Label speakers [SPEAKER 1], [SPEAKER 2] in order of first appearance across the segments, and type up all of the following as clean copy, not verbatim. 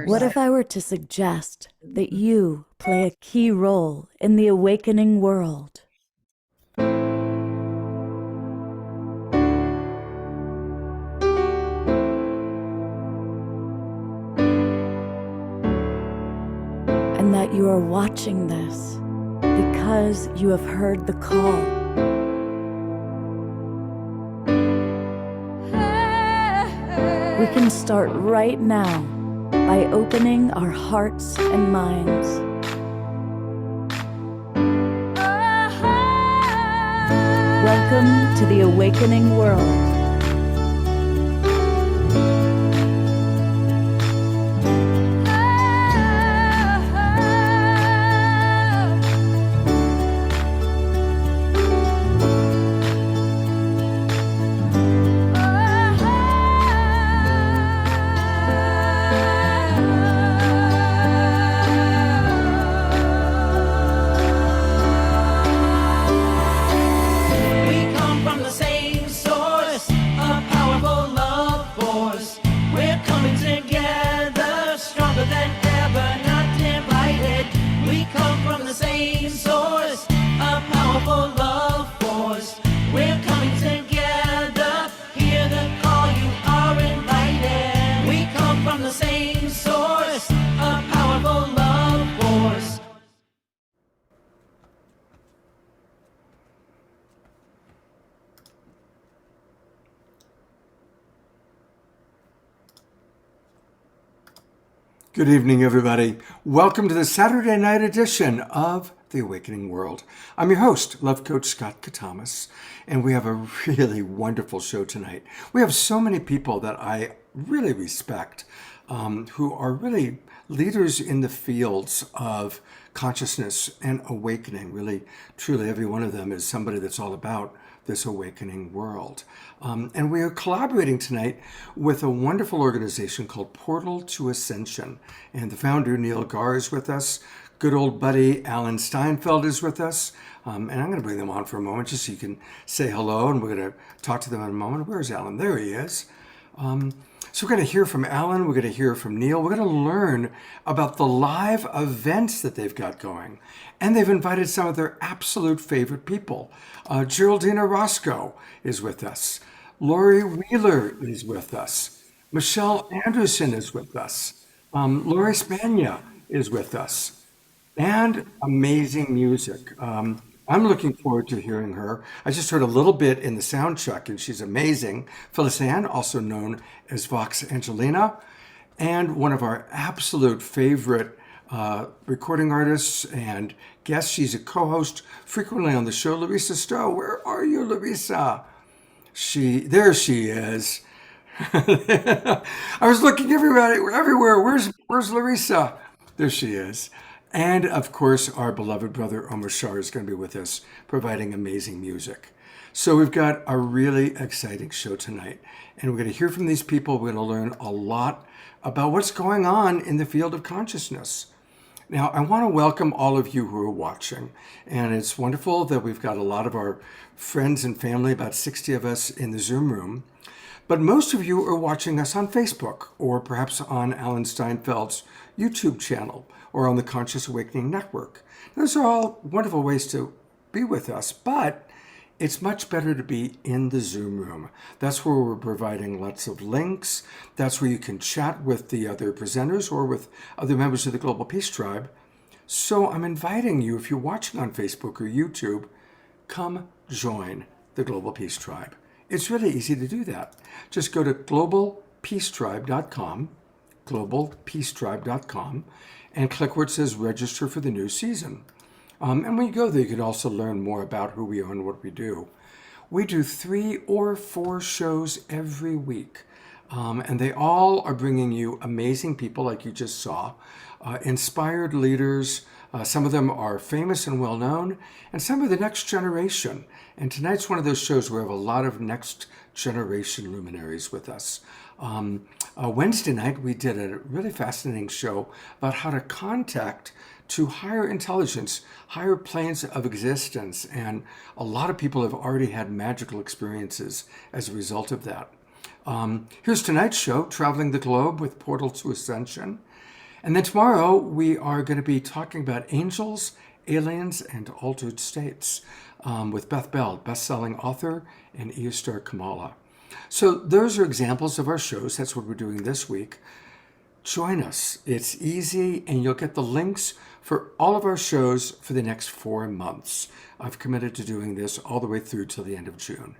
[SPEAKER 1] What if I were to suggest that you play a key role in the awakening world? And that you are watching this because you have heard the call. We can start right now by opening our hearts and minds. Welcome to the awakening world.
[SPEAKER 2] Good evening, everybody. Welcome to the Saturday night edition of The Awakening World. I'm your host, Love Coach Scott Katamas, and we have a really wonderful show tonight. We have so many people that I really respect, who are really leaders in the fields of consciousness and awakening. Really, truly, every one of them is somebody that's all about this awakening world. And we are collaborating tonight with a wonderful organization called Portal to Ascension. And the founder, Gaur, is with us. Good old buddy, Alan Steinfeld, is with us. And I'm going to bring them on for a moment just so you can say hello. And we're going to talk to them in a moment. Where's Alan? There he is. So we're going to hear from Alan, we're going to hear from Neil, we're going to learn about the live events that they've got going. And they've invited some of their absolute favorite people. Geraldine Orozco is with us. Laurie Wheeler is with us. Michelle Anderson is with us. Laurie Spagna is with us. And amazing music. I'm looking forward to hearing her. I just heard a little bit in the sound check, and she's amazing. Phyllis Ann, also known as Vox Angelina, and one of our absolute favorite recording artists and guests. She's a co-host frequently on the show, Larisa Stow. Where are you, Larisa? There she is. I was looking everywhere. Where's Larisa? There she is. And of course, our beloved brother Omar Shar is going to be with us, providing amazing music. So we've got a really exciting show tonight. And we're going to hear from these people. We're going to learn a lot about what's going on in the field of consciousness. Now, I want to welcome all of you who are watching. And it's wonderful that we've got a lot of our friends and family, about 60 of us in the Zoom room. But most of you are watching us on Facebook, or perhaps on Alan Steinfeld's YouTube channel, or on the Conscious Awakening Network. Those are all wonderful ways to be with us, but it's much better to be in the Zoom room. That's where we're providing lots of links. That's where you can chat with the other presenters or with other members of the Global Peace Tribe. So I'm inviting you, if you're watching on Facebook or YouTube, come join the Global Peace Tribe. It's really easy to do that. Just go to globalpeacetribe.com, globalpeacetribe.com, and click where it says register for the new season. And when you go there, you can also learn more about who we are and what we do. We do 3 or 4 shows every week. And they all are bringing you amazing people like you just saw, inspired leaders. Some of them are famous and well known, and some are the next generation. And tonight's one of those shows where we have a lot of next generation luminaries with us. Wednesday night, we did a really fascinating show about how to contact to higher intelligence, higher planes of existence. And a lot of people have already had magical experiences as a result of that. Here's tonight's show, Traveling the Globe with Portal to Ascension. And then tomorrow we are going to be talking about angels, aliens, and altered states with Beth Bell, best-selling author, and Eostar Kamala. So those are examples of our shows. That's what we're doing this week. Join us. It's easy, and you'll get the links for all of our shows for the next 4 months. I've committed to doing this all the way through till the end of June.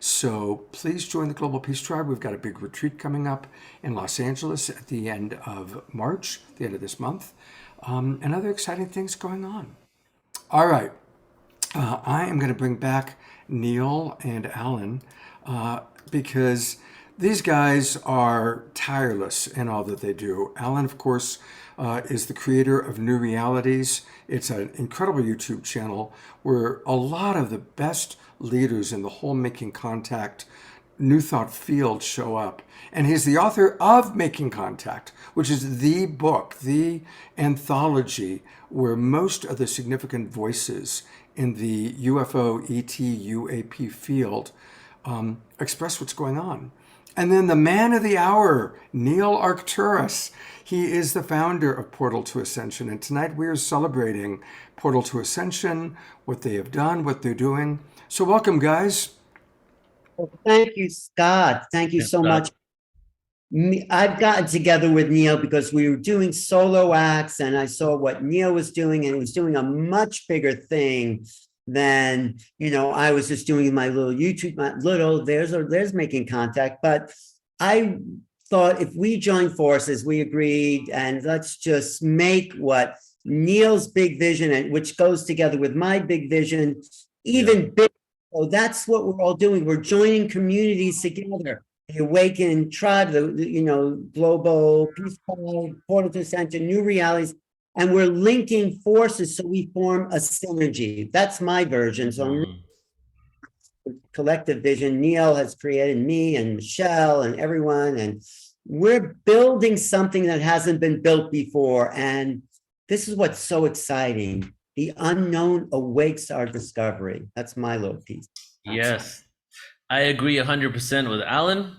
[SPEAKER 2] So please join the Global Peace Tribe. We've got a big retreat coming up in Los Angeles at the end of March, the end of this month, and other exciting things going on. All right. I am going to bring back Neil and Alan because these guys are tireless in all that they do. Alan, of course, is the creator of New Realities. It's an incredible YouTube channel where a lot of the best leaders in the whole Making Contact New Thought field show up. And he's the author of Making Contact, which is the book, the anthology where most of the significant voices in the UFO, ET, UAP field express what's going on. And then the man of the hour, Neil Arcturus. He is the founder of Portal to Ascension. And tonight we are celebrating Portal to Ascension, what they have done, what they're doing. So welcome, guys.
[SPEAKER 3] Well, thank you, Scott. Thank you so much. I've gotten together with Neil because we were doing solo acts and I saw what Neil was doing, and he was doing a much bigger thing than, I was just doing my little YouTube, there's Making Contact. But I thought if we join forces, we agreed, and let's just make what Neil's big vision, and which goes together with my big vision, even bigger. So that's what we're all doing. We're joining communities together. The Awaken Tribe, the Global Peace Tribe, Portal to Ascension, New Realities, and we're linking forces so we form a synergy. That's my version. So collective vision. Neil has created me and Michelle and everyone, and we're building something that hasn't been built before. And this is what's so exciting. The unknown awakes our discovery. That's my little piece.
[SPEAKER 4] Yes, I agree 100% with Alan.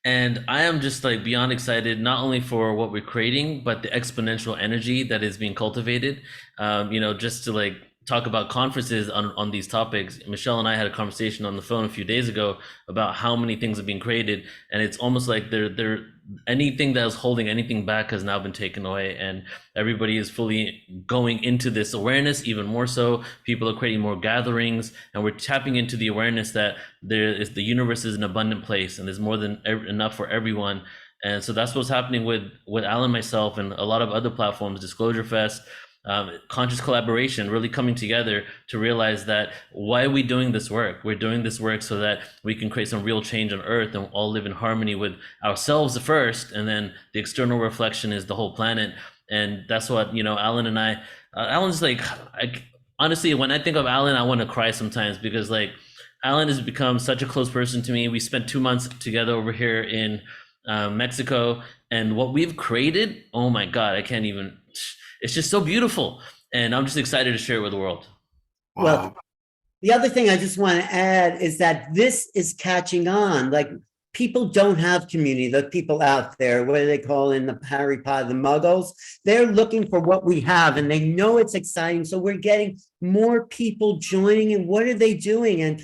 [SPEAKER 4] And I am just beyond excited, not only for what we're creating, but the exponential energy that is being cultivated. Just to talk about conferences on these topics. Michelle and I had a conversation on the phone a few days ago about how many things are being created. And it's almost like they're anything that was holding anything back has now been taken away, and everybody is fully going into this awareness even more so. People are creating more gatherings, and we're tapping into the awareness that the universe is an abundant place and there's more than enough for everyone. And so that's what's happening with Alan, myself, and a lot of other platforms, Disclosure Fest, conscious collaboration, really coming together to realize that why are we doing this work? We're doing this work so that we can create some real change on Earth and all live in harmony with ourselves first, and then the external reflection is the whole planet. And that's what Alan and I. Alan's honestly, when I think of Alan, I want to cry sometimes because Alan has become such a close person to me. We spent 2 months together over here in Mexico, and what we've created, oh my God, I can't even. It's just so beautiful, and I'm just excited to share it with the world.
[SPEAKER 2] Wow.
[SPEAKER 3] Well, the other thing I just want to add is that this is catching on. People don't have community. The people out there, what do they call in the Harry Potter, the muggles? They're looking for what we have, and they know it's exciting. So we're getting more people joining, and what are they doing? And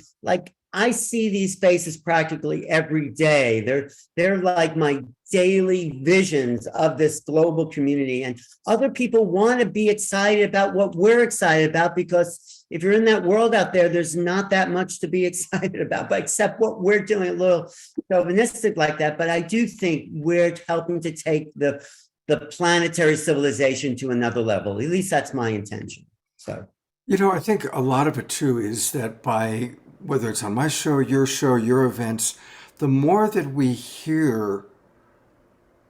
[SPEAKER 3] I see these faces practically every day. They're like my daily visions of this global community. And other people want to be excited about what we're excited about, because if you're in that world out there, there's not that much to be excited about, but except what we're doing, a little chauvinistic like that. But I do think we're helping to take the planetary civilization to another level. At least that's my intention. So,
[SPEAKER 2] I think a lot of it too is that by whether it's on my show, your events, the more that we hear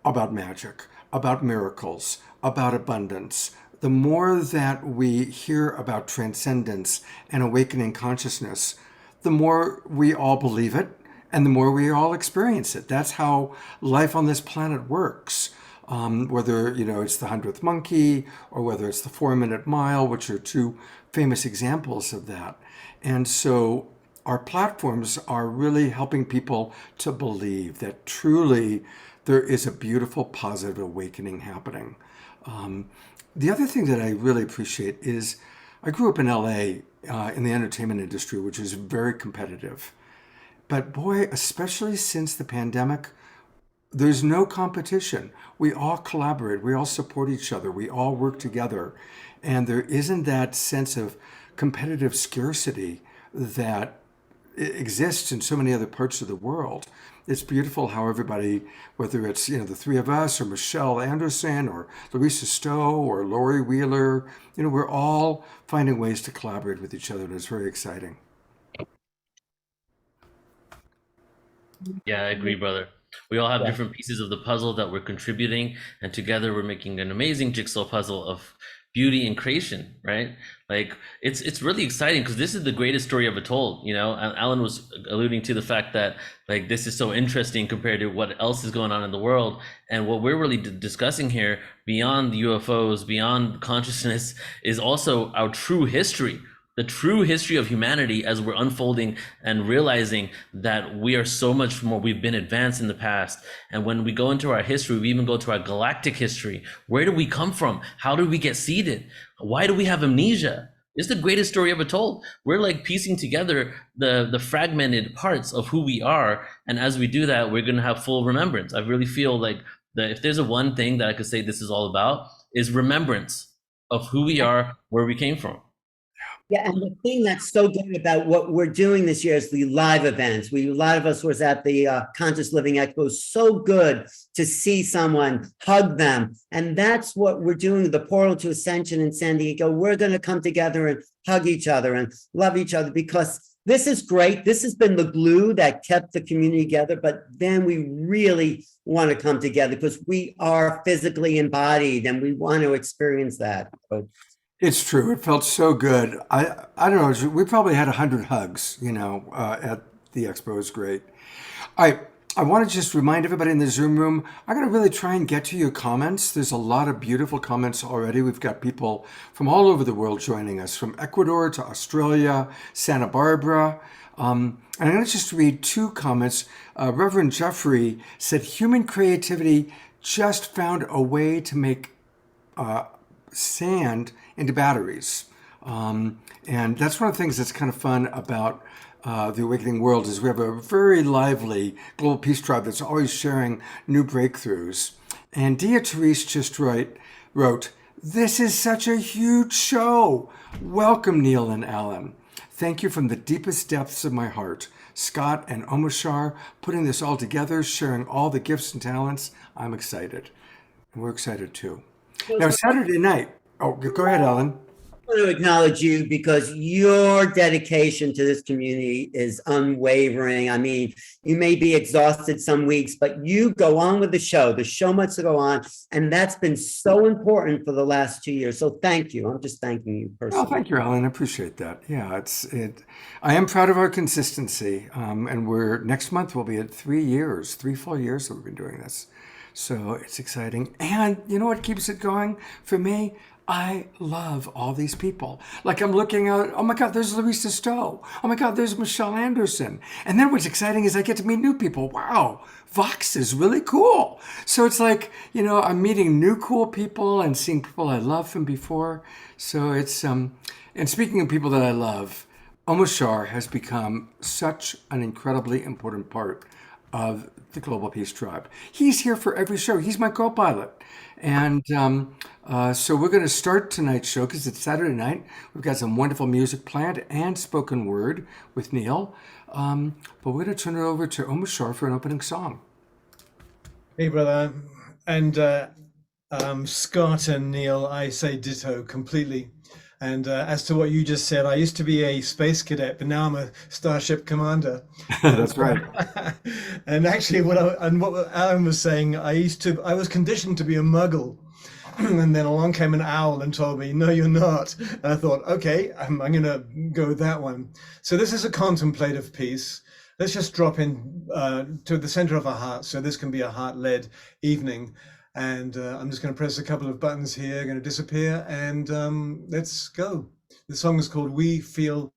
[SPEAKER 2] about magic, about miracles, about abundance, the more that we hear about transcendence and awakening consciousness, the more we all believe it and the more we all experience it. That's how life on this planet works. Whether, it's the 100th monkey or whether it's the 4-minute mile, which are two famous examples of that. And so our platforms are really helping people to believe that truly there is a beautiful, positive awakening happening. The other thing that I really appreciate is I grew up in LA in the entertainment industry, which is very competitive. But boy, especially since the pandemic, there's no competition. We all collaborate, we all support each other, we all work together. And there isn't that sense of competitive scarcity that exists in so many other parts of the world. It's beautiful how everybody, whether it's the three of us or Michelle Anderson or Larisa Stow or Laurie Wheeler, we're all finding ways to collaborate with each other, and it's very exciting.
[SPEAKER 4] Yeah, I agree, brother. We all have
[SPEAKER 3] Yeah.
[SPEAKER 4] different pieces of the puzzle that we're contributing, and together we're making an amazing jigsaw puzzle of beauty and creation, right? Like it's really exciting because this is the greatest story ever told. Alan was alluding to the fact that like this is so interesting compared to what else is going on in the world, and what we're really discussing here, beyond UFOs, beyond consciousness, is also our true history, the true history of humanity as we're unfolding and realizing that we are so much more, we've been advanced in the past. And when we go into our history, we even go to our galactic history. Where do we come from? How did we get seeded? Why do we have amnesia? It's the greatest story ever told. We're like piecing together the fragmented parts of who we are. And as we do that, we're going to have full remembrance. I really feel like that if there's a one thing that I could say this is all about, is remembrance of who we are, where we came from.
[SPEAKER 3] Yeah, and the thing that's so good about what we're doing this year is the live events. A lot of us was at the Conscious Living Expo. So good to see someone, hug them, and that's what we're doing. The Portal to Ascension in San Diego. We're going to come together and hug each other and love each other because this is great. This has been the glue that kept the community together. But then we really want to come together because we are physically embodied and we want to experience that. So,
[SPEAKER 2] It's true. It felt so good. I don't know. We probably had 100 hugs, at the expo. It was great. I want to just remind everybody in the Zoom room, I'm going to really try and get to your comments. There's a lot of beautiful comments already. We've got people from all over the world joining us, from Ecuador to Australia, Santa Barbara. And I'm going to just read two comments. Reverend Jeffrey said, human creativity just found a way to make sand into batteries. And that's one of the things that's kind of fun about the Awakening World is we have a very lively global peace tribe that's always sharing new breakthroughs. And Dia Therese just wrote, this is such a huge show. Welcome, Neil and Alan. Thank you from the deepest depths of my heart. Scott and Omashar putting this all together, sharing all the gifts and talents. I'm excited. And we're excited too. Now, Saturday night. Oh, go ahead, Alan.
[SPEAKER 3] I want to acknowledge you because your dedication to this community is unwavering. I mean, you may be exhausted some weeks, but you go on with the show. The show must go on. And that's been so important for the last 2 years. So thank you. I'm just thanking you personally.
[SPEAKER 2] Oh, thank you, Alan. I appreciate that. Yeah, I am proud of our consistency. And next month we'll be at 3 years, 3 full years that we've been doing this. So it's exciting. And you know what keeps it going for me? I love all these people. Like I'm looking out, oh my God, there's Larisa Stow. Oh my God, there's Michelle Anderson. And then what's exciting is I get to meet new people. Wow, Vox is really cool. So it's like, I'm meeting new cool people and seeing people I love from before. So it's, and speaking of people that I love, Omashar has become such an incredibly important part of the Global Peace Tribe. He's here for every show. He's my co-pilot. And so we're going to start tonight's show because it's Saturday night. We've got some wonderful music planned and spoken word with Neil. But we're going to turn it over to Omashar for an opening song.
[SPEAKER 5] Hey, brother. And Scott and Neil, I say ditto completely. And as to what you just said, I used to be a space cadet, but now I'm a starship commander.
[SPEAKER 2] That's right.
[SPEAKER 5] And actually, what Alan was saying, I was conditioned to be a muggle. And then along came an owl and told me, no, you're not. And I thought, okay, I'm going to go with that one. So this is a contemplative piece. Let's just drop in to the center of our hearts. So this can be a heart-led evening. And I'm just going to press a couple of buttons here, going to disappear, and let's go. The song is called We Feel.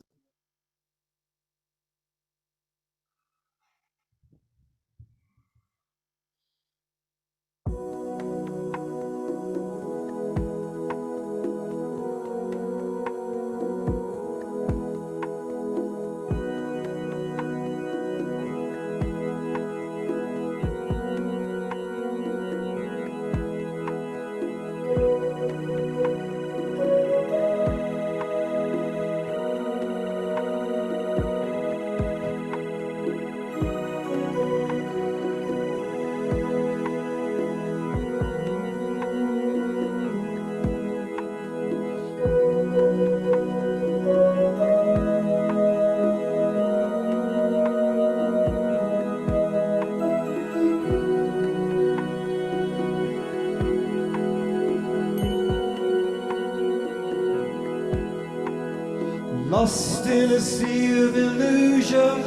[SPEAKER 5] lost in a sea of illusion,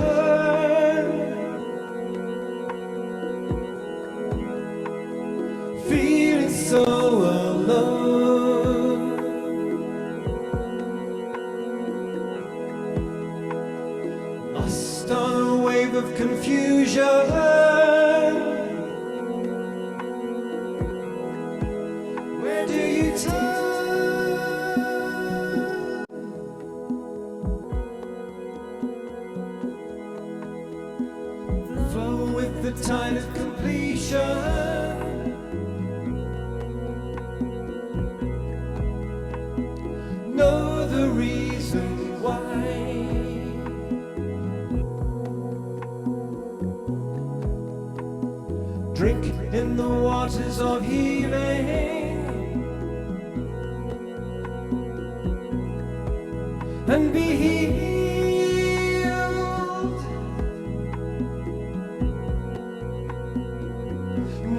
[SPEAKER 5] feeling so alone, lost on a wave of confusion. Where do you turn? The tide of completion, know the reason why. Drink in the waters of healing and be healed.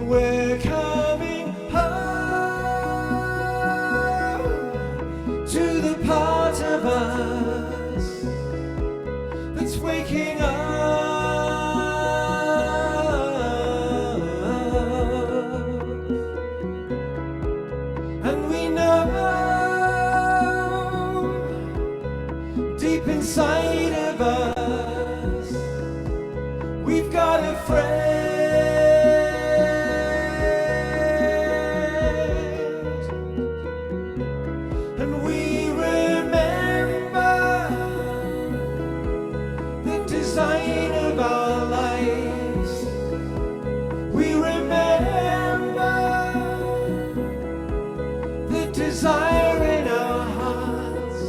[SPEAKER 5] We're coming home to the part of us that's waking up, and we know deep inside of us we've got a friend. Desire in our hearts,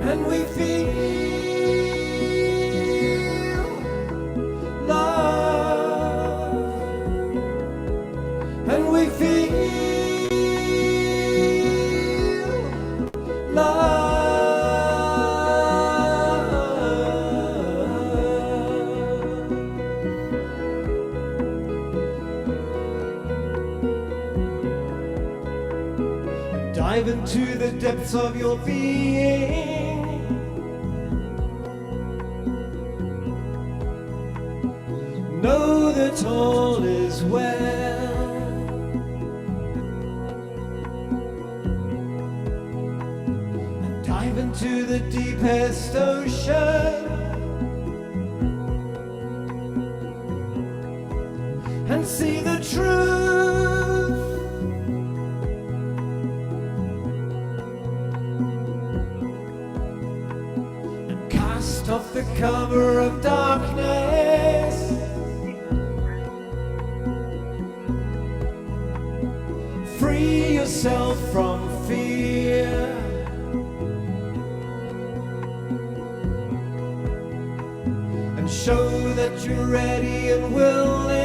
[SPEAKER 5] and we feel love, and we feel love. Dive into the depths of your being, know that all is well, and dive into the deepest ocean and see the truth. Off the cover of darkness, free yourself from fear, and show that you're ready and willing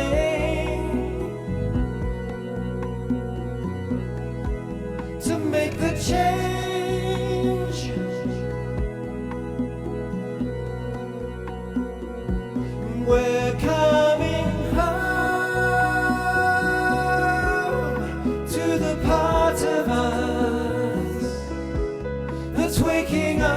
[SPEAKER 5] to make the change. We're coming home to the part of us that's waking up,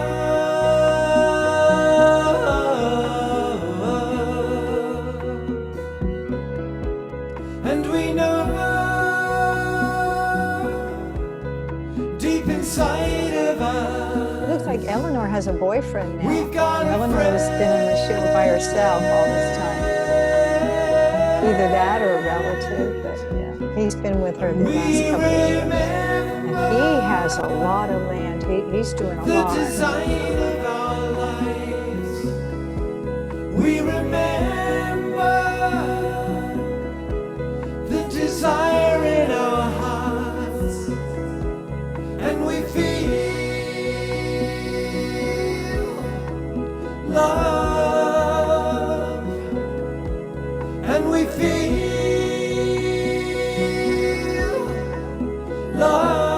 [SPEAKER 5] and we know deep inside of us.
[SPEAKER 6] It looks like Eleanor has a boyfriend now.
[SPEAKER 3] We've got
[SPEAKER 6] Eleanor's been in the show by herself all this time. Either that or a relative, but yeah. He's been with her the last couple of years. And he has a lot of land. He's doing a lot.
[SPEAKER 3] The design of our lives. We remember the desire in our hearts, and we feel love, and we feel love.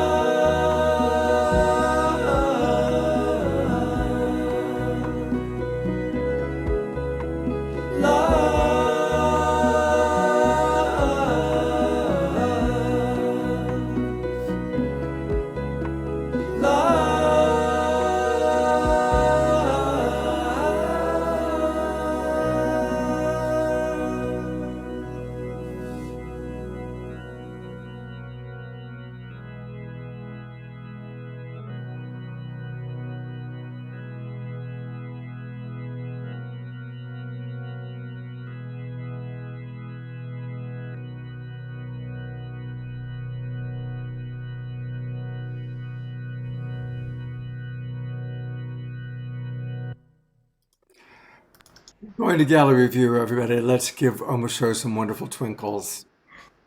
[SPEAKER 2] Going to gallery view, everybody. Let's give Omoshar some wonderful twinkles.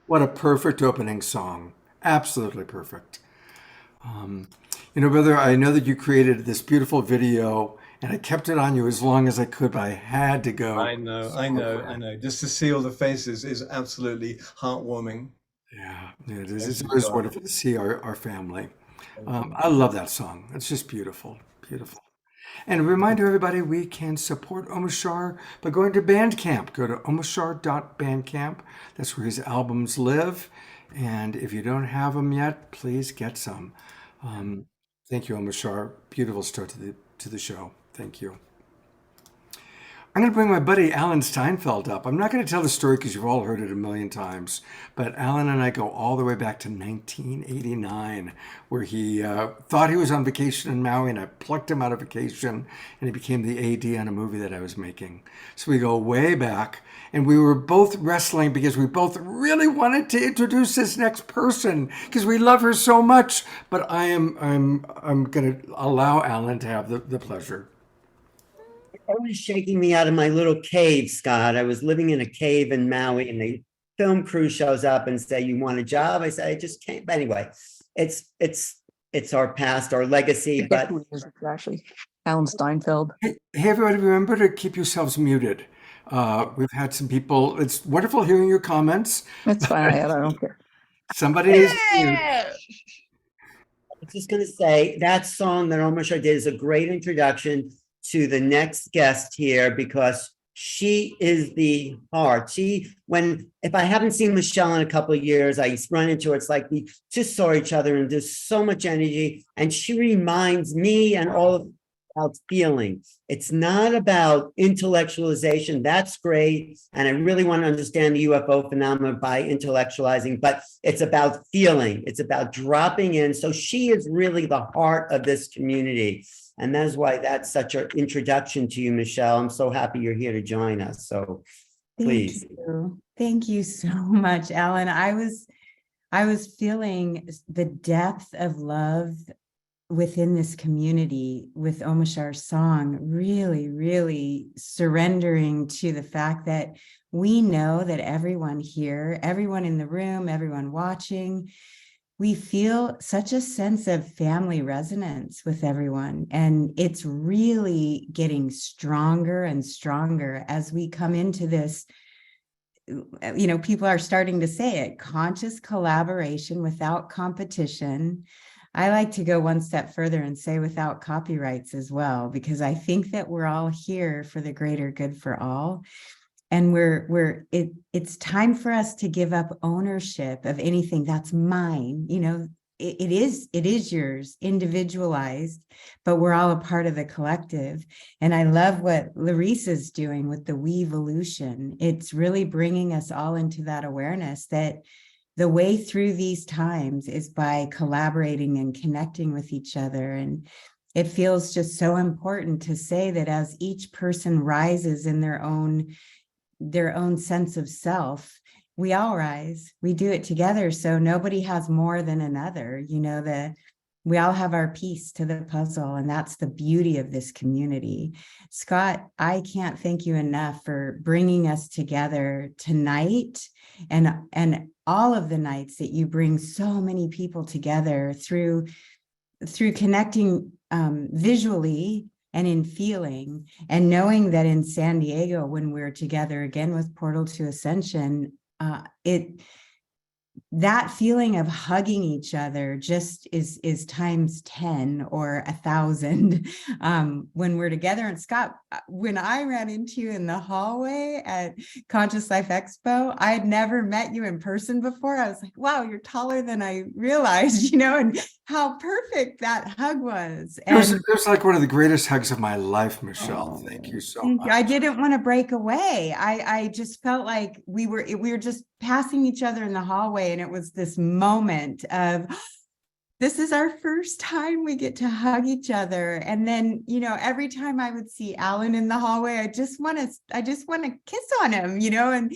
[SPEAKER 2] What a perfect opening song. Absolutely perfect. Brother, I know that you created this beautiful video and I kept it on you as long as I could, but I had to go.
[SPEAKER 5] I know. Just to see all the faces is absolutely heartwarming.
[SPEAKER 2] Yeah, it is.
[SPEAKER 5] Thank
[SPEAKER 2] It's
[SPEAKER 5] you,
[SPEAKER 2] always
[SPEAKER 5] Scott.
[SPEAKER 2] wonderful to see our family.
[SPEAKER 5] Thank you.
[SPEAKER 2] I love that song. It's just beautiful, beautiful. And a reminder, everybody, we can support Omoshar by going to Bandcamp. Go to omoshar.bandcamp. That's where his albums live. And if you don't have them yet, please get some. Thank you, Omoshar. Beautiful start to the show. Thank you. I'm going to bring my buddy Alan Steinfeld up. I'm not going to tell the story because you've all heard it a million times, but Alan and I go all the way back to 1989, where he thought he was on vacation in Maui, and I plucked him out of vacation, and he became the AD on a movie that I was making. So we go way back, and we were both wrestling because we both really wanted to introduce this next person because we love her so much. But I'm going to allow Alan to have the pleasure.
[SPEAKER 3] Always shaking me out of my little cave, Scott. I was living in a cave in Maui, and the film crew shows up and say, "You want a job?" I said, "I just can't." But anyway, it's our past, our legacy. But
[SPEAKER 7] Actually, Alan Steinfeld.
[SPEAKER 2] Hey, everybody, remember to keep yourselves muted. We've had some people. It's wonderful hearing your comments.
[SPEAKER 7] That's fine. I don't care.
[SPEAKER 2] Somebody needs to mute.
[SPEAKER 3] I was just going to say that song that Omoshar did is a great introduction to the next guest here, because she is the heart. If I haven't seen Michelle in a couple of years, I run into her. It's like we just saw each other, and there's so much energy. And she reminds me and all of about feeling. It's not about intellectualization. That's great. And I really want to understand the UFO phenomenon by intellectualizing, but it's about feeling. It's about dropping in. So she is really the heart of this community. And that's why that's such an introduction to you, Michelle. I'm so happy you're here to join us. So please.
[SPEAKER 8] Thank you so much, Alan. I was feeling the depth of love within this community with Omoshar's song, really, really surrendering to the fact that we know that everyone here, everyone in the room, everyone watching, we feel such a sense of family resonance with everyone. And it's really getting stronger and stronger as we come into this, people are starting to say it, conscious collaboration without competition. I like to go one step further and say without copyrights as well, because I think that we're all here for the greater good for all. And it's time for us to give up ownership of anything that's mine. It is yours, individualized, but we're all a part of the collective. And I love what Larisa's doing with the Weevolution. It's really bringing us all into that awareness that the way through these times is by collaborating and connecting with each other. And it feels just so important to say that as each person rises in their own sense of self, we all rise, we do it together. So nobody has more than another, we all have our piece to the puzzle. And that's the beauty of this community. Scott, I can't thank you enough for bringing us together tonight and all of the nights that you bring so many people together through connecting visually and in feeling, and knowing that in San Diego, when we're together again with Portal to Ascension, that feeling of hugging each other just is times 10 or 1,000 when we're together. And Scott, when I ran into you in the hallway at Conscious Life Expo, I had never met you in person before. I was like, wow, you're taller than I realized, and how perfect that hug was. And
[SPEAKER 2] It was like one of the greatest hugs of my life, Michelle. Thank you so much.
[SPEAKER 8] I didn't want to break away. I just felt like we were just passing each other in the hallway, and it was this moment of, this is our first time we get to hug each other. And then, every time I would see Alan in the hallway, I just want to kiss on him, and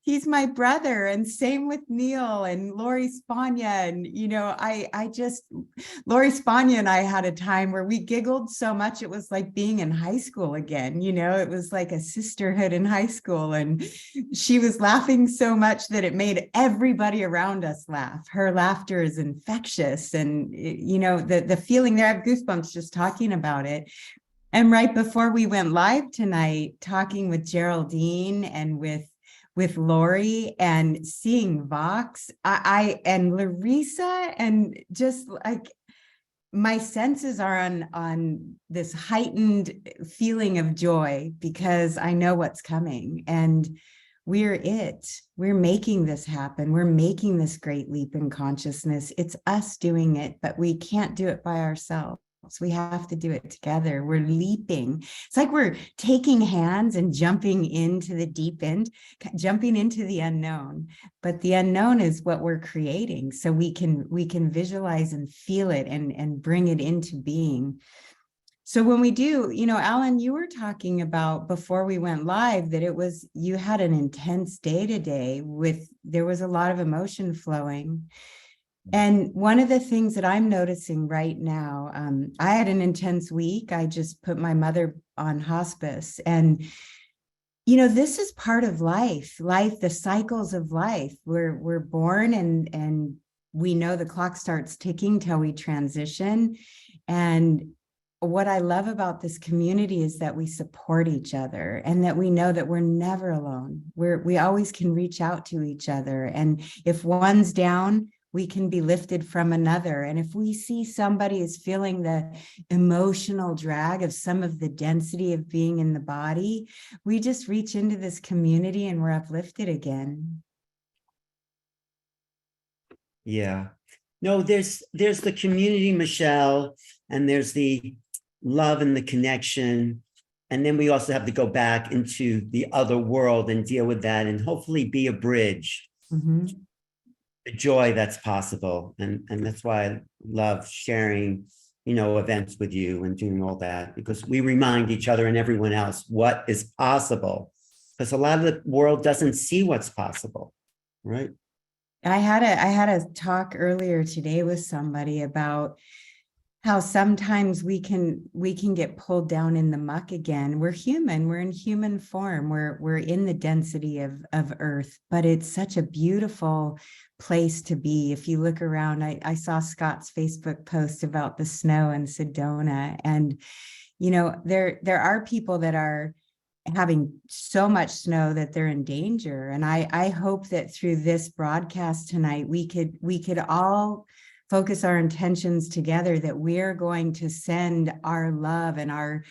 [SPEAKER 8] he's my brother, and same with Neil and Laurie Spagna. And, Laurie Spagna and I had a time where we giggled so much. It was like being in high school again. It was like a sisterhood in high school. And she was laughing so much that it made everybody around us laugh. Her laughter is infectious. And, the feeling there, I have goosebumps just talking about it. And right before we went live tonight, talking with Geraldine and with Laurie and seeing Vox, I and Larisa, and just like my senses are on this heightened feeling of joy because I know what's coming, and we're making this happen. We're making this great leap in consciousness. It's us doing it, but we can't do it by ourselves. We have to do it together. We're leaping. It's like we're taking hands and jumping into the deep end, jumping into the unknown. But the unknown is what we're creating. So we can visualize and feel it and bring it into being. So when we do, Alan, you were talking about before we went live that you had an intense day today there was a lot of emotion flowing. And one of the things that I'm noticing right now, I had an intense week. I just put my mother on hospice. And, this is part of life, the cycles of life. We're born and we know the clock starts ticking till we transition. And what I love about this community is that we support each other and that we know that we're never alone. We always can reach out to each other. And if one's down, we can be lifted from another. And if we see somebody is feeling the emotional drag of some of the density of being in the body, we just reach into this community and we're uplifted again.
[SPEAKER 3] Yeah. No, there's the community, Michelle, and there's the love and the connection. And then we also have to go back into the other world and deal with that and hopefully be a bridge.
[SPEAKER 8] Mm-hmm.
[SPEAKER 3] The joy that's possible. And that's why I love sharing, events with you and doing all that, because we remind each other and everyone else what is possible. Because a lot of the world doesn't see what's possible, right?
[SPEAKER 8] I had a talk earlier today with somebody about how sometimes we can get pulled down in the muck again. We're human, we're in human form, we're in the density of earth, but it's such a beautiful place to be. If you look around, I saw Scott's Facebook post about the snow in Sedona, and there are people that are having so much snow that they're in danger. And I hope that through this broadcast tonight, we could all focus our intentions together that we're going to send our love and our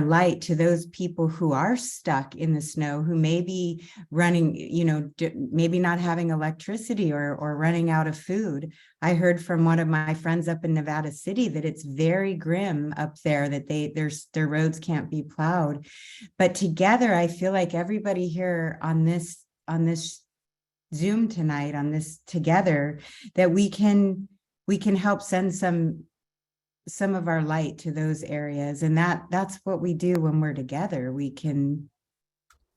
[SPEAKER 8] light to those people who are stuck in the snow, who may be running, maybe not having electricity or running out of food. I heard from one of my friends up in Nevada City that it's very grim up there, that their roads can't be plowed. But together, I feel like everybody here on this Zoom tonight, on this together, that we can help send some of our light to those areas. And that's what we do when we're together. We can,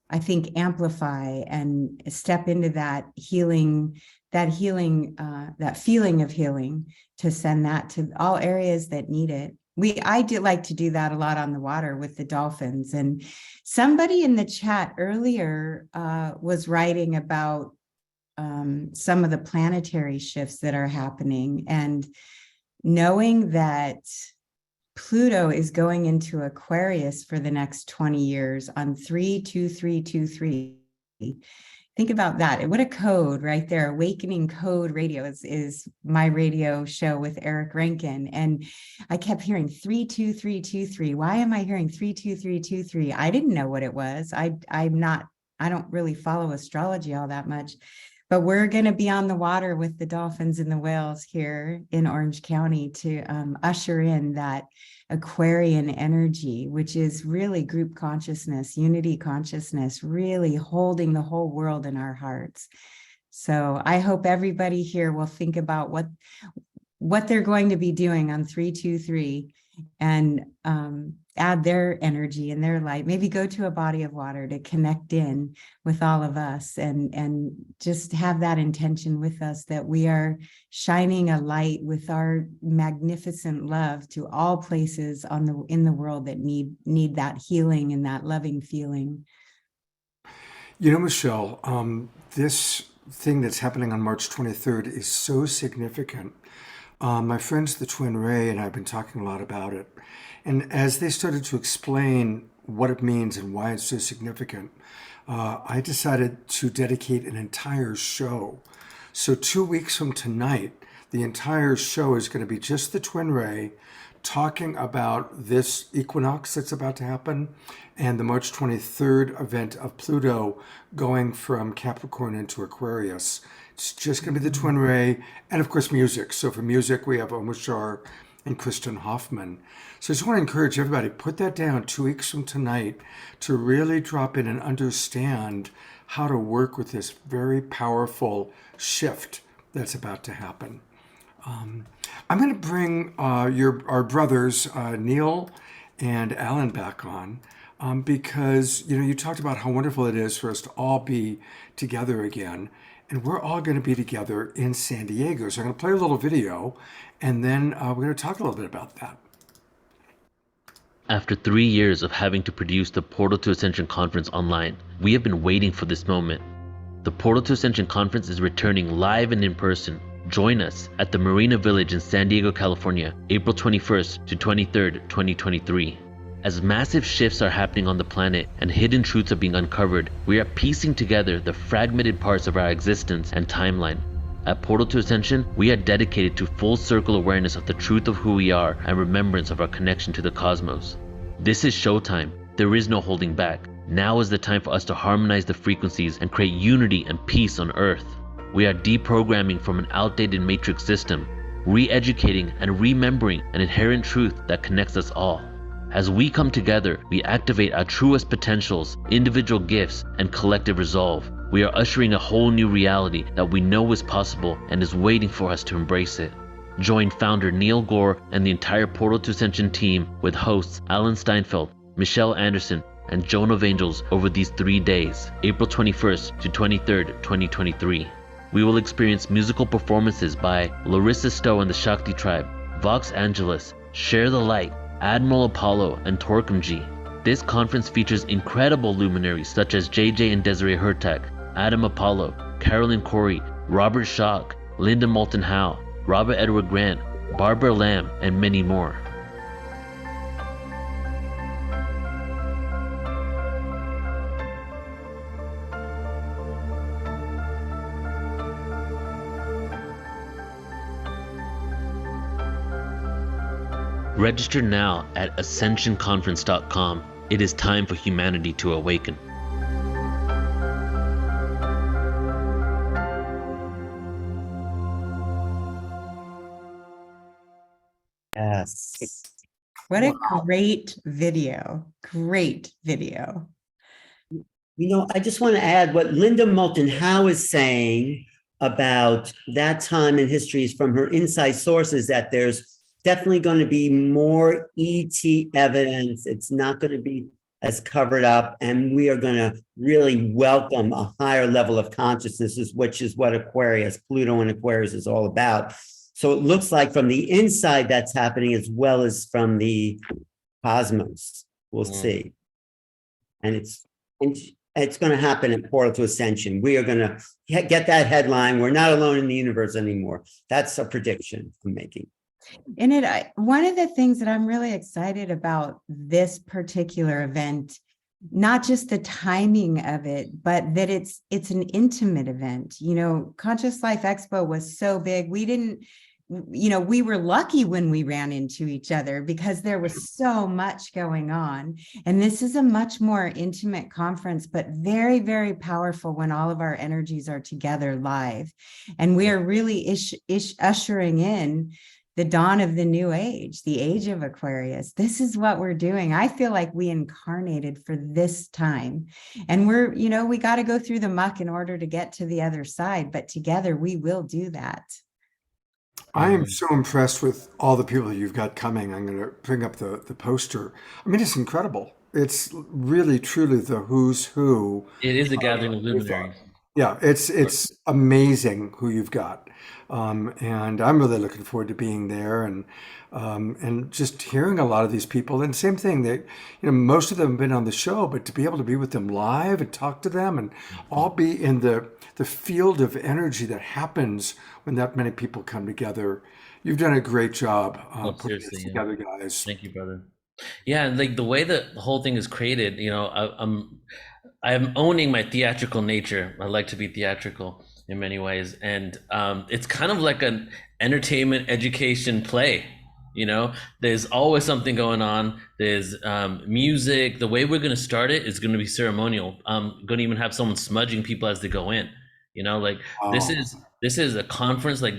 [SPEAKER 8] I think, amplify and step into that healing, that feeling of healing, to send that to all areas that need it. I do like to do that a lot on the water with the dolphins. And somebody in the chat earlier was writing about some of the planetary shifts that are happening, and knowing that Pluto is going into Aquarius for the next 20 years on 32323. Think about that. What a code right there. Awakening Code Radio is my radio show with Eric Rankin. And I kept hearing 32323. Why am I hearing 32323? I didn't know what it was. I don't really follow astrology all that much. But we're going to be on the water with the dolphins and the whales here in Orange County to usher in that Aquarian energy, which is really group consciousness, unity consciousness, really holding the whole world in our hearts. So I hope everybody here will think about what they're going to be doing on 323, and add their energy and their light, maybe go to a body of water to connect in with all of us, and just have that intention with us that we are shining a light with our magnificent love to all places in the world that need that healing and that loving feeling.
[SPEAKER 2] You know, Michelle, this thing that's happening on March 23rd is so significant. My friends, the Twin Ray, and I have been talking a lot about it. And as they started to explain what it means and why it's so significant, I decided to dedicate an entire show. So 2 weeks from tonight, the entire show is going to be just the Twin Ray talking about this equinox that's about to happen and the March 23rd event of Pluto going from Capricorn into Aquarius. It's just going to be the Twin Ray and, of course, music. So for music, we have Omushar and Kristen Hoffman. So I just want to encourage everybody, put that down 2 weeks from tonight to really drop in and understand how to work with this very powerful shift that's about to happen. I'm going to bring our brothers, Neil and Alan, back on because, you know, you talked about how wonderful it is for us to all be together again. And we're all going to be together in San Diego. So I'm going to play a little video, and then we're going to talk a little bit about that.
[SPEAKER 4] After 3 years of having to produce the Portal to Ascension conference online, we have been waiting for this moment. The Portal to Ascension conference is returning live and in person. Join us at the Marina Village in San Diego, California, April 21st to 23rd, 2023. As massive shifts are happening on the planet and hidden truths are being uncovered, we are piecing together the fragmented parts of our existence and timeline. At Portal to Ascension, we are dedicated to full circle awareness of the truth of who we are and remembrance of our connection to the cosmos. This is showtime. There is no holding back. Now is the time for us to harmonize the frequencies and create unity and peace on Earth. We are deprogramming from an outdated matrix system, re-educating and remembering an inherent truth that connects us all. As we come together, we activate our truest potentials, individual gifts, and collective resolve. We are ushering a whole new reality that we know is possible and is waiting for us to embrace it. Join founder Neil Gaur and the entire Portal to Ascension team with hosts Alan Steinfeld, Michelle Anderson, and Joan of Angels over these 3 days, April 21st to 23rd, 2023. We will experience musical performances by Larisa Stow and the Shakti Tribe, Vox Angelus, Share the Light, Admiral Apollo, and Torquemji. This conference features incredible luminaries such as JJ and Desiree Hurtak, Adam Apollo, Carolyn Corey, Robert Schock, Linda Moulton Howe, Robert Edward Grant, Barbara Lamb, and many more. Register now at ascensionconference.com. It is time for humanity to awaken.
[SPEAKER 3] Yes.
[SPEAKER 8] What a great video. Great video.
[SPEAKER 3] You know, I just want to add what Linda Moulton Howe is saying about that time in history is from her inside sources that there's definitely going to be more ET evidence. It's not going to be as covered up, and we are going to really welcome a higher level of consciousness, which is what Aquarius, Pluto and Aquarius is all about. So it looks like from the inside that's happening as well as from the cosmos. We'll see. And it's going to happen at Portal to Ascension. We are going to get that headline. We're not alone in the universe anymore. That's a prediction I'm making.
[SPEAKER 8] And one of the things that I'm really excited about this particular event, not just the timing of it, but that it's an intimate event. You know, Conscious Life Expo was so big. We didn't, you know, we were lucky when we ran into each other because there was so much going on. And this is a much more intimate conference, but very, very powerful when all of our energies are together live. And we are really ushering in the dawn of the new age, the age of Aquarius. This is what we're doing. I feel like we incarnated for this time. And we're, you know, we got to go through the muck in order to get to the other side, but together we will do that.
[SPEAKER 2] I am so impressed with all the people you've got coming. I'm going to bring up the poster. I mean, it's incredible. It's really, truly the who's who.
[SPEAKER 4] It is a gathering of
[SPEAKER 2] We've got.
[SPEAKER 4] luminaries.
[SPEAKER 2] Yeah, it's amazing who you've got, and I'm really looking forward to being there and just hearing a lot of these people. And same thing that most of them have been on the show, but to be able to be with them live and talk to them and all be in the field of energy that happens when that many people come together. You've done a great job
[SPEAKER 4] No,
[SPEAKER 2] putting this
[SPEAKER 4] seriously, yeah.
[SPEAKER 2] together, guys.
[SPEAKER 4] Thank you, brother. Yeah, and like the way that the whole thing is created, I'm owning my theatrical nature. I like to be theatrical in many ways, and it's kind of like an entertainment education play. There's always something going on. There's music. The way we're going to start it is going to be ceremonial. I'm going to even have someone smudging people as they go in. Like this
[SPEAKER 2] Oh,
[SPEAKER 4] is a conference. Like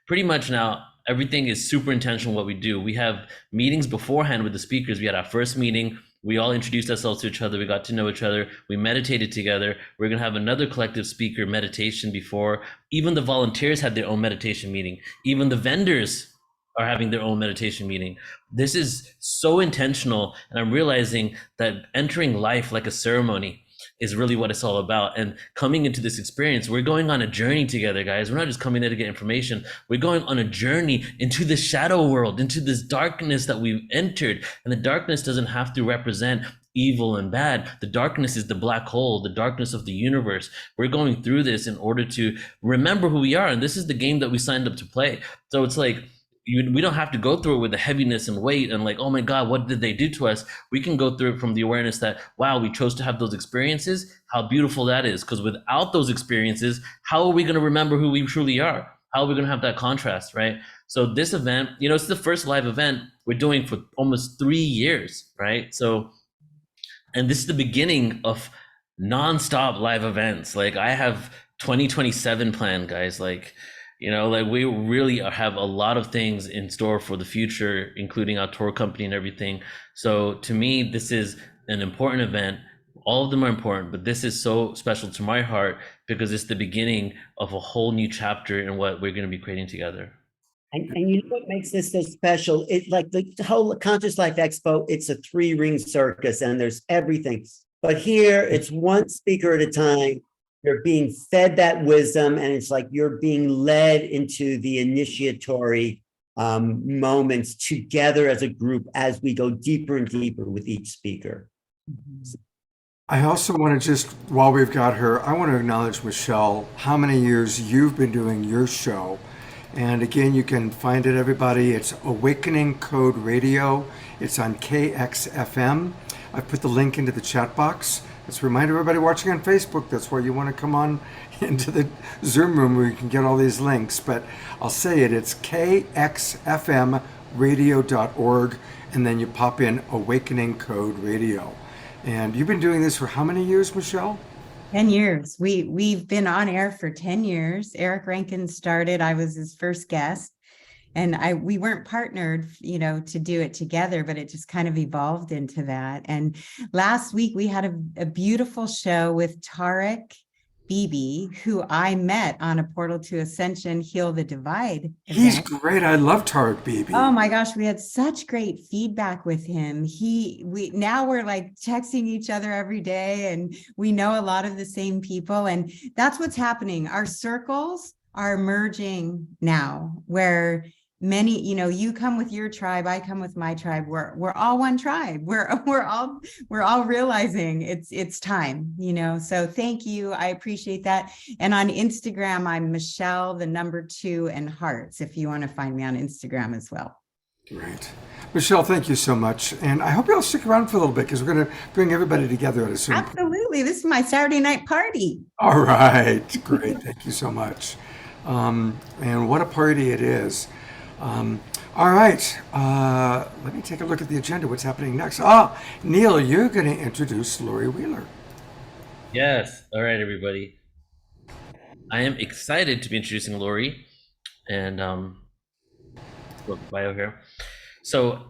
[SPEAKER 4] pretty much now, everything is super intentional. What we do, we have meetings beforehand with the speakers. We had our first meeting. We all introduced ourselves to each other. We got to know each other. We meditated together. We're going to have another collective speaker meditation before. Even the volunteers had their own meditation meeting. Even the vendors are having their own meditation meeting. This is so intentional. And I'm realizing that entering life like a ceremony is really what it's all about. And coming into this experience, we're going on a journey together, guys. We're not just coming there to get information. We're going on a journey into the shadow world, into this darkness that we've entered. And the darkness doesn't have to represent evil and bad. The darkness is the black hole, the darkness of the universe. We're going through this in order to remember who we are. And this is the game that we signed up to play. So it's like, we don't have to go through it with the heaviness and weight and like, oh my God, what did they do to us? We can go through it from the awareness that, wow, we chose to have those experiences. How beautiful that is. Because without those experiences, how are we going to remember who we truly are? How are we going to have that contrast, right? So this event, it's the first live event we're doing for almost 3 years, right? So, and this is the beginning of nonstop live events. Like I have 2027 planned, guys. Like we really have a lot of things in store for the future, including our tour company and everything. So to me, this is an important event. All of them are important, but this is so special to my heart because it's the beginning of a whole new chapter in what we're going to be creating together.
[SPEAKER 3] And you know what makes this so special? It like the whole Conscious Life Expo, it's a 3-ring circus and there's everything. But here it's one speaker at a time. You're being fed that wisdom, and it's like you're being led into the initiatory moments together as a group as we go deeper and deeper with each speaker.
[SPEAKER 2] I also want to just, while we've got her, I want to acknowledge Michelle, how many years you've been doing your show. And again, you can find it, everybody. It's Awakening Code Radio. It's on KXFM. I put the link into the chat box. Let's remind everybody watching on Facebook, that's where you want to come on into the Zoom room where you can get all these links. But I'll say it's kxfmradio.org, and then you pop in Awakening Code Radio. And you've been doing this for how many years, Michelle?
[SPEAKER 8] 10 years. We've been on air for 10 years. Eric Rankin started, I was his first guest. And we weren't partnered, to do it together, but it just kind of evolved into that. And last week we had a beautiful show with Tarek Bibi, who I met on a Portal to Ascension Heal the Divide event.
[SPEAKER 2] He's great. I love Tarek Bibi.
[SPEAKER 8] Oh my gosh, we had such great feedback with him. Now we're like texting each other every day, and we know a lot of the same people, and that's what's happening. Our circles are merging now, where many, you come with your tribe, I come with my tribe. We're all one tribe. We're all realizing it's time, So thank you. I appreciate that. And on Instagram, I'm Michelle, the number 2 and hearts, if you want to find me on Instagram as well.
[SPEAKER 2] Great. Michelle, thank you so much. And I hope you'll stick around for a little bit because we're going to bring everybody together at a certain point.
[SPEAKER 8] Absolutely. This is my Saturday night party.
[SPEAKER 2] All right. Great. Thank you so much. And what a party it is. All right, let me take a look at the agenda. What's happening next? Neil, you're going to introduce Laurie Wheeler.
[SPEAKER 4] Yes. All right, everybody. I am excited to be introducing Laurie and bio here. So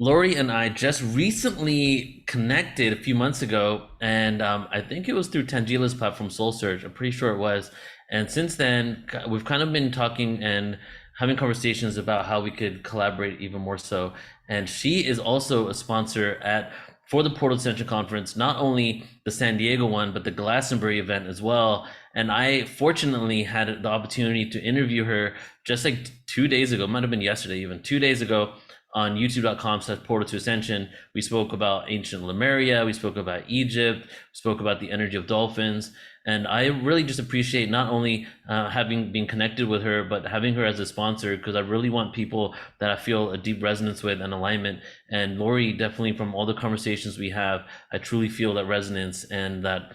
[SPEAKER 4] Laurie and I just recently connected a few months ago, and I think it was through Tangila's platform, Soul Surge. I'm pretty sure it was. And since then, we've kind of been talking and having conversations about how we could collaborate even more so. And she is also a sponsor for the Portal Ascension Conference, not only the San Diego one, but the Glastonbury event as well. And I fortunately had the opportunity to interview her just like 2 days ago, might have been yesterday even, 2 days ago, on youtube.com/portal to ascension. We spoke about ancient Lemuria, we spoke about Egypt, we spoke about the energy of dolphins. And I really just appreciate not only having been connected with her, but having her as a sponsor, because I really want people that I feel a deep resonance with and alignment. And Laurie, definitely from all the conversations we have, I truly feel that resonance and that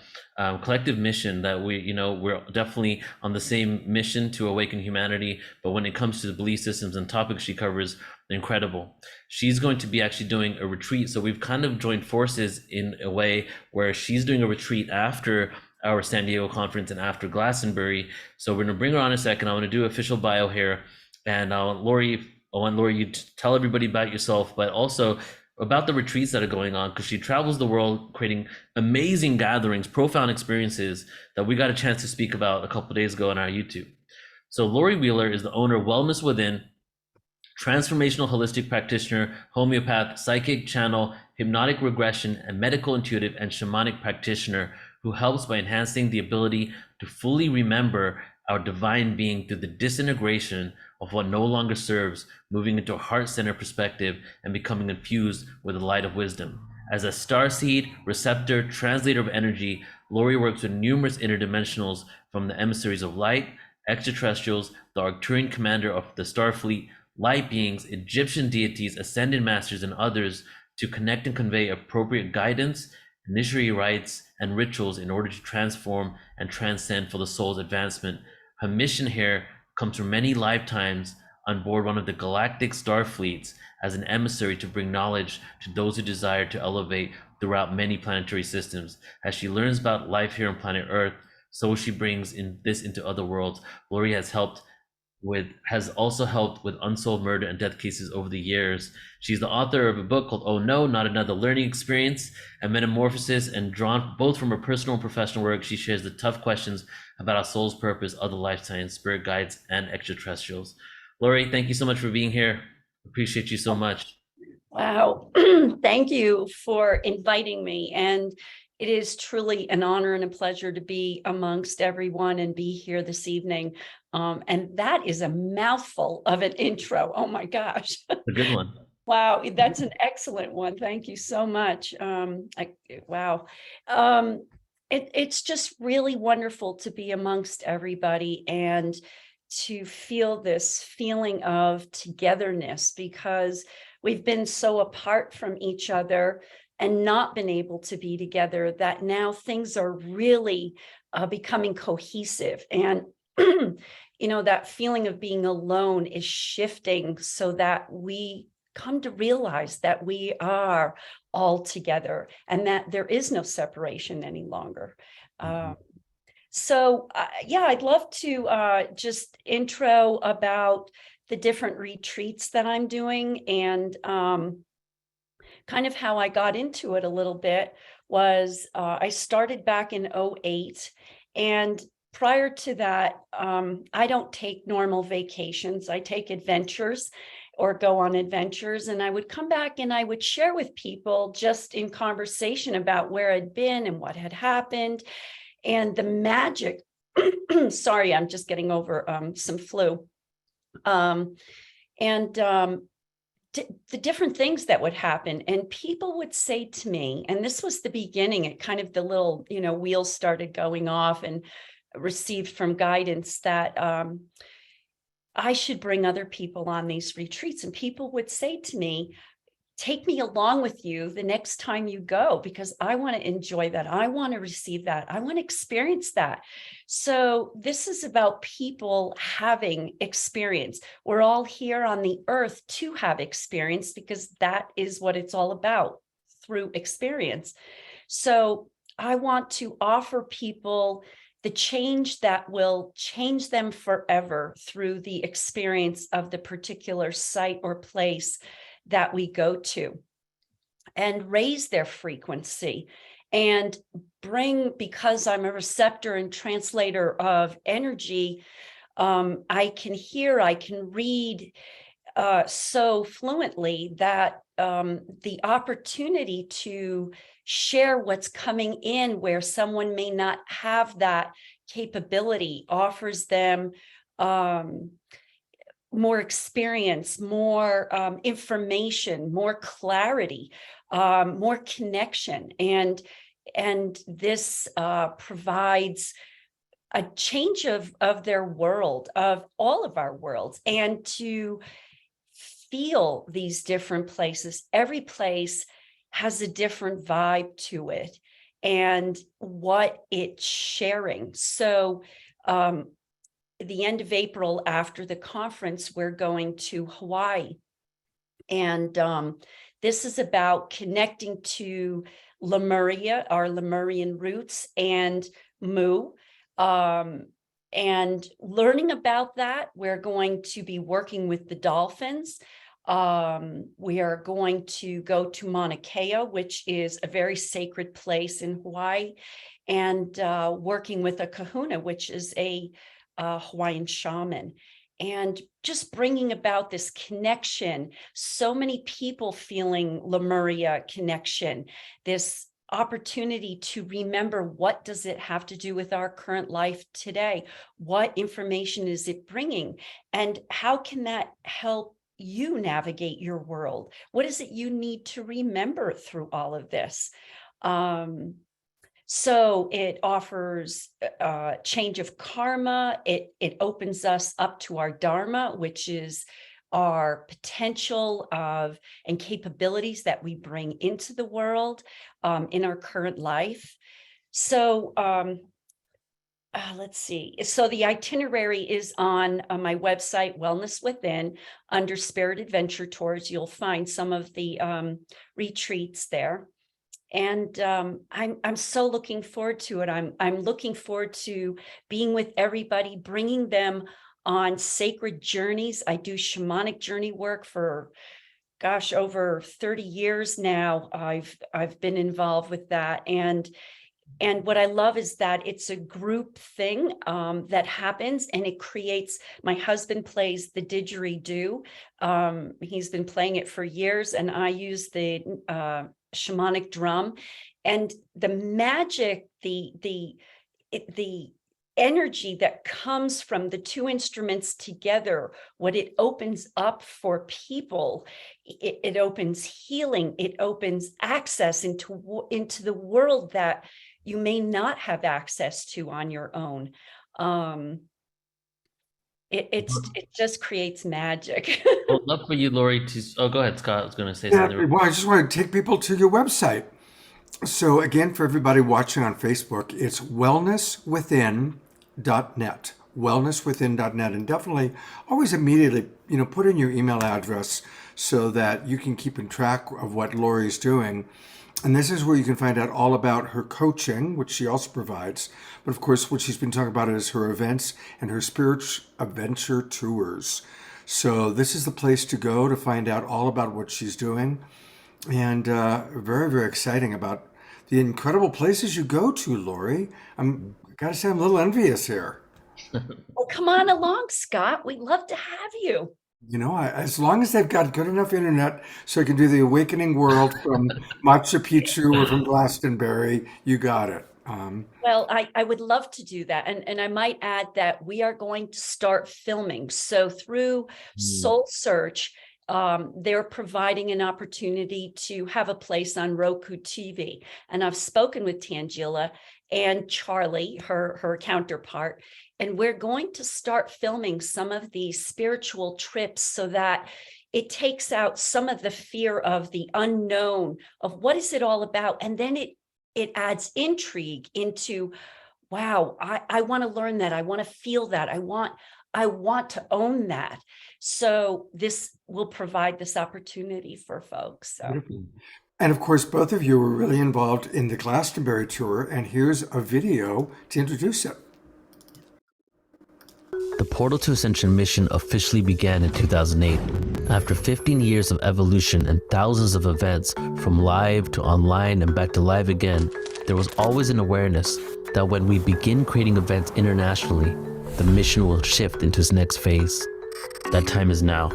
[SPEAKER 4] collective mission that we're definitely on the same mission to awaken humanity. But when it comes to the belief systems and topics she covers, incredible. She's going to be actually doing a retreat. So we've kind of joined forces in a way where she's doing a retreat after our San Diego conference and after Glastonbury. So we're gonna bring her on in a second. I want to do official bio here. And Laurie, I want Laurie, you to tell everybody about yourself, but also about the retreats that are going on, because she travels the world creating amazing gatherings, profound experiences that we got a chance to speak about a couple of days ago on our YouTube. So Laurie Wheeler is the owner of Wellness Within, transformational holistic practitioner, homeopath, psychic channel, hypnotic regression, and medical intuitive and shamanic practitioner who helps by enhancing the ability to fully remember our divine being through the disintegration of what no longer serves, moving into a heart-centered perspective and becoming infused with the light of wisdom. As a starseed, receptor, translator of energy, Laurie works with numerous interdimensionals, from the emissaries of light, extraterrestrials, the Arcturian commander of the Starfleet, light beings, Egyptian deities, ascended masters, and others, to connect and convey appropriate guidance, initiatory rites, and rituals in order to transform and transcend for the soul's advancement. Her mission here comes from many lifetimes on board one of the galactic star fleets as an emissary to bring knowledge to those who desire to elevate throughout many planetary systems. As she learns about life here on planet Earth, so she brings this into other worlds. Laurie has also helped with unsolved murder and death cases over the years. She's the author of a book called Oh No, Not Another Learning Experience, and Metamorphosis, and drawn both from her personal and professional work, she shares the tough questions about our soul's purpose, other lifetimes, spirit guides, and extraterrestrials. Laurie, thank you so much for being here. Appreciate you so much.
[SPEAKER 9] Wow. Thank you for inviting me. And it is truly an honor and a pleasure to be amongst everyone and be here this evening. And that is a mouthful of an intro. Oh my gosh.
[SPEAKER 4] A good one.
[SPEAKER 9] Wow, that's an excellent one. Thank you so much. Wow. It's just really wonderful to be amongst everybody and to feel this feeling of togetherness, because we've been so apart from each other and not been able to be together, that now things are really becoming cohesive. And, that feeling of being alone is shifting so that we come to realize that we are all together and that there is no separation any longer. So I'd love to just intro about the different retreats that I'm doing, and kind of how I got into it a little bit was I started back in 2008, and prior to that, I don't take normal vacations. I take adventures or go on adventures, and I would come back and I would share with people just in conversation about where I'd been and what had happened and the magic. Sorry, I'm just getting over some flu. The different things that would happen. And people would say to me, and this was the beginning, it kind of the little, wheels started going off, and received from guidance that I should bring other people on these retreats. And people would say to me, take me along with you the next time you go, because I want to enjoy that. I want to receive that. I want to experience that. So this is about people having experience. We're all here on the earth to have experience, because that is what it's all about, through experience. So I want to offer people the change that will change them forever through the experience of the particular site or place that we go to, and raise their frequency and bring, because I'm a receptor and translator of energy, I can hear, I can read so fluently that the opportunity to share what's coming in where someone may not have that capability offers them more experience, more information, more clarity, more connection. And this provides a change of their world, of all of our worlds, and to feel these different places. Every place has a different vibe to it and what it's sharing. So the end of April, after the conference, we're going to Hawaii. And this is about connecting to Lemuria, our Lemurian roots, and Mu. And learning about that, we're going to be working with the dolphins. We are going to go to Mauna Kea, which is a very sacred place in Hawaii, and working with a kahuna, which is a Hawaiian shaman, and just bringing about this connection. So many people feeling Lemuria connection, this opportunity to remember, what does it have to do with our current life today? What information is it bringing? And how can that help you navigate your world? What is it you need to remember through all of this? So it offers change of karma. It opens us up to our dharma, which is our potential of and capabilities that we bring into the world in our current life. So let's see. So the itinerary is on my website, Wellness Within, under Spirit Adventure Tours. You'll find some of the retreats there. And I'm so looking forward to it. I'm looking forward to being with everybody, bringing them on sacred journeys. I do shamanic journey work for, gosh, over 30 years now. I've been involved with that. And what I love is that it's a group thing that happens, and it creates, my husband plays the didgeridoo. He's been playing it for years, and I use the shamanic drum, and the magic, the energy that comes from the two instruments together, what it opens up for people, it opens healing, it opens access into the world that you may not have access to on your own. It just creates magic.
[SPEAKER 4] I'd love for you, Laurie, to go ahead, Scott. I was going to say something.
[SPEAKER 2] Well, I just want to take people to your website. So again, for everybody watching on Facebook, it's wellnesswithin.net, wellnesswithin.net, and definitely always immediately, put in your email address so that you can keep in track of what Laurie's doing. And this is where you can find out all about her coaching, which she also provides. But of course, what she's been talking about is her events and her spiritual adventure tours. So this is the place to go to find out all about what she's doing. And very, very exciting about the incredible places you go to, Laurie. I gotta say, I'm a little envious here.
[SPEAKER 9] Well, come on along, Scott. We'd love to have you.
[SPEAKER 2] As long as they've got good enough internet so I can do the awakening world from Machu Picchu or from Glastonbury, you got it.
[SPEAKER 9] Well, I would love to do that. And I might add that we are going to start filming. So through Soul Search, they're providing an opportunity to have a place on Roku TV. And I've spoken with Tangela and Charlie, her counterpart, and we're going to start filming some of these spiritual trips so that it takes out some of the fear of the unknown, of what is it all about. And then it adds intrigue into, wow, I want to learn that. I want to feel that. I want to own that. So this will provide this opportunity for folks. So.
[SPEAKER 2] And of course, both of you were really involved in the Glastonbury tour, and here's a video to introduce it.
[SPEAKER 10] The Portal to Ascension mission officially began in 2008. After 15 years of evolution and thousands of events, from live to online and back to live again, there was always an awareness that when we begin creating events internationally, the mission will shift into its next phase. That time is now.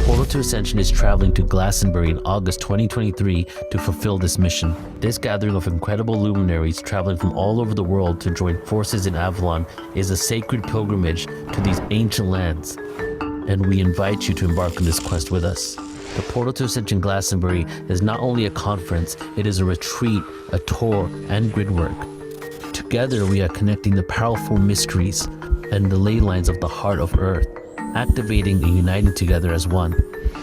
[SPEAKER 10] Portal to Ascension is traveling to Glastonbury in August 2023 to fulfill this mission. This gathering of incredible luminaries traveling from all over the world to join forces in Avalon is a sacred pilgrimage to these ancient lands, and we invite you to embark on this quest with us. The Portal to Ascension Glastonbury is not only a conference, it is a retreat, a tour, and grid work. Together we are connecting the powerful mysteries and the ley lines of the heart of Earth, activating and uniting together as one.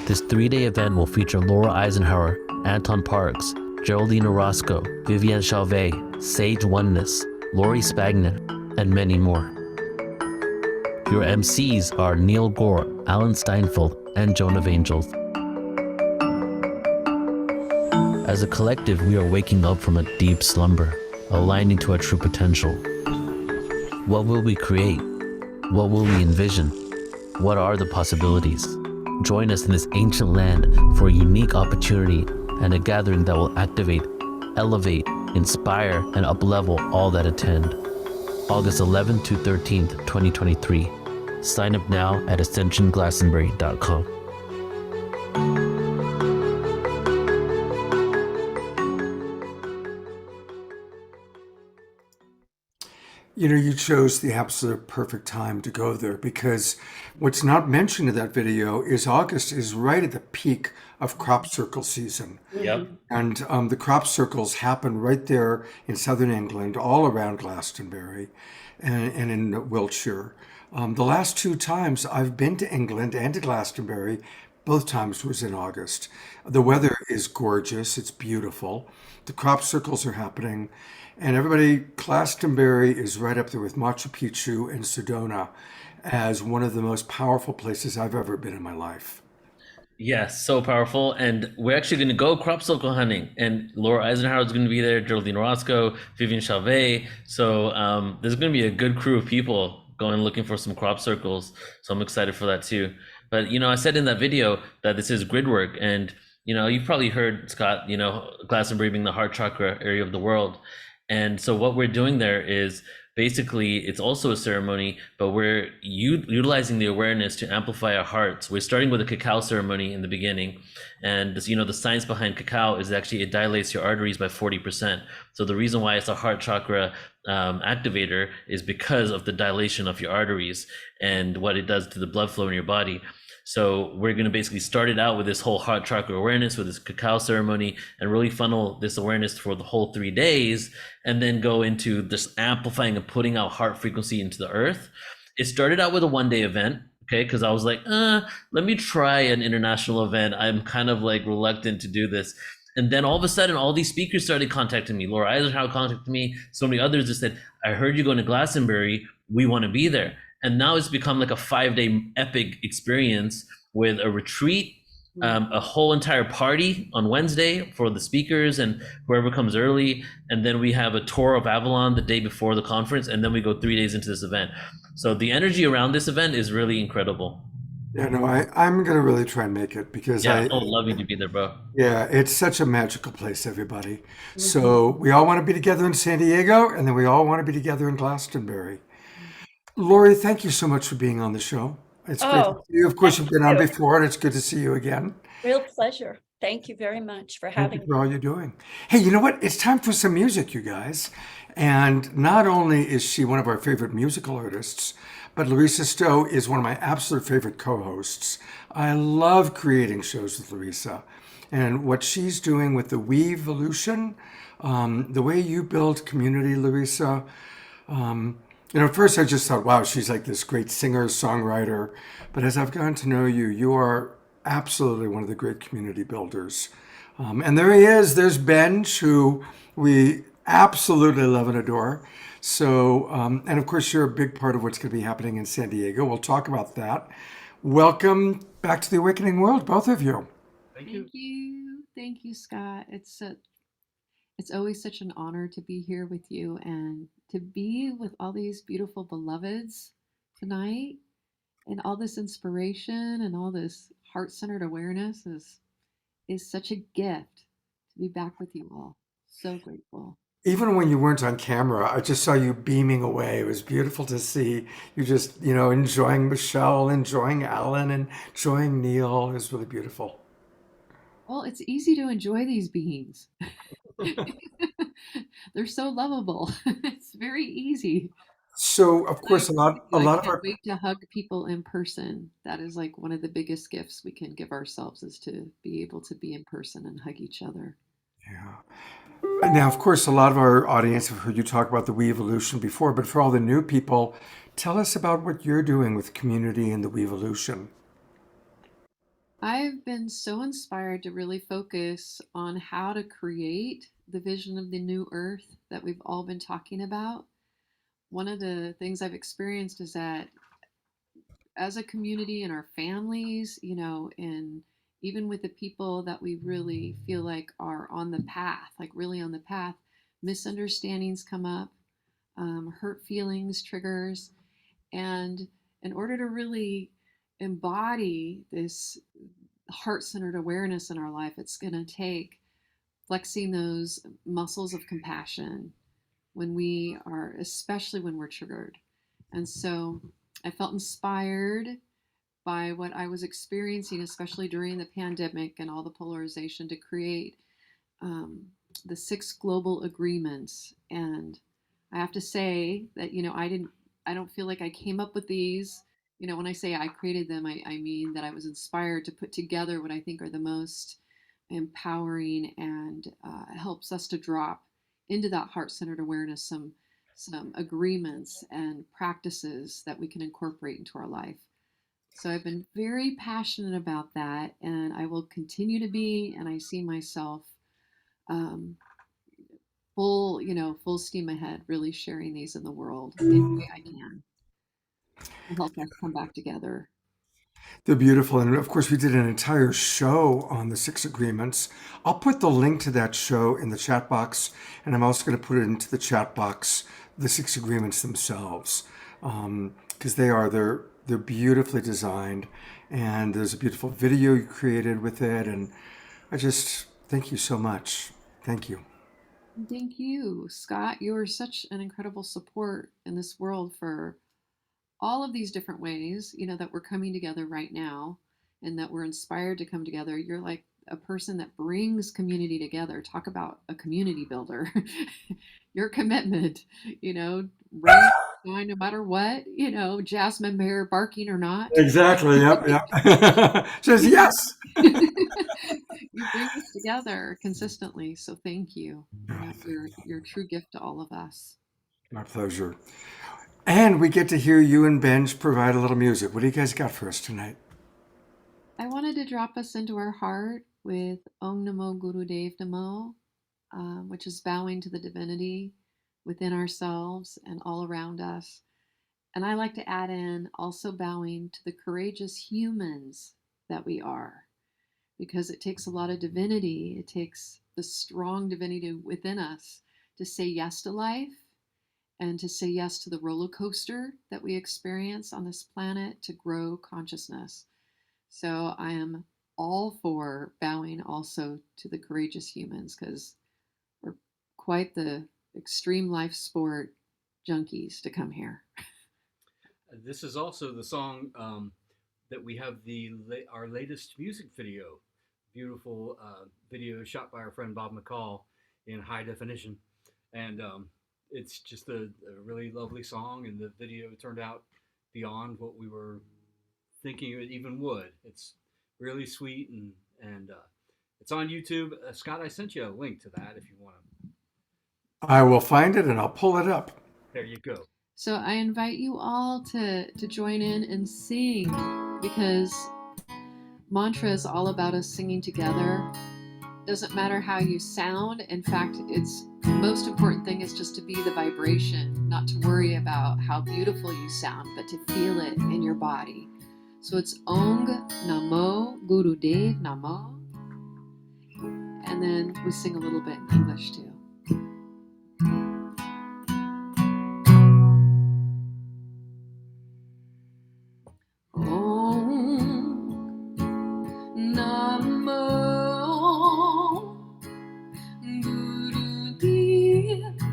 [SPEAKER 10] This 3-day event will feature Laura Eisenhower, Anton Parks, Geraldine Orozco, Vivienne Chauvet, Sage Oneness, Laurie Spagna, and many more. Your MCs are Neil Gaur, Alan Steinfeld, and Joan of Angels. As a collective, we are waking up from a deep slumber, aligning to our true potential. What will we create? What will we envision? What are the possibilities? Join us in this ancient land for a unique opportunity and a gathering that will activate, elevate, inspire, and uplevel all that attend. August 11th to 13th, 2023. Sign up now at ascensionglastonbury.com.
[SPEAKER 2] You know, you chose the absolute perfect time to go there because what's not mentioned in that video is August is right at the peak of crop circle season.
[SPEAKER 4] Yep.
[SPEAKER 2] And the crop circles happen right there in southern England, all around Glastonbury and in Wiltshire. The last 2 times I've been to England and to Glastonbury, both times was in August. The weather is gorgeous, it's beautiful. The crop circles are happening. And everybody, Glastonbury is right up there with Machu Picchu and Sedona as one of the most powerful places I've ever been in my life.
[SPEAKER 4] Yes, so powerful. And we're actually going to go crop circle hunting. And Laura Eisenhower is going to be there, Geraldine Orozco, Vivienne Chauvet. So there's going to be a good crew of people going looking for some crop circles. So I'm excited for that too. But, you know, I said in that video that this is grid work. And, you know, you've probably heard, Scott, you know, Glastonbury being the heart chakra area of the world. And so what we're doing there is basically, it's also a ceremony, but we're utilizing the awareness to amplify our hearts. We're starting with a cacao ceremony in the beginning. And this, you know, the science behind cacao is actually it dilates your arteries by 40%. So the reason why it's a heart chakra activator is because of the dilation of your arteries and what it does to the blood flow in your body. So we're going to basically start it out with this whole heart chakra awareness with this cacao ceremony and really funnel this awareness for the whole 3 days and then go into this amplifying and putting out heart frequency into the earth. It started out with a 1-day event, okay, because I was like, let me try an international event. I'm kind of like reluctant to do this. And then all of a sudden, all these speakers started contacting me. Laura Eisenhower contacted me. So many others just said, I heard you going to Glastonbury. We want to be there. And now it's become like a 5-day epic experience with a retreat, a whole entire party on Wednesday for the speakers and whoever comes early. And then we have a tour of Avalon the day before the conference. And then we go 3 days into this event. So the energy around this event is really incredible.
[SPEAKER 2] Yeah, no, I'm going to really try and make it because
[SPEAKER 4] I would love you to be there, bro.
[SPEAKER 2] Yeah, it's such a magical place, everybody. So we all want to be together in San Diego and then we all want to be together in Glastonbury. Laurie, thank you so much for being on the show. It's great to see you. Of course, you've been on before, and it's good to see you again.
[SPEAKER 9] Real pleasure. Thank you very much for having me.
[SPEAKER 2] Thank you for all you're doing. Hey, you know what? It's time for some music, you guys. And not only is she one of our favorite musical artists, but Larisa Stow is one of my absolute favorite co-hosts. I love creating shows with Larisa. And what she's doing with the Weevolution, the way you build community, Larisa, you know, at first I just thought, wow, she's like this great singer, songwriter. But as I've gotten to know you, you are absolutely one of the great community builders. And there he is. There's Benj, who we absolutely love and adore. So, and of course, you're a big part of what's going to be happening in San Diego. We'll talk about that. Welcome back to the Awakening World, both of you.
[SPEAKER 11] Thank you. Thank you, Scott. It's always such an honor to be here with you and to be with all these beautiful beloveds tonight, and all this inspiration and all this heart-centered awareness is such a gift to be back with you all. So grateful.
[SPEAKER 2] Even when you weren't on camera, I just saw you beaming away. It was beautiful to see you just, enjoying Michelle, enjoying Alan, and enjoying Neil. It was really beautiful.
[SPEAKER 11] Well, it's easy to enjoy these beings. They're so lovable. It's very easy.
[SPEAKER 2] So, of
[SPEAKER 11] I
[SPEAKER 2] course,
[SPEAKER 11] agree with
[SPEAKER 2] a
[SPEAKER 11] you. I
[SPEAKER 2] lot of
[SPEAKER 11] can't
[SPEAKER 2] our,
[SPEAKER 11] wait to hug people in person. That is like one of the biggest gifts we can give ourselves, is to be able to be in person and hug each other.
[SPEAKER 2] yeah. Now, of course, a lot of our audience have heard you talk about the We Evolution before, but for all the new people, tell us about what you're doing with community and the We Evolution.
[SPEAKER 11] I've been so inspired to really focus on how to create the vision of the new earth that we've all been talking about. One of the things I've experienced is that as a community and our families, and even with the people that we really feel like are on the path, like really on the path, misunderstandings come up, hurt feelings, triggers. And in order to really embody this heart centered awareness in our life, it's going to take flexing those muscles of compassion when we are, especially when we're triggered. And so I felt inspired by what I was experiencing, especially during the pandemic and all the polarization, to create the 6 global agreements. And I have to say that, I don't feel like I came up with these. When I say I created them, I mean that I was inspired to put together what I think are the most empowering and helps us to drop into that heart-centered awareness some agreements and practices that we can incorporate into our life. So I've been very passionate about that, and I will continue to be. And I see myself um, full steam ahead, really sharing these in the world any way I can to help us come back together.
[SPEAKER 2] They're beautiful. And of course, we did an entire show on the 6 agreements. I'll put the link to that show in the chat box, and I'm also going to put it into the chat box, the 6 agreements themselves, because they're beautifully designed, and there's a beautiful video you created with it. And I just thank you so much. Thank you.
[SPEAKER 11] Thank you, Scott. You are such an incredible support in this world for all of these different ways, that we're coming together right now and that we're inspired to come together. You're like a person that brings community together. Talk about a community builder. Your commitment, rain, shine, no matter what, Jasmine Bear barking or not.
[SPEAKER 2] Exactly. Yep. Yep. Says yes.
[SPEAKER 11] You bring us together consistently. So thank you. You're a true gift to all of us.
[SPEAKER 2] My pleasure. And we get to hear you and Benj provide a little music. What do you guys got for us tonight?
[SPEAKER 11] I wanted to drop us into our heart with Om Namo Guru Dev Namo, which is bowing to the divinity within ourselves and all around us. And I like to add in also bowing to the courageous humans that we are, because it takes a lot of divinity. It takes the strong divinity within us to say yes to life and to say yes to the roller coaster that we experience on this planet to grow consciousness. So I am all for bowing also to the courageous humans, because we're quite the extreme life sport junkies to come here.
[SPEAKER 12] This is also the song that we have our latest music video. Beautiful video shot by our friend Bob McCall in high definition. And it's just a really lovely song, and the video turned out beyond what we were thinking it even would. It's really sweet, and it's on YouTube. Scott, I sent you a link to that if you want to.
[SPEAKER 2] I will find it and I'll pull it up.
[SPEAKER 12] There you go.
[SPEAKER 11] So I invite you all to join in and sing, because mantra is all about us singing together. Doesn't matter how you sound. In fact, it's the most important thing is just to be the vibration, not to worry about how beautiful you sound, but to feel it in your body. So it's Ong Namo Guru Dev Namo. And then we sing a little bit in English too. Namo Guru Dev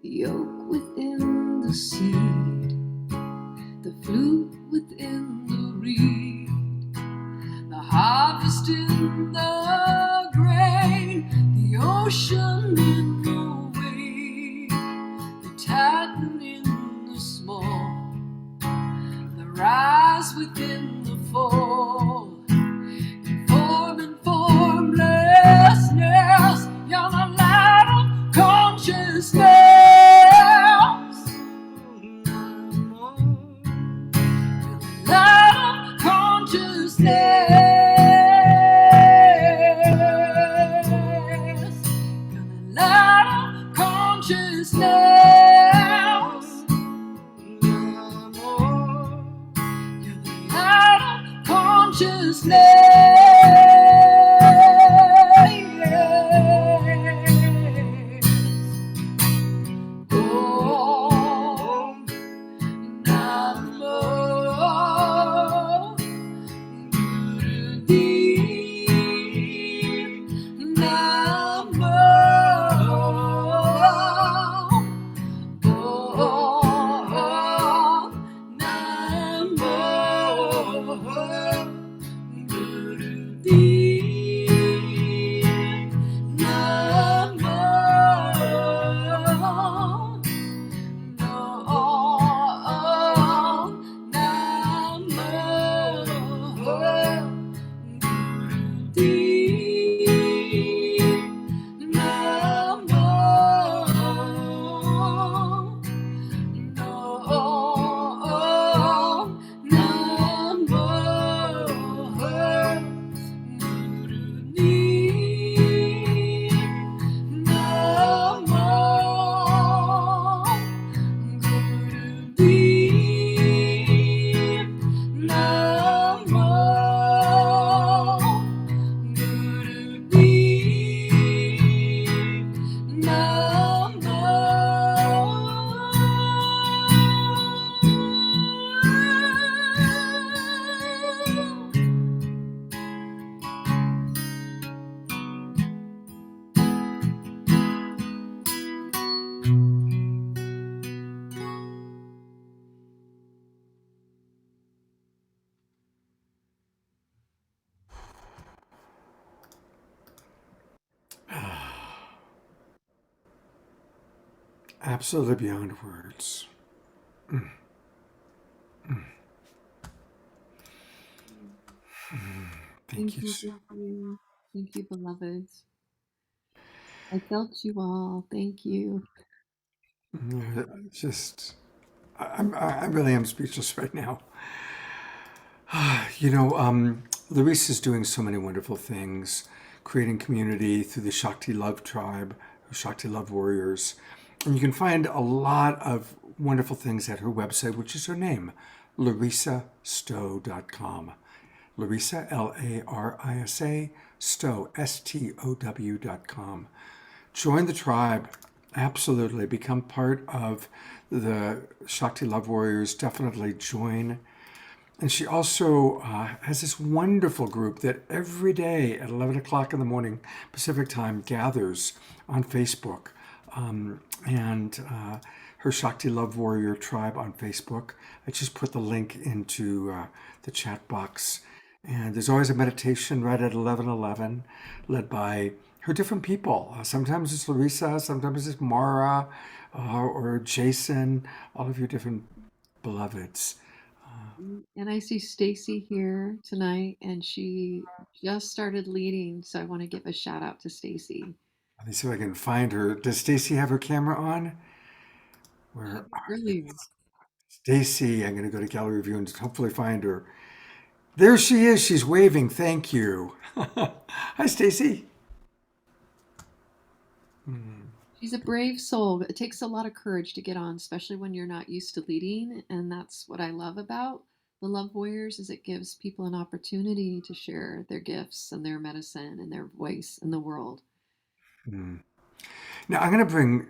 [SPEAKER 13] The oak within the seed, the flute within the reed, the harvest in the grain, the ocean in the wave, the titan in the small, the rise within the fall, form and formlessness, you're the light of consciousness. Love
[SPEAKER 2] absolutely beyond words. Thank you.
[SPEAKER 11] Thank you. Thank you, beloveds. I felt you all. Thank you.
[SPEAKER 2] Just, I really am speechless right now. You know, Larisa's doing so many wonderful things, creating community through the Shakti Love Tribe, Shakti Love Warriors. And you can find a lot of wonderful things at her website, which is her name, larisastow.com. Larisa, Larisa, Stow, STOW.com. Join the tribe. Absolutely. Become part of the Shakti Love Warriors. Definitely join. And she also has this wonderful group that every day at 11 o'clock in the morning Pacific time gathers on Facebook. Her Shakti Love Warrior tribe on Facebook. I just put the link into the chat box. And there's always a meditation right at 11:11, led by her different people. Sometimes it's Larisa, sometimes it's Mara, or Jason, all of your different beloveds.
[SPEAKER 11] And I see Stacy here tonight, and she just started leading, so I want to give a shout out to Stacy.
[SPEAKER 2] Let me see if I can find her. Does Stacy have her camera on? Where are you? Stacy, I'm going to go to gallery view and hopefully find her. There she is. She's waving. Thank you. Hi, Stacy.
[SPEAKER 11] She's a brave soul. It takes a lot of courage to get on, especially when you're not used to leading. And that's what I love about the Love Warriors is it gives people an opportunity to share their gifts and their medicine and their voice in the world.
[SPEAKER 2] Now, I'm going to bring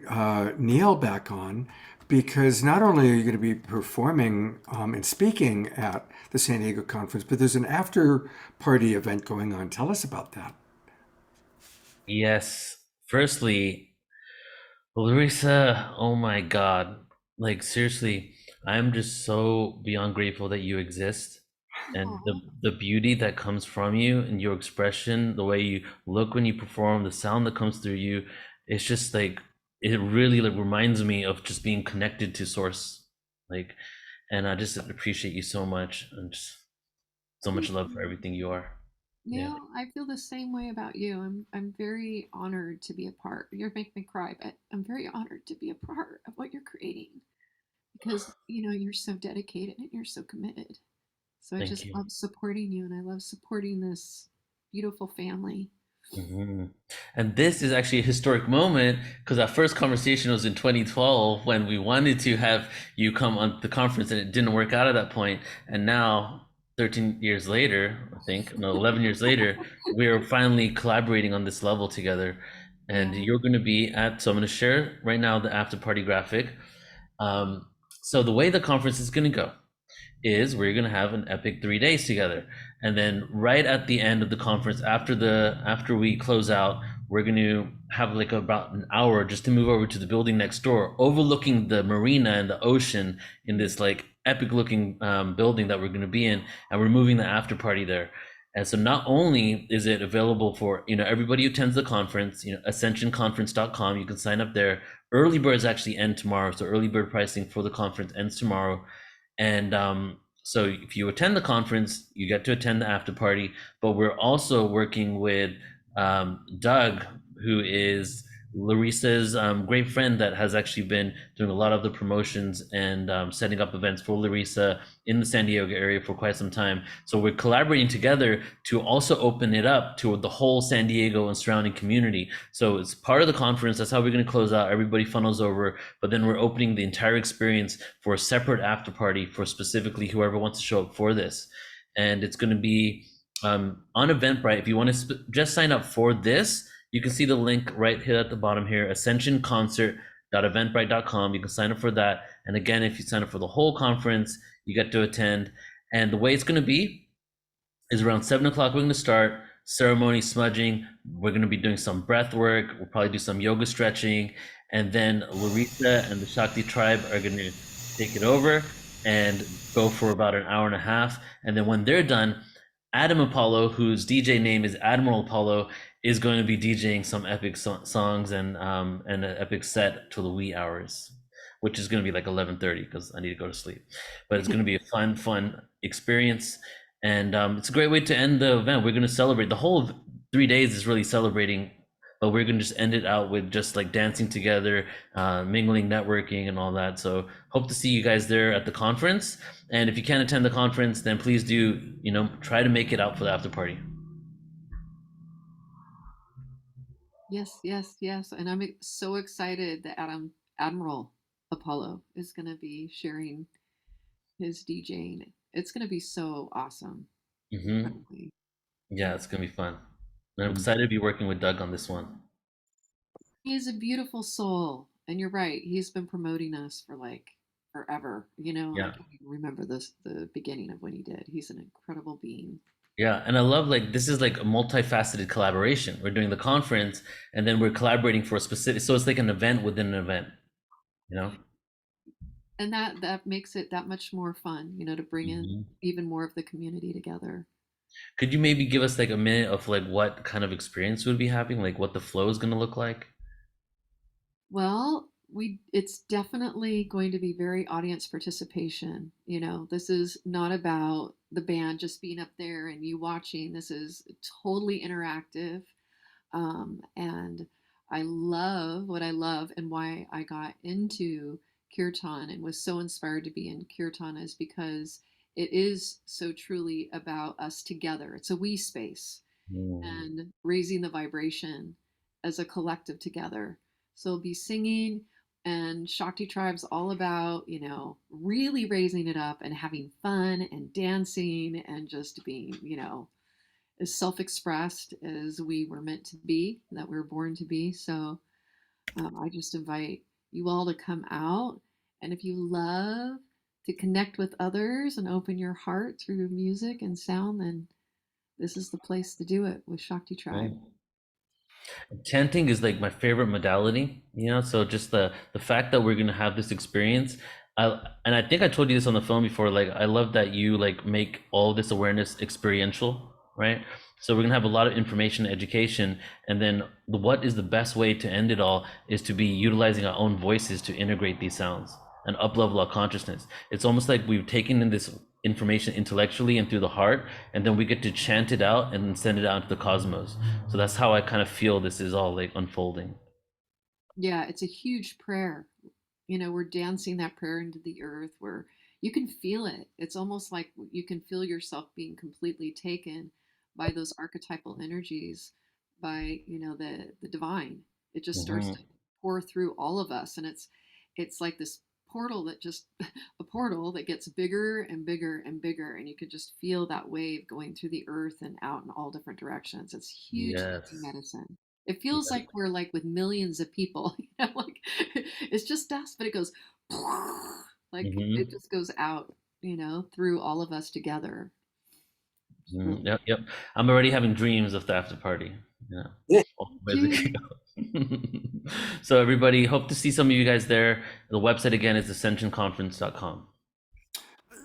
[SPEAKER 2] Neil back on because not only are you going to be performing and speaking at the San Diego conference, but there's an after party event going on. Tell us about that.
[SPEAKER 4] Yes. Firstly, Larisa, oh my God. Like, seriously, I'm just so beyond grateful that you exist and the beauty that comes from you and your expression, the way you look when you perform, the sound that comes through you. It's just like, it really like reminds me of just being connected to source. Like, and I just appreciate you so much and just so much love for everything you are.
[SPEAKER 11] Yeah, I feel the same way about you. I'm very honored to be a part. You're making me cry, but I'm very honored to be a part of what you're creating because you're so dedicated and you're so committed. So I
[SPEAKER 4] Thank
[SPEAKER 11] just
[SPEAKER 4] you.
[SPEAKER 11] love supporting you, and I love supporting this beautiful family.
[SPEAKER 4] And this is actually a historic moment because our first conversation was in 2012 when we wanted to have you come on the conference and it didn't work out at that point. And now 13 years later, I think, no, 11 years later, we're finally collaborating on this level together. And you're going to be so I'm going to share right now the after party graphic. So the way the conference is going to go is we're going to have an epic 3 days together. And then right at the end of the conference, after we close out, we're going to have like about an hour just to move over to the building next door, overlooking the marina and the ocean in this like epic looking building that we're going to be in. And we're moving the after party there. And so not only is it available for, everybody who attends the conference, ascensionconference.com, you can sign up there. Early birds actually end tomorrow. So early bird pricing for the conference ends tomorrow. And so if you attend the conference, you get to attend the after party, but we're also working with Doug, who is Larisa's great friend that has actually been doing a lot of the promotions and setting up events for Larisa in the San Diego area for quite some time. So we're collaborating together to also open it up to the whole San Diego and surrounding community. So it's part of the conference. That's how we're going to close out. Everybody funnels over, but then we're opening the entire experience for a separate after party for specifically whoever wants to show up for this. And it's going to be on Eventbrite. If you want to just sign up for this, you can see the link right here at the bottom here, ascensionconcert.eventbrite.com. You can sign up for that. And again, if you sign up for the whole conference, you get to attend. And the way it's going to be is around 7 o'clock, we're going to start ceremony smudging. We're going to be doing some breath work. We'll probably do some yoga stretching. And then Larisa and the Shakti tribe are going to take it over and go for about an hour and a half. And then when they're done, Adam Apollo, whose DJ name is Admiral Apollo, is going to be DJing some epic songs and an epic set till the wee hours, which is going to be like 11:30 because I need to go to sleep. But it's going to be a fun experience, and it's a great way to end the event. We're going to celebrate the whole 3 days is really celebrating, but we're going to just end it out with just like dancing together, mingling, networking, and all that. So hope to see you guys there at the conference. And if you can't attend the conference, then please do, try to make it out for the after party.
[SPEAKER 11] Yes, yes, yes. And I'm so excited that Admiral Apollo is going to be sharing his DJing. It's going to be so awesome.
[SPEAKER 4] Mm-hmm. Yeah, it's going to be fun. And I'm excited to be working with Doug on this one.
[SPEAKER 11] He is a beautiful soul. And you're right. He's been promoting us for like forever.
[SPEAKER 4] Yeah.
[SPEAKER 11] I can't even remember the beginning of when he did. He's an incredible being.
[SPEAKER 4] Yeah, and I love like this is like a multifaceted collaboration. We're doing the conference and then we're collaborating for a specific, so it's like an event within an event,
[SPEAKER 11] And that makes it that much more fun, to bring in even more of the community together.
[SPEAKER 4] Could you maybe give us like a minute of like what kind of experience we'd be having, like what the flow is going to look like?
[SPEAKER 11] Well, it's definitely going to be very audience participation. This is not about the band just being up there and you watching. This is totally interactive. And I love what I love, and why I got into kirtan and was so inspired to be in kirtan is because it is so truly about us together. It's a we space and raising the vibration as a collective together. So we'll be singing, and Shakti Tribe's all about, really raising it up and having fun and dancing and just being, as self-expressed as we were meant to be, that we were born to be. So I just invite you all to come out. And if you love to connect with others and open your heart through music and sound, then this is the place to do it with Shakti Tribe.
[SPEAKER 4] Right. Chanting is like my favorite modality, so just the fact that we're going to have this experience. And I think I told you this on the phone before, like I love that you like make all this awareness experiential, right? So we're going to have a lot of information, education, and then what is the best way to end it all is to be utilizing our own voices to integrate these sounds and up-level our consciousness. It's almost like we've taken in this information intellectually and through the heart, and then we get to chant it out and then send it out into the cosmos. So that's how I kind of feel this is all like unfolding.
[SPEAKER 11] Yeah, it's a huge prayer. We're dancing that prayer into the earth where you can feel it. It's almost like you can feel yourself being completely taken by those archetypal energies, by the divine. It just starts to pour through all of us, and it's like this portal that gets bigger and bigger and bigger, and you could just feel that wave going through the earth and out in all different directions. It's huge medicine. It feels like we're like with millions of people, like it's just us, but it goes like it just goes out, through all of us together.
[SPEAKER 4] Yep. I'm already having dreams of the after party. Yeah. So everybody, hope to see some of you guys there. The website again is ascensionconference.com.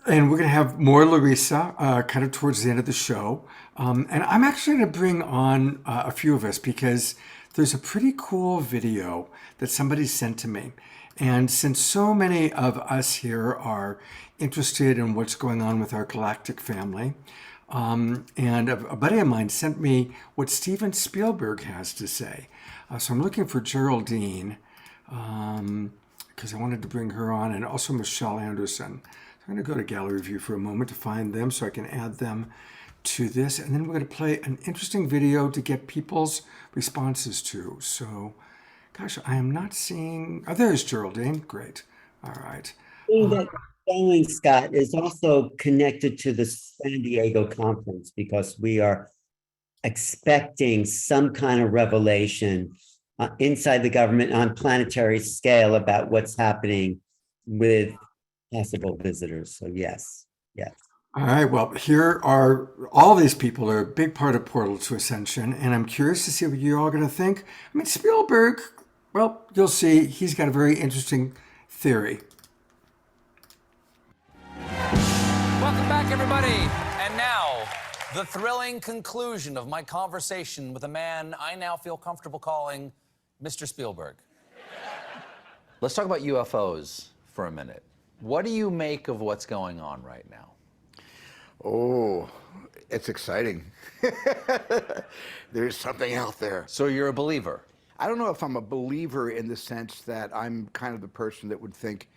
[SPEAKER 2] And we're going to have more Larisa kind of towards the end of the show. And I'm actually going to bring on a few of us because there's a pretty cool video that somebody sent to me. And since so many of us here are interested in what's going on with our galactic family, and a buddy of mine sent me what Steven Spielberg has to say. So I'm looking for Geraldine because I wanted to bring her on, and also Michelle Anderson. So I'm going to go to Gallery View for a moment to find them so I can add them to this. And then we're going to play an interesting video to get people's responses to. So, gosh, I am not seeing... Oh, there's Geraldine. Great. All right.
[SPEAKER 3] That going, Scott, is also connected to the San Diego conference because we are expecting some kind of revelation inside the government on planetary scale about what's happening with possible visitors. So yes.
[SPEAKER 2] All right. Well, here are all these people are a big part of Portal to Ascension, and I'm curious to see what you're all going to think. I mean, Spielberg, well, you'll see. He's got a very interesting theory.
[SPEAKER 14] Welcome back, everybody. And now, The thrilling conclusion of my conversation with a man I now feel comfortable calling Mr. Spielberg. Let's talk about UFOs for a minute. What do you make of what's going on right now?
[SPEAKER 15] Oh, it's exciting. There's something out there.
[SPEAKER 14] So you're a believer?
[SPEAKER 15] I don't know if I'm a believer in the sense that I'm kind of the person that would think,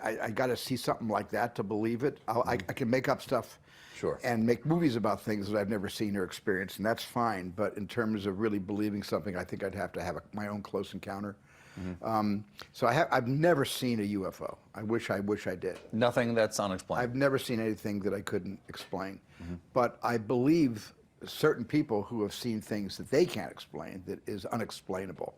[SPEAKER 15] I got to see something like that to believe it. I can make up stuff.
[SPEAKER 14] Sure.
[SPEAKER 15] And make movies about things that I've never seen or experienced, and that's fine. But in terms of really believing something, I think I'd have to have my own close encounter. So I've never seen a UFO. I wish I did.
[SPEAKER 14] Nothing that's unexplained.
[SPEAKER 15] I've never seen anything that I couldn't explain. But I believe certain people who have seen things that they can't explain that is unexplainable.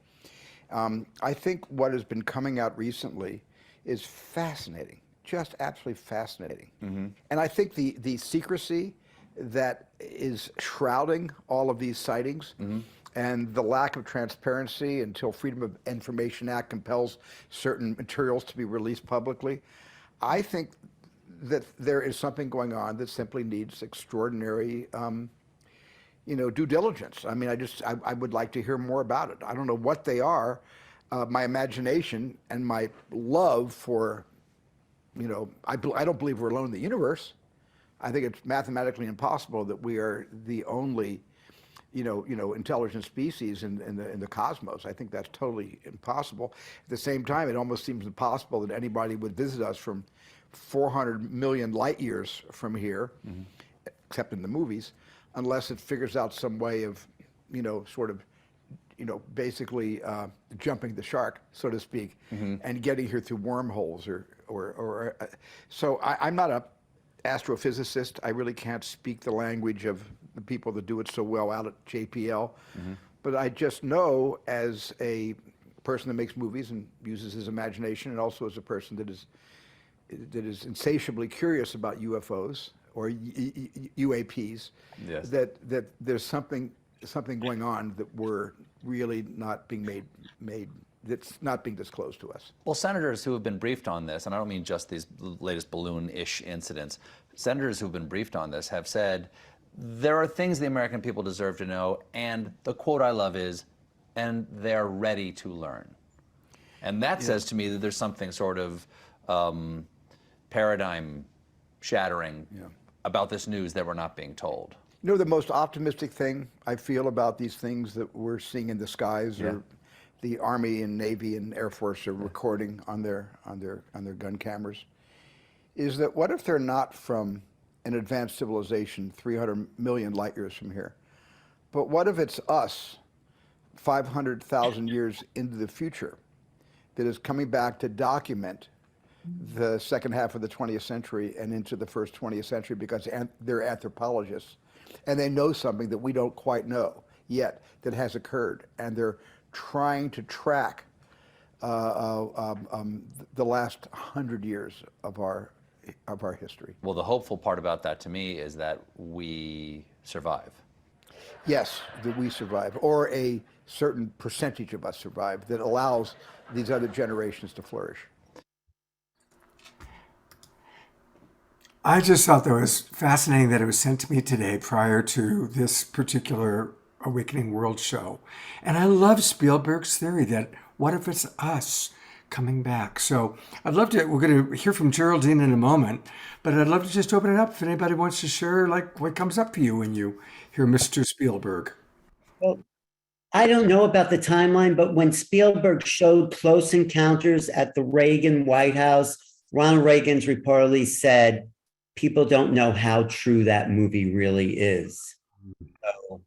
[SPEAKER 15] I think what has been coming out recently is fascinating. Just absolutely fascinating. And I think the secrecy that is shrouding all of these sightings and the lack of transparency until Freedom of Information Act compels certain materials to be released publicly, I think that there is something going on that simply needs extraordinary due diligence. I mean, I would like to hear more about it. I don't know what they are. My imagination and my love for I don't believe we're alone in the universe. I think it's mathematically impossible that we are the only, intelligent species in the cosmos. I think that's totally impossible. At the same time, it almost seems impossible that anybody would visit us from 400 million light years from here, except in the movies, unless it figures out some way of, basically jumping the shark, so to speak, and getting here through wormholes so I'm not an astrophysicist. I really can't speak the language of the people that do it so well out at JPL. But I just know, as a person that makes movies and uses his imagination, and also as a person that is insatiably curious about UFOs or UAPs,
[SPEAKER 14] yes,
[SPEAKER 15] that there's something going on that we're really not being made that's not being disclosed to us.
[SPEAKER 14] Well, senators who have been briefed on this, and I don't mean just these latest balloon-ish incidents, senators who have been briefed on this have said there are things the American people deserve to know, and the quote I love is, and they're ready to learn. And that says to me that there's something sort of paradigm shattering about this news that we're not being told.
[SPEAKER 15] You know, the most optimistic thing I feel about these things that we're seeing in the skies, or the Army and Navy and Air Force are recording on their gun cameras, is that what if they're not from an advanced civilization 300 million light years from here, but what if it's us 500,000 years into the future that is coming back to document the second half of the 20th century and into the first 20th century, because they're anthropologists and they know something that we don't quite know yet that has occurred, and they're trying to track the last 100 years of our history.
[SPEAKER 14] Well, the hopeful part about that to me is that we survive.
[SPEAKER 15] Yes, that we survive, or a certain percentage of us survive, that allows these other generations to flourish.
[SPEAKER 2] I just thought that was fascinating that it was sent to me today prior to this particular Awakening World show. And I love Spielberg's theory that what if it's us coming back? So I'd love to, we're going to hear from Geraldine in a moment, but I'd love to just open it up if anybody wants to share like what comes up for you when you hear Mr. Spielberg.
[SPEAKER 3] Well, I don't know about the timeline, but when Spielberg showed Close Encounters at the Reagan White House, Ronald Reagan's reportedly said, people don't know how true that movie really is. So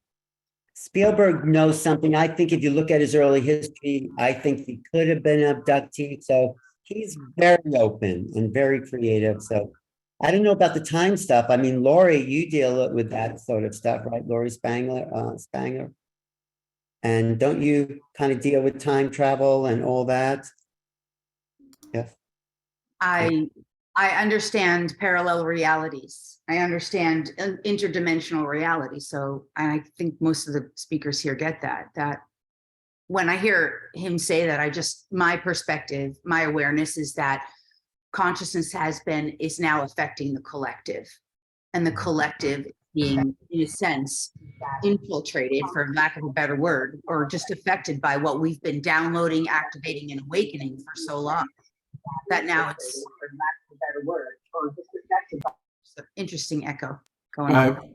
[SPEAKER 3] Spielberg knows something. I think if you look at his early history, I think he could have been an abductee. So he's very open and very creative. So I don't know about the time stuff. I mean, Laurie, you deal with that sort of stuff, right? Laurie Spagna. And don't you kind of deal with time travel and all that? Yes.
[SPEAKER 16] I understand parallel realities. I understand interdimensional reality. So I think most of the speakers here get that when I hear him say that, my perspective, my awareness is that consciousness is now affecting the collective, and the collective being, in a sense, infiltrated, for lack of a better word, or just affected by what we've been downloading, activating, and awakening for so long. That now it's, for lack of a better word, or just affected by some interesting echo going on.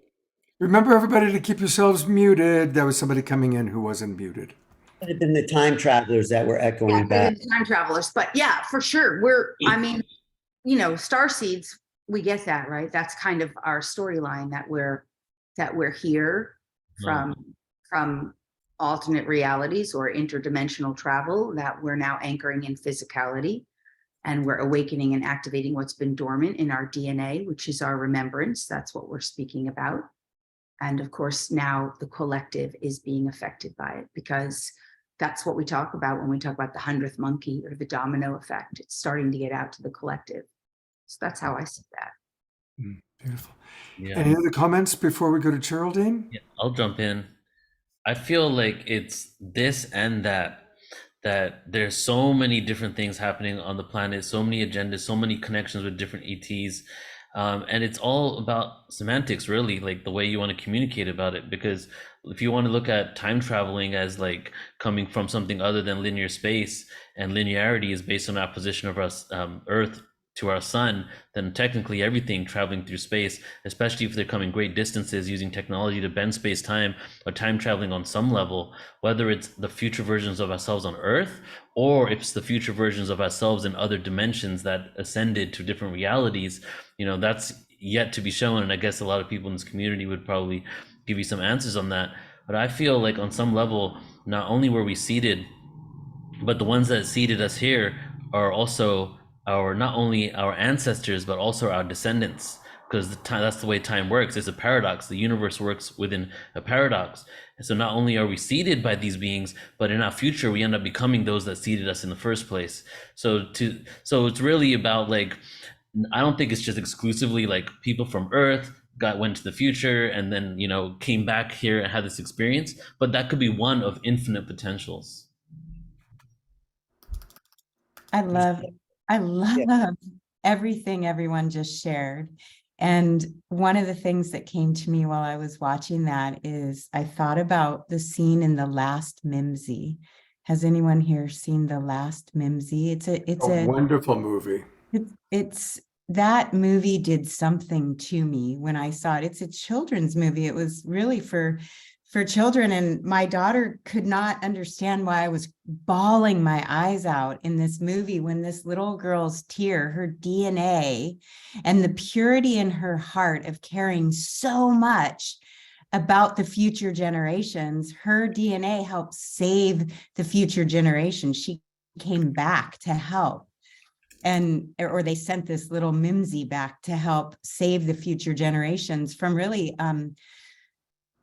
[SPEAKER 2] Remember, everybody, to keep yourselves muted. There was somebody coming in who wasn't muted.
[SPEAKER 3] Could have been the time travelers that were echoing back.
[SPEAKER 16] Time travelers, but yeah, for sure. I mean, star seeds, we get that, right? That's kind of our storyline, that we're here from alternate realities or interdimensional travel, that we're now anchoring in physicality, and we're awakening and activating what's been dormant in our DNA, which is our remembrance. That's what we're speaking about. And of course, now the collective is being affected by it, because that's what we talk about when we talk about the 100th monkey or the domino effect. It's starting to get out to the collective. So that's how I see that.
[SPEAKER 2] Beautiful.
[SPEAKER 4] Yeah.
[SPEAKER 2] Any other comments before we go to Geraldine?
[SPEAKER 4] Yeah, I'll jump in. I feel like it's this and that there's so many different things happening on the planet, so many agendas, so many connections with different ETs. And it's all about semantics, really, like the way you want to communicate about it. Because if you want to look at time traveling as like coming from something other than linear space, and linearity is based on our position of our Earth to our sun, then technically everything traveling through space, especially if they're coming great distances using technology to bend space-time, or time traveling on some level, whether it's the future versions of ourselves on Earth, or if it's the future versions of ourselves in other dimensions that ascended to different realities, that's yet to be shown. And I guess a lot of people in this community would probably give you some answers on that. But I feel like on some level, not only were we seeded, but the ones that seeded us here are also not only our ancestors, but also our descendants, because that's the way time works. It's a paradox. The universe works within a paradox. And so not only are we seeded by these beings, but in our future, we end up becoming those that seeded us in the first place. So it's really about, like, I don't think it's just exclusively like people from Earth went to the future and then, came back here and had this experience, but that could be one of infinite potentials.
[SPEAKER 8] I love everything everyone just shared. And one of the things that came to me while I was watching that is I thought about the scene in The Last Mimsy. Has anyone here seen The Last Mimsy? It's a
[SPEAKER 2] wonderful movie.
[SPEAKER 8] It's that movie did something to me when I saw it. It's a children's movie. It was really for children, and my daughter could not understand why I was bawling my eyes out in this movie when this little girl's tear, her DNA, and the purity in her heart of caring so much about the future generations, her DNA helped save the future generation. She came back to help. Or they sent this little Mimsy back to help save the future generations from really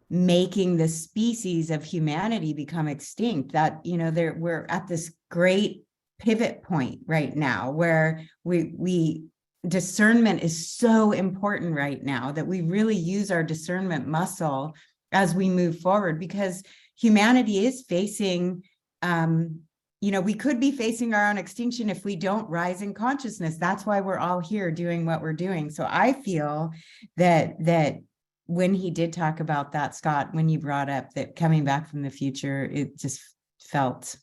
[SPEAKER 8] making the species of humanity become extinct. That, we're at this great pivot point right now where we discernment is so important right now, that we really use our discernment muscle as we move forward, because humanity is facing, we could be facing our own extinction if we don't rise in consciousness. That's why we're all here doing what we're doing. So I feel that when he did talk about that, Scott, when you brought up that coming back from the future, it just felt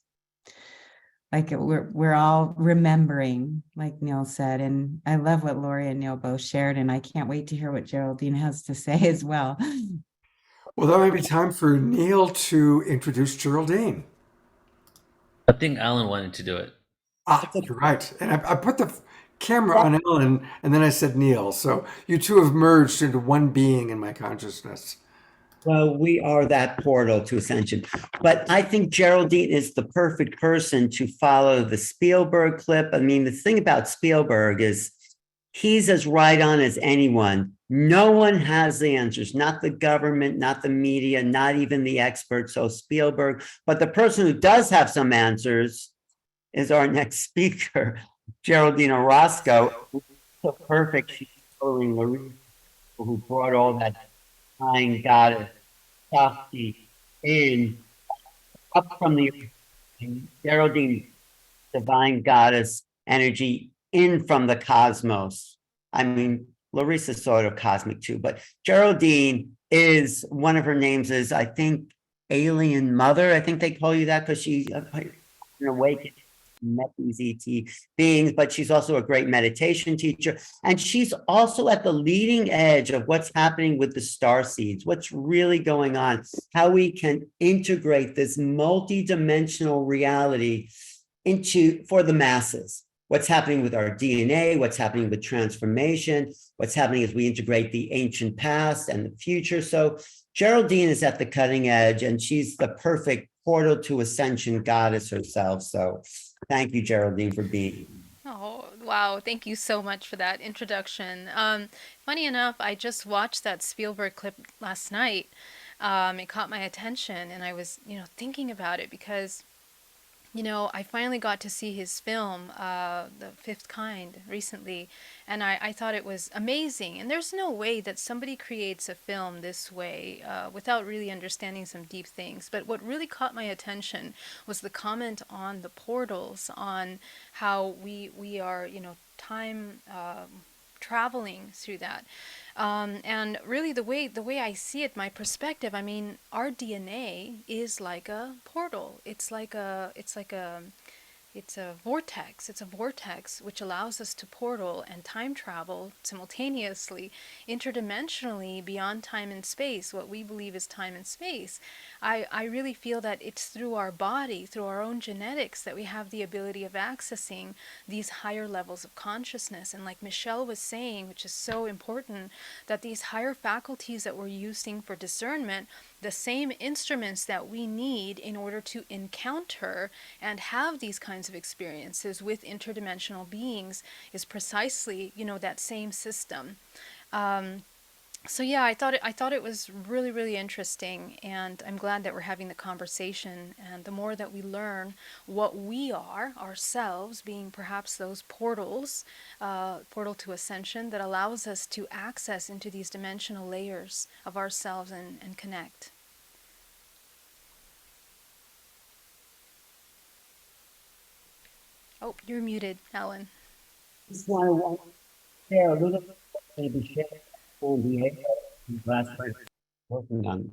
[SPEAKER 8] like we're all remembering, like Neil said. And I love what Laurie and Neil both shared, and I can't wait to hear what Geraldine has to say as well.
[SPEAKER 2] Well, that might be time for Neil to introduce Geraldine.
[SPEAKER 4] I think Alan wanted to do it.
[SPEAKER 2] You're right. And I put the camera on Alan, and then I said Neil. So you two have merged into one being in my consciousness.
[SPEAKER 3] Well, we are that portal to Ascension. But I think Geraldine is the perfect person to follow the Spielberg clip. I mean, the thing about Spielberg is he's as right on as anyone. No one has the answers, not the government, not the media, not even the experts. So Spielberg, but the person who does have some answers is our next speaker, Geraldine Orozco. So perfect. She's following Larisa, who brought all that divine goddess Shakti in up from the Geraldine, divine goddess energy in from the cosmos. I mean, Larisa's sort of cosmic too, but Geraldine is, one of her names is, I think, Alien Mother. I think they call you that because she's an awakened, met these ET beings, but she's also a great meditation teacher. And she's also at the leading edge of what's happening with the star seeds, what's really going on, how we can integrate this multidimensional reality for the masses. What's happening with our DNA, what's happening with transformation, what's happening as we integrate the ancient past and the future. So Geraldine is at the cutting edge, and she's the perfect portal to ascension goddess herself. So thank you, Geraldine, for being.
[SPEAKER 17] Oh, wow. Thank you so much for that introduction. Funny enough, I just watched that Spielberg clip last night. It caught my attention, and I was, thinking about it because I finally got to see his film, The Fifth Kind, recently, and I thought it was amazing. And there's no way that somebody creates a film this way without really understanding some deep things. But what really caught my attention was the comment on the portals, on how we are, time traveling through that. And really the way I see it, my perspective, I mean, our DNA is like a portal. It's a vortex. It's a vortex which allows us to portal and time travel simultaneously, interdimensionally, beyond time and space, what we believe is time and space. I really feel that it's through our body, through our own genetics, that we have the ability of accessing these higher levels of consciousness. And like Michelle was saying, which is so important, that these higher faculties that we're using for discernment, the same instruments that we need in order to encounter and have these kinds of experiences with interdimensional beings, is precisely, that same system. So yeah, I thought it was really, really interesting, and I'm glad that we're having the conversation. And the more that we learn what we are ourselves, being perhaps those portals, portal to ascension, that allows us to access into these dimensional layers of ourselves and connect. Oh, you're muted, Alan.
[SPEAKER 3] Just want to share a little bit, maybe share on the last part working on.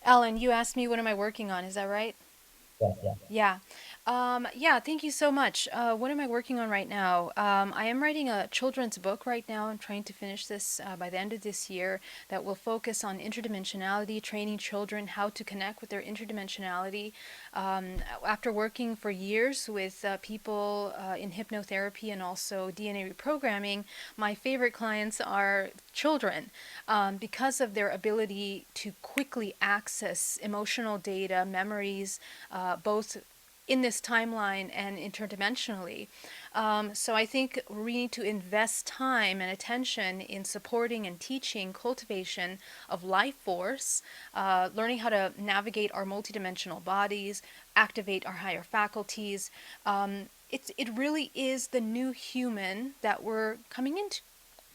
[SPEAKER 17] Alan, you asked me what am I working on, is that right?
[SPEAKER 3] Yeah.
[SPEAKER 17] Yeah, thank you so much. What am I working on right now? I am writing a children's book right now. I'm trying to finish this by the end of this year, that will focus on interdimensionality, training children how to connect with their interdimensionality. After working for years with people in hypnotherapy and also DNA reprogramming, my favorite clients are children, because of their ability to quickly access emotional data, memories, both in this timeline and interdimensionally. So I think we need to invest time and attention in supporting and teaching cultivation of life force, learning how to navigate our multidimensional bodies, activate our higher faculties. It really is the new human that we're coming into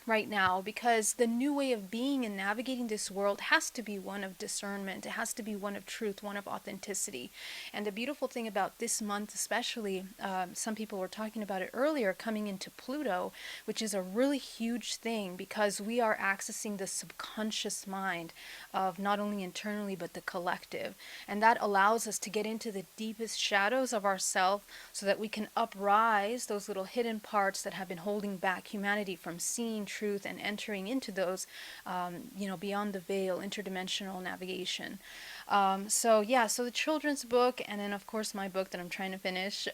[SPEAKER 17] right now, because the new way of being and navigating this world has to be one of discernment. It has to be one of truth, one of authenticity. And the beautiful thing about this month especially, some people were talking about it earlier, coming into Pluto, which is a really huge thing, because we are accessing the subconscious mind of not only internally but the collective. And that allows us to get into the deepest shadows of ourself, so that we can uprise those little hidden parts that have been holding back humanity from seeing truth and entering into those, beyond the veil, interdimensional navigation. So the children's book, and then of course my book that I'm trying to finish,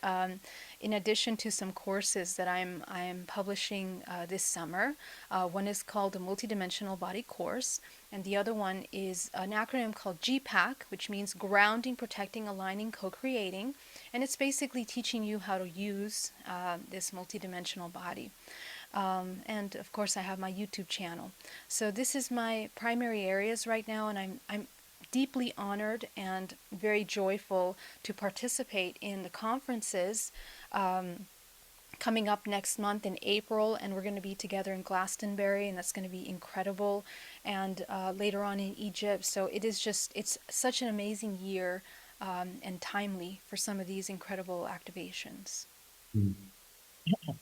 [SPEAKER 17] in addition to some courses that I'm publishing this summer. One is called the Multidimensional Body Course, and the other one is an acronym called GPAC, which means Grounding, Protecting, Aligning, Co-Creating, and it's basically teaching you how to use this multidimensional body. And of course I have my YouTube channel. So this is my primary areas right now, and I'm deeply honored and very joyful to participate in the conferences coming up next month in April, and we're going to be together in Glastonbury, and that's going to be incredible, and later on in Egypt. So it's such an amazing year, and timely for some of these incredible activations.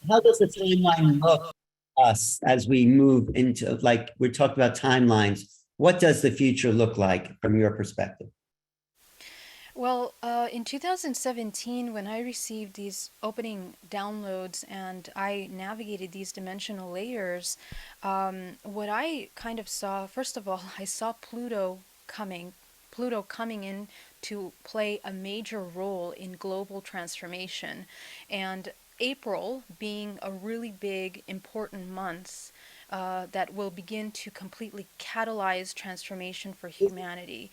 [SPEAKER 3] how does the timeline look to us as we move into, like, we're talking about timelines? What does the future look like from your perspective?
[SPEAKER 17] Well, in 2017, when I received these opening downloads and I navigated these dimensional layers, what I kind of saw, first of all, I saw Pluto coming in to play a major role in global transformation. And April being a really big, important month that will begin to completely catalyze transformation for humanity.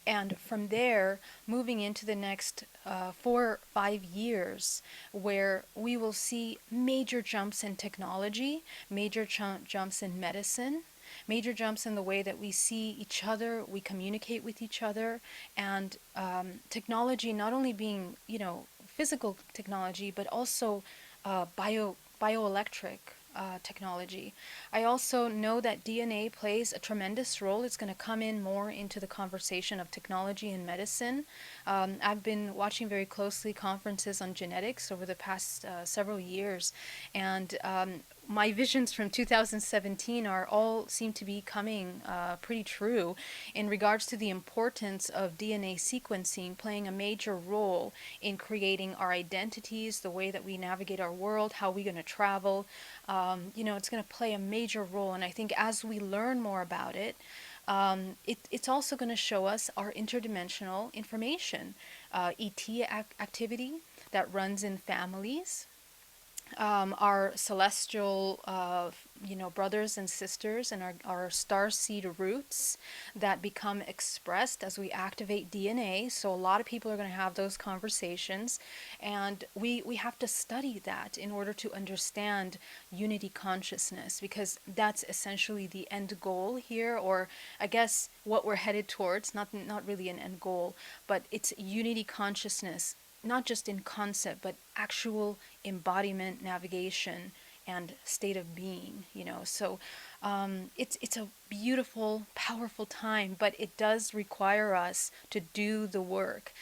[SPEAKER 17] And from there, moving into the next 4 or 5 years, where we will see major jumps in technology, major jumps in medicine, major jumps in the way that we see each other, we communicate with each other, and technology not only being, physical technology, but also bioelectric technology. I also know that DNA plays a tremendous role. It's going to come in more into the conversation of technology and medicine. I've been watching very closely conferences on genetics over the past several years, and my visions from 2017 are all seem to be coming pretty true in regards to the importance of DNA sequencing playing a major role in creating our identities, the way that we navigate our world, how we're going to travel. It's going to play a major role, and I think as we learn more about it, it's also going to show us our interdimensional information, ET activity that runs in families, our celestial, brothers and sisters, and our star seed roots that become expressed as we activate DNA. So a lot of people are going to have those conversations, and we have to study that in order to understand unity consciousness, because that's essentially the end goal here, or I guess what we're headed towards. Not really an end goal, but it's unity consciousness, not just in concept, but actual embodiment, navigation, and state of being. So it's a beautiful, powerful time, but it does require us to do the work.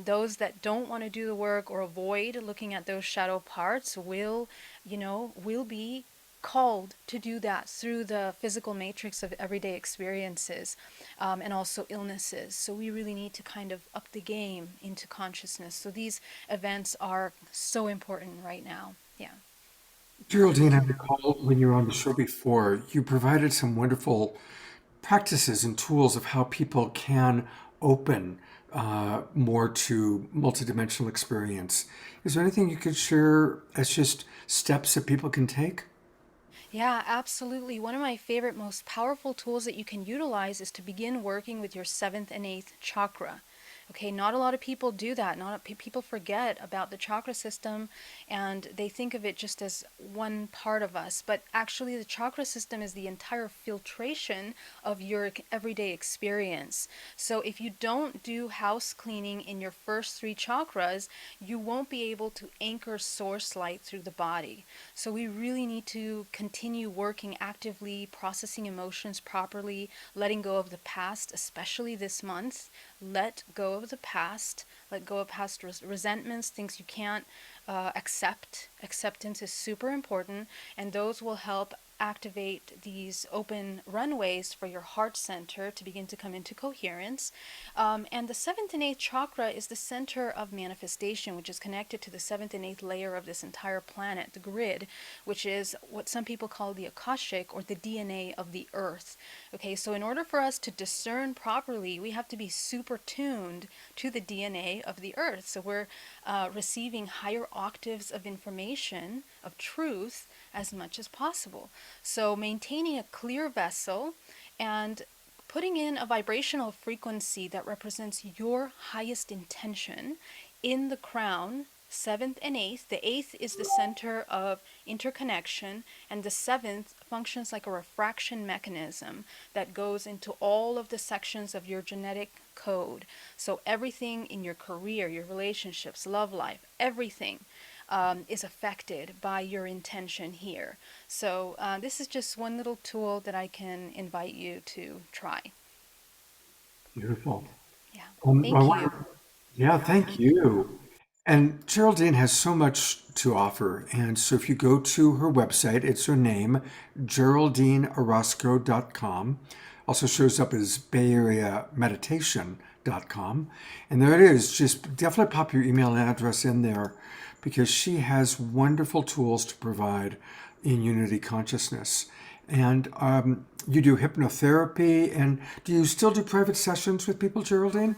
[SPEAKER 17] Those that don't want to do the work or avoid looking at those shadow parts will be called to do that through the physical matrix of everyday experiences, and also illnesses. So we really need to kind of up the game into consciousness. So these events are so important right now. Yeah.
[SPEAKER 2] Geraldine, I recall when you were on the show before, you provided some wonderful practices and tools of how people can open more to multidimensional experience. Is there anything you could share as just steps that people can take?
[SPEAKER 17] Yeah, absolutely. One of my favorite, most powerful tools that you can utilize is to begin working with your seventh and eighth chakra. Okay, not a lot of people do that. People forget about the chakra system, and they think of it just as one part of us. But actually, the chakra system is the entire filtration of your everyday experience. So if you don't do house cleaning in your first three chakras, you won't be able to anchor source light through the body. So we really need to continue working actively, processing emotions properly, letting go of the past, especially this month. Let go of the past, let go of past resentments, things you can't accept. Acceptance is super important, and those will help activate these open runways for your heart center to begin to come into coherence. And the seventh and eighth chakra is the center of manifestation, which is connected to the seventh and eighth layer of this entire planet, the grid, which is what some people call the Akashic, or the DNA of the earth. Okay, so in order for us to discern properly, we have to be super tuned to the DNA of the earth. So we're receiving higher octaves of information, of truth, as much as possible. So maintaining a clear vessel and putting in a vibrational frequency that represents your highest intention in the crown, seventh and eighth. The eighth is the center of interconnection, and the seventh functions like a refraction mechanism that goes into all of the sections of your genetic code. So everything in your career, your relationships, love life, everything is affected by your intention here. So this is just one little tool that I can invite you to try.
[SPEAKER 2] Beautiful.
[SPEAKER 17] Yeah.
[SPEAKER 2] Um,
[SPEAKER 17] Thank
[SPEAKER 2] I
[SPEAKER 17] you.
[SPEAKER 2] want- yeah, thank you. And Geraldine has so much to offer. And so if you go to her website, it's her name, GeraldineOrozco.com. Also shows up as BayAreaMeditation.com. And there it is. Just definitely pop your email address in there because she has wonderful tools to provide in Unity Consciousness. And you do hypnotherapy. And do you still do private sessions with people, Geraldine?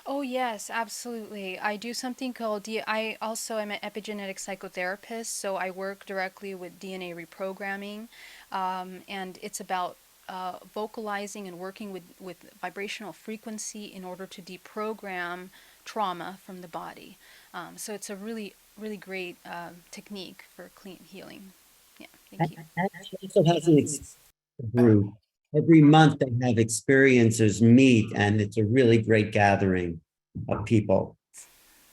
[SPEAKER 17] Oh, yes, absolutely. I do something called I also am an epigenetic psychotherapist, so I work directly with DNA reprogramming, and it's about vocalizing and working with vibrational frequency in order to deprogram trauma from the body. So it's a really, really great technique for clean healing. Yeah, thank you.
[SPEAKER 3] She also has an group. Every month they have experiencers meet, and it's a really great gathering of people.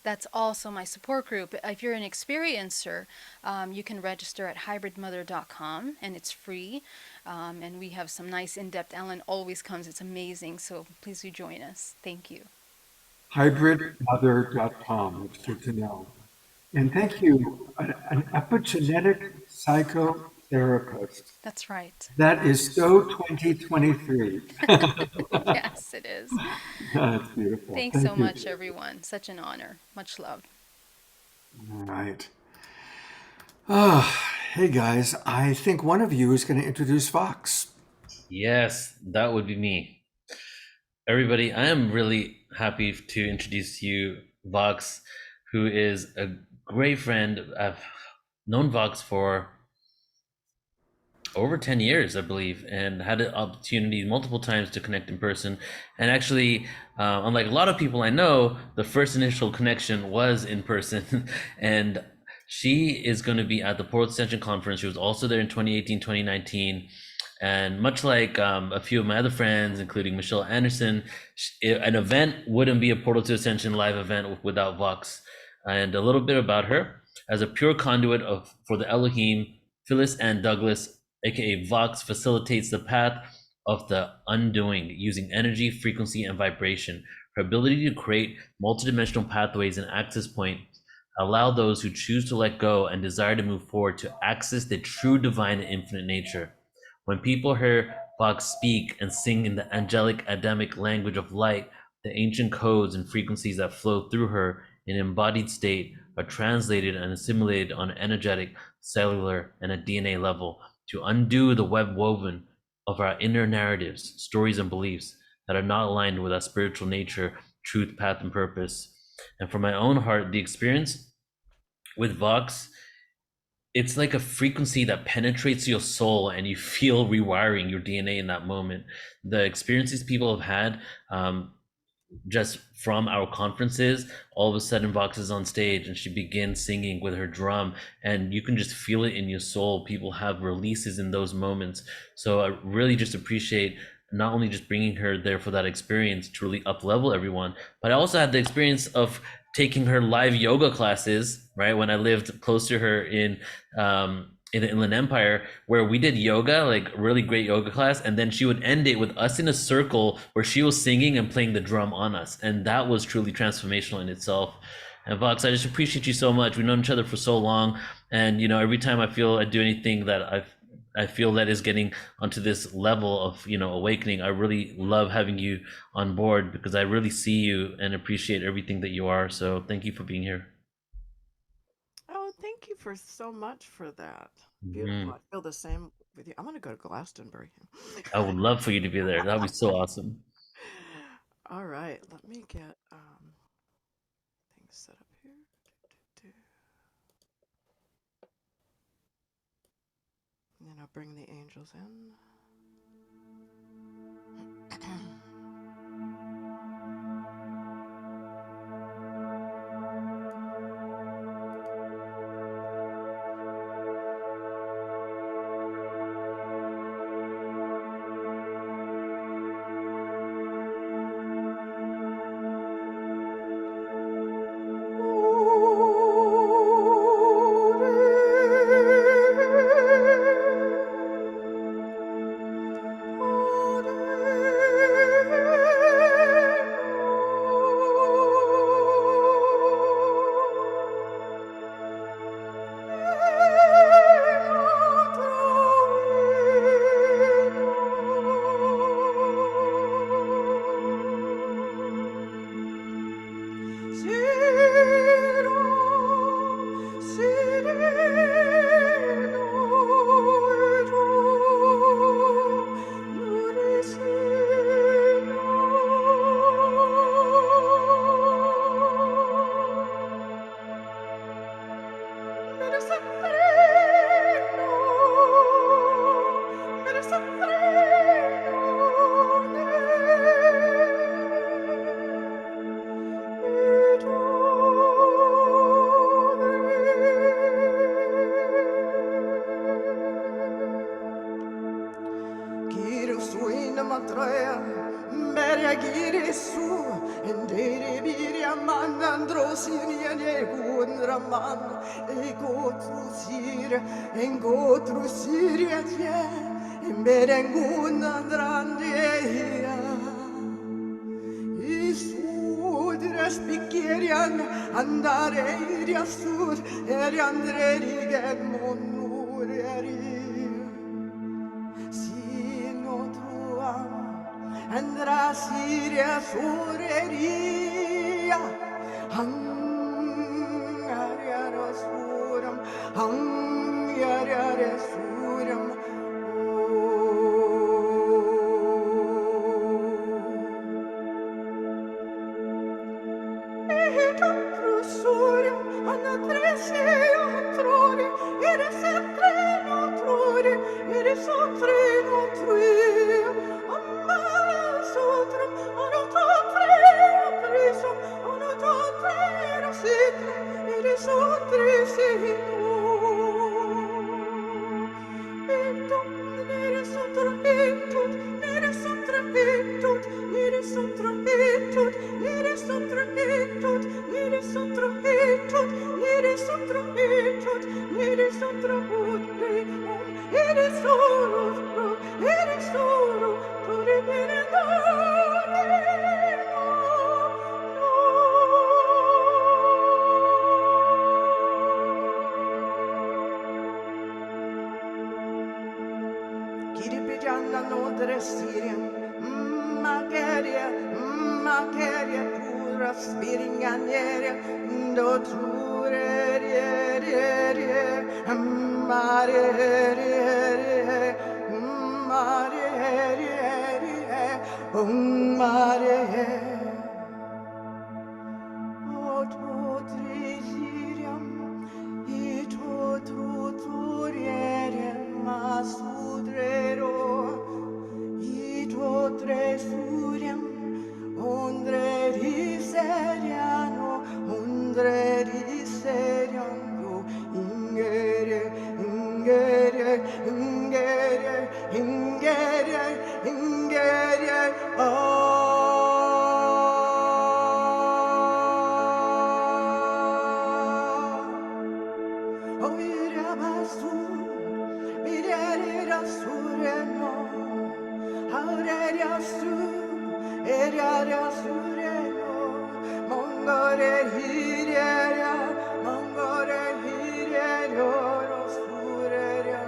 [SPEAKER 17] That's also my support group. If you're an experiencer, you can register at hybridmother.com and it's free. And we have some nice in-depth. Ellen always comes. It's amazing. So please do join us. Thank you.
[SPEAKER 2] Hybridmother.com. It's good to know. And thank you, an epigenetic psychotherapist.
[SPEAKER 17] That's right.
[SPEAKER 2] That is so 2023.
[SPEAKER 17] Yes, it is.
[SPEAKER 2] That's beautiful.
[SPEAKER 17] Thanks so
[SPEAKER 2] you.
[SPEAKER 17] much, everyone. Such an honor. Much love.
[SPEAKER 2] All right. Oh, hey guys, I think one of you is going to introduce Vox.
[SPEAKER 4] Yes, that would be me. Everybody, I am really happy to introduce you Vox, who is a great friend. I've known Vox for over 10 years, I believe, and had an opportunity multiple times to connect in person. And actually, unlike a lot of people I know, the first initial connection was in person. And she is going to be at the Portal Ascension conference. She was also there in 2018, 2019. And much like a few of my other friends, including Michelle Anderson, an event wouldn't be a Portal to Ascension live event without Vox. And a little bit about her. As a pure conduit for the Elohim, Phyllis Ann Douglas, aka Vox, facilitates the path of the undoing using energy, frequency, and vibration. Her ability to create multidimensional pathways and access points allow those who choose to let go and desire to move forward to access the true divine and infinite nature. When people hear Vox speak and sing in the angelic Adamic language of light, the ancient codes and frequencies that flow through her in embodied state are translated and assimilated on an energetic, cellular, and a DNA level to undo the web woven of our inner narratives, stories, and beliefs that are not aligned with our spiritual nature, truth, path, and purpose. And from my own heart, the experience with Vox, it's like a frequency that penetrates your soul and you feel rewiring your DNA in that moment. The experiences people have had, just from our conferences, all of a sudden Vox is on stage and she begins singing with her drum and you can just feel it in your soul. People have releases in those moments. So I really just appreciate not only just bringing her there for that experience to really up level everyone, but I also had the experience of taking her live yoga classes, right? When I lived close to her in the Inland Empire, where we did yoga, like really great yoga class, and then she would end it with us in a circle where she was singing and playing the drum on us, and that was truly transformational in itself. And Vox, I just appreciate you so much. We've known each other for so long, and every time I feel I do anything that I feel that is getting onto this level of awakening, I really love having you on board because I really see you and appreciate everything that you are. So thank you for being here.
[SPEAKER 18] Oh, thank you for so much for that. Beautiful. I feel the same with you. I'm going to go to Glastonbury.
[SPEAKER 4] I would love for you to be there. That would be so awesome.
[SPEAKER 18] All right, let me get things set up here. And then I'll bring the angels in. Beregiri su, endere biria man androsini e gundraman, e go trusir, en go trusir tie, en berengun andrandia. Isudre spicchierian, andare iria sud, eri andre rigen monur eri. Sino truam, andrà Siria sureria, hangaria rasuram, hangaria rasuram. Rusurium, anatresio trori, eres treno trori, eres treno trui, amare sotrum, anototreo prisum, anototreo citrum, eres trisino. Etum, eres etum, eres etum, eres etum, eres etum, eres etum, eres etum, eres etum, eres oro, eres oro, tu Kiripijanna no dressirium, Mageria, Mageria pura spiringanieria, do turerie, mare, mare, o tu trisirium, ito tuturiere, masudrero, ito tresuriam, ondre riseriano, ingere, ingere, ingere, ingere, ingere, oh, irabasu, mirera sureno, aureria su, eraria sureno, mongore hireria, mongore hireria, oro sureria.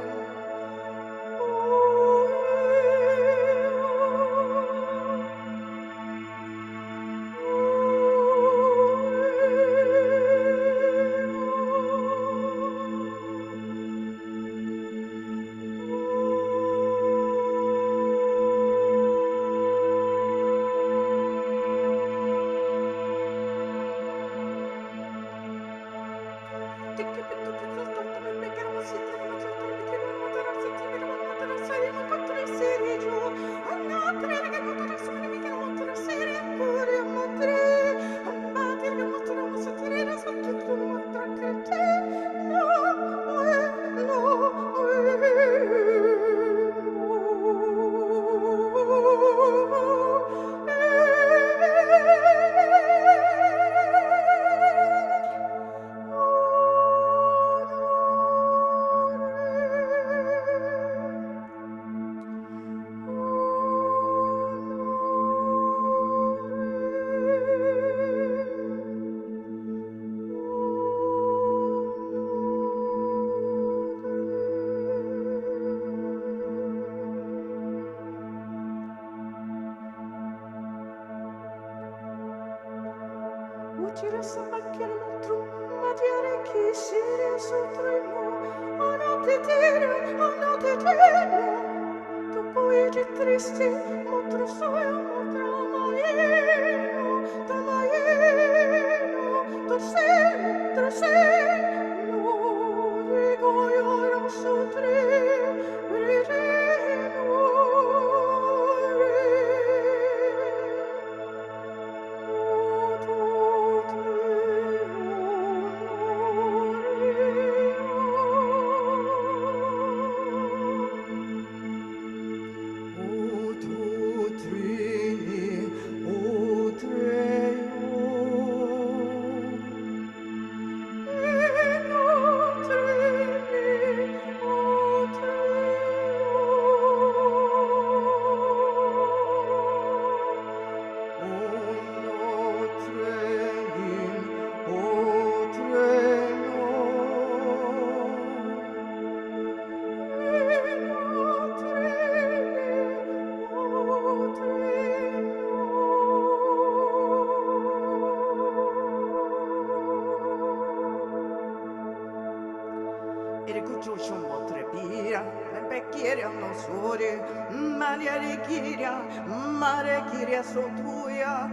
[SPEAKER 18] mare kiria sotuya,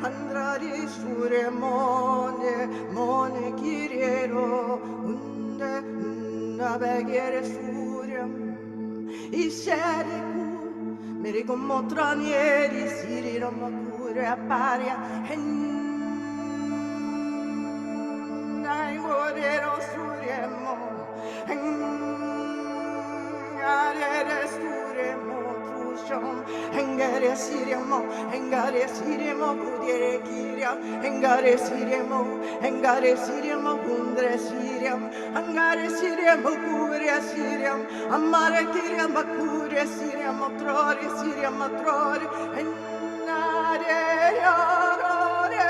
[SPEAKER 18] andrari sure mone kiriero, unde navegere surya, iseriku, merico motranieri, siriro makure apparia, I vorrei suremo, engare suremo, trushom, engare siremo, pudiere kiria, engare siremo, kundre siriam, angare siremo, kuria siriam, amare kiria, makuria siriam, matrori, engare yarore,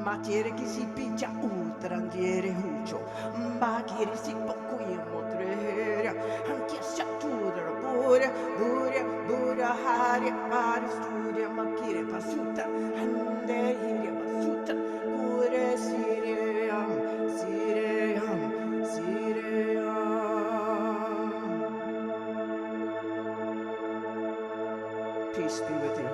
[SPEAKER 18] Matiere che si piccia ultrandiere hucio, ma che si poco io motreria, anche se tudra buria haria pari studia, ma che pasuta, ande iria pasuta, pure siream. Peace be with you.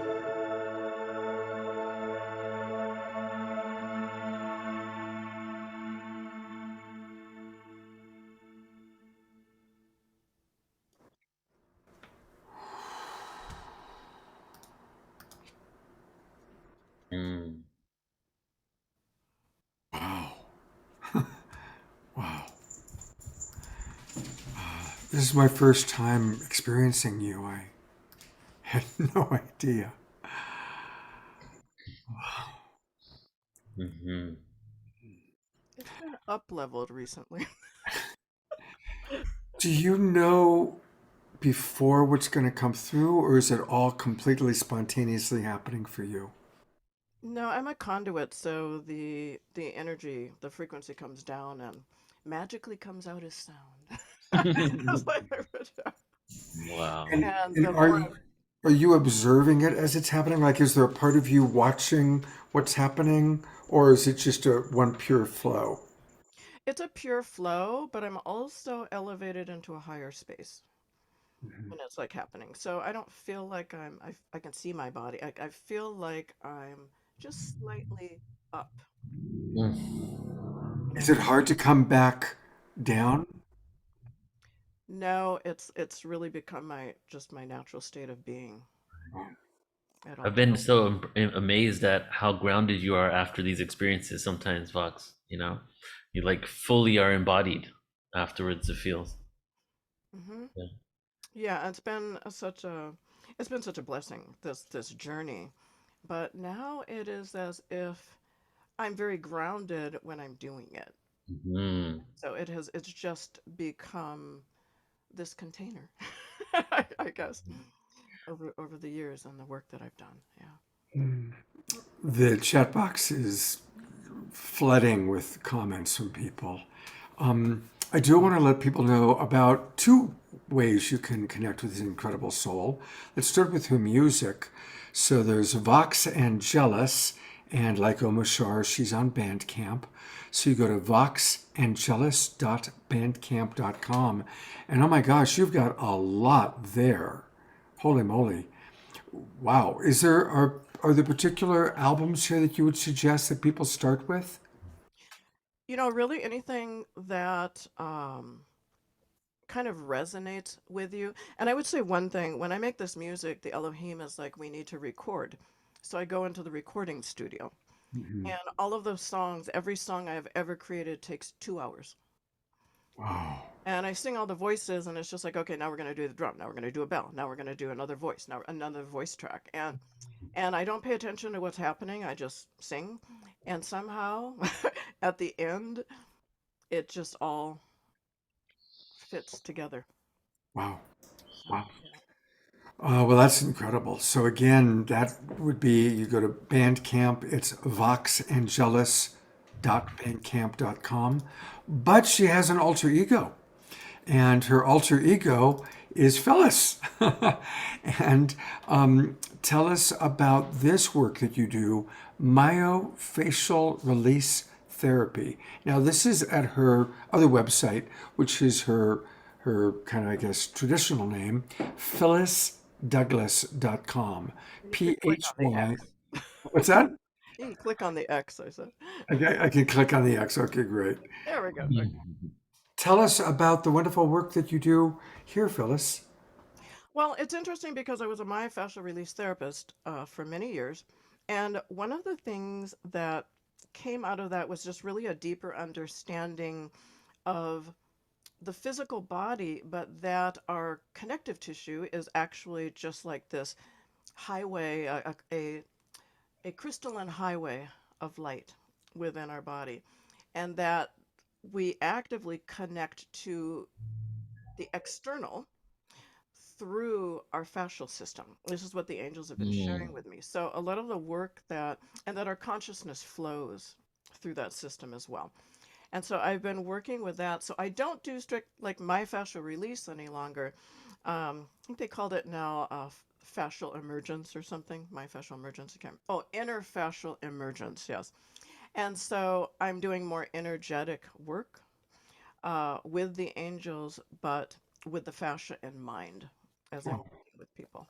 [SPEAKER 2] Wow. This is my first time experiencing you. I had no idea. Wow.
[SPEAKER 18] It's been up-leveled recently.
[SPEAKER 2] Do you know before what's going to come through, or is it all completely spontaneously happening for you?
[SPEAKER 19] No, I'm a conduit, so the energy, the frequency comes down and magically comes out as sound. That's my favorite.
[SPEAKER 4] Wow.
[SPEAKER 2] And,
[SPEAKER 19] And
[SPEAKER 2] and
[SPEAKER 19] the more
[SPEAKER 2] are you observing it as it's happening? Like, is there a part of you watching what's happening, or is it just a one pure flow?
[SPEAKER 19] it's a pure flow, but I'm also elevated into a higher space when it's like happening. So I don't feel like I can see my body. I feel like I'm just slightly up.
[SPEAKER 2] Is it hard to come back down?
[SPEAKER 19] No, it's really become my natural state of being at all
[SPEAKER 4] I've been
[SPEAKER 19] times.
[SPEAKER 4] so amazed at how grounded you are after these experiences sometimes, Vox. You like fully are embodied afterwards, it feels.
[SPEAKER 19] Hmm.
[SPEAKER 4] Yeah.
[SPEAKER 19] Yeah, it's been such a blessing, this journey. But now it is as if I'm very grounded when I'm doing it.
[SPEAKER 4] Mhm.
[SPEAKER 19] So it's just become this container, I guess, over the years and the work that I've done. Yeah.
[SPEAKER 2] The chat box is flooding with comments from people. I do want to let people know about two ways you can connect with this incredible soul. Let's start with her music. So there's Vox Angelus, and like Omashar, she's on Bandcamp. So you go to voxangelus.bandcamp.com. And oh my gosh, you've got a lot there. Holy moly. Wow. Are there particular albums here that you would suggest that people start with?
[SPEAKER 19] Really anything that kind of resonates with you. And I would say one thing, when I make this music, the Elohim is like, we need to record. So I go into the recording studio.
[SPEAKER 2] Mhm.
[SPEAKER 19] And all of those songs, every song I've ever created takes 2 hours.
[SPEAKER 2] Wow.
[SPEAKER 19] And I sing all the voices, and it's just like, okay, now we're going to do the drum. Now we're going to do a bell. Now we're going to do another voice. Now another voice track. And I don't pay attention to what's happening. I just sing. And somehow at the end, it just all fits together.
[SPEAKER 2] Wow. Wow.
[SPEAKER 19] Yeah.
[SPEAKER 2] Well, that's incredible. So again, that would be you go to Bandcamp. It's voxangelus.bandcamp.com. But she has an alter ego, and her alter ego is Phyllis. And tell us about this work that you do, Myofacial Release Therapy. Now, this is at her other website, which is her kind of, I guess, traditional name, phyllisdouglas.com.
[SPEAKER 19] You can click on the
[SPEAKER 2] Phy.
[SPEAKER 19] X.
[SPEAKER 2] What's that?
[SPEAKER 19] You can click on the X, I said.
[SPEAKER 2] I can click on the X. Okay, great.
[SPEAKER 19] There we go. Okay.
[SPEAKER 2] Tell us about the wonderful work that you do here, Phyllis.
[SPEAKER 19] Well, it's interesting because I was a myofascial release therapist for many years. And one of the things that came out of that was just really a deeper understanding of the physical body, but that our connective tissue is actually just like this highway, a crystalline highway of light within our body, and that we actively connect to the external through our fascial system. This is what the angels have been sharing with me. So a lot of the work and that our consciousness flows through that system as well. And so I've been working with that. So I don't do strict like myofascial release any longer. I think they called it now fascial emergence or something. Myofascial emergence. Interfascial emergence. Yes. And so I'm doing more energetic work with the angels, but with the fascia in mind as I'm working with people.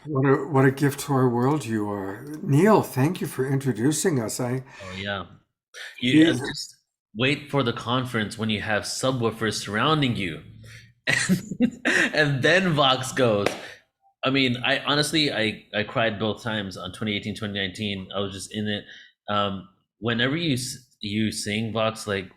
[SPEAKER 2] What a gift to our world you are. Neil, thank you for introducing us.
[SPEAKER 4] Oh yeah. You
[SPEAKER 2] He-
[SPEAKER 4] just wait for the conference when you have subwoofers surrounding you. And then Vox goes. I mean, I honestly, I cried both times on 2018, 2019. I was just in it. Whenever you sing Vox, like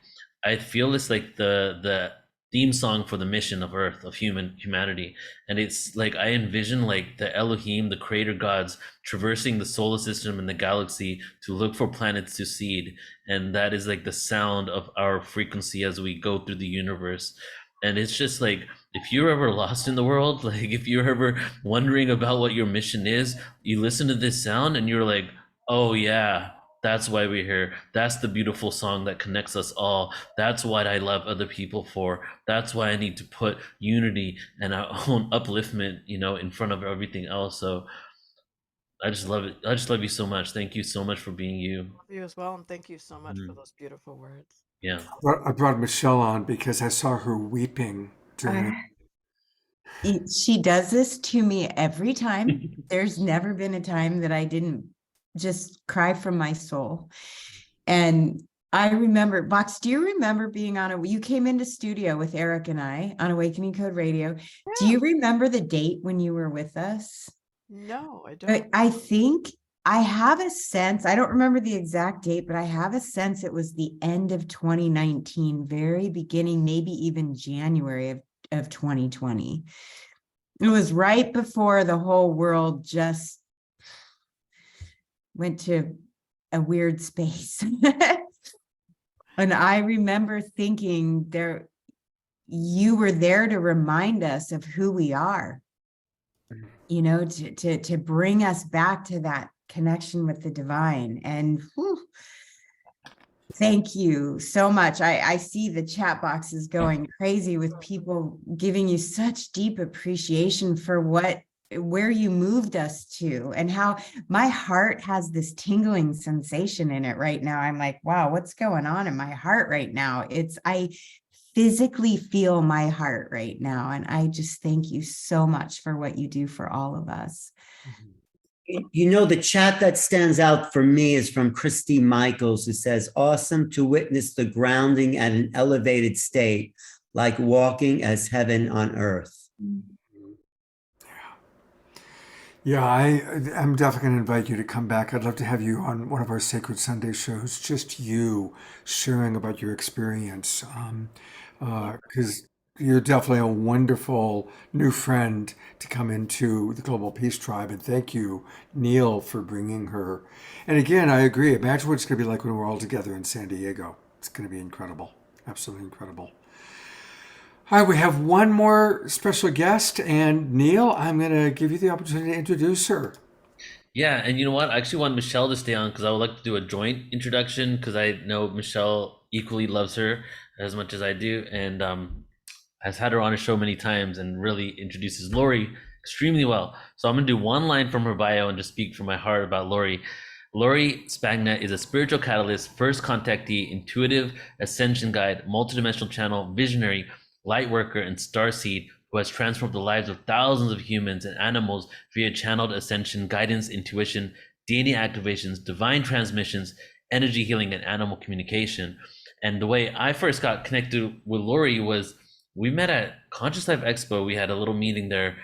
[SPEAKER 4] I feel it's like the theme song for the mission of Earth, of humanity, and it's like I envision like the Elohim, the creator gods, traversing the solar system and the galaxy to look for planets to seed, and that is like the sound of our frequency as we go through the universe. And it's just like, if you're ever lost in the world, like if you're ever wondering about what your mission is, you listen to this sound and you're like, oh yeah, that's why we're here. That's the beautiful song that connects us all. That's what I love other people for. That's why I need to put unity and our own upliftment, in front of everything else. So I just love it. I just love you so much. Thank you so much for being you.
[SPEAKER 19] Love you as well, and thank you so much for
[SPEAKER 4] Mhm.
[SPEAKER 19] those beautiful words.
[SPEAKER 4] Yeah.
[SPEAKER 2] I brought Michelle on because I saw her weeping during.
[SPEAKER 8] She does this to me every time. There's never been a time that I didn't just cry from my soul. And I remember, Vox, do you remember being you came into studio with Eric and I on Awakening Code Radio. Do you remember the date when you were with us?
[SPEAKER 19] No, I don't.
[SPEAKER 8] I think I have a sense, I don't remember the exact date, but I have a sense it was the end of 2019, very beginning, maybe even January of 2020. It was right before the whole world just went to a weird space. And I remember thinking you were there to remind us of who we are, to bring us back to that connection with the divine. And thank you so much. I see the chat boxes going crazy with people giving you such deep appreciation for where you moved us to, and how my heart has this tingling sensation in it right now. I'm like, wow, what's going on in my heart right now? I physically feel my heart right now. And I just thank you so much for what you do for all of us.
[SPEAKER 3] The chat that stands out for me is from Christy Michaels, who says, awesome to witness the grounding at an elevated state, like walking as heaven on earth.
[SPEAKER 2] Yeah, I'm definitely going to invite you to come back. I'd love to have you on one of our Sacred Sunday shows, just you sharing about your experience. Because you're definitely a wonderful new friend to come into the Global Peace Tribe. And thank you, Neil, for bringing her. And again, I agree. Imagine what it's going to be like when we're all together in San Diego. It's going to be incredible. Absolutely incredible. All right, we have one more special guest, and Neil, I'm going to give you the opportunity to introduce her.
[SPEAKER 4] Yeah, and you know what? I actually want Michelle to stay on because I would like to do a joint introduction because I know Michelle equally loves her as much as I do, and has had her on a show many times and really introduces Laurie extremely well. So I'm going to do one line from her bio and just speak from my heart about Laurie. Laurie Spagna is a spiritual catalyst, first contactee, intuitive ascension guide, multidimensional channel, visionary, light worker, and starseed who has transformed the lives of thousands of humans and animals via channeled ascension, guidance, intuition, DNA activations, divine transmissions, energy healing, and animal communication. And the way I first got connected with Laurie was we met at Conscious Life Expo. We had a little meeting there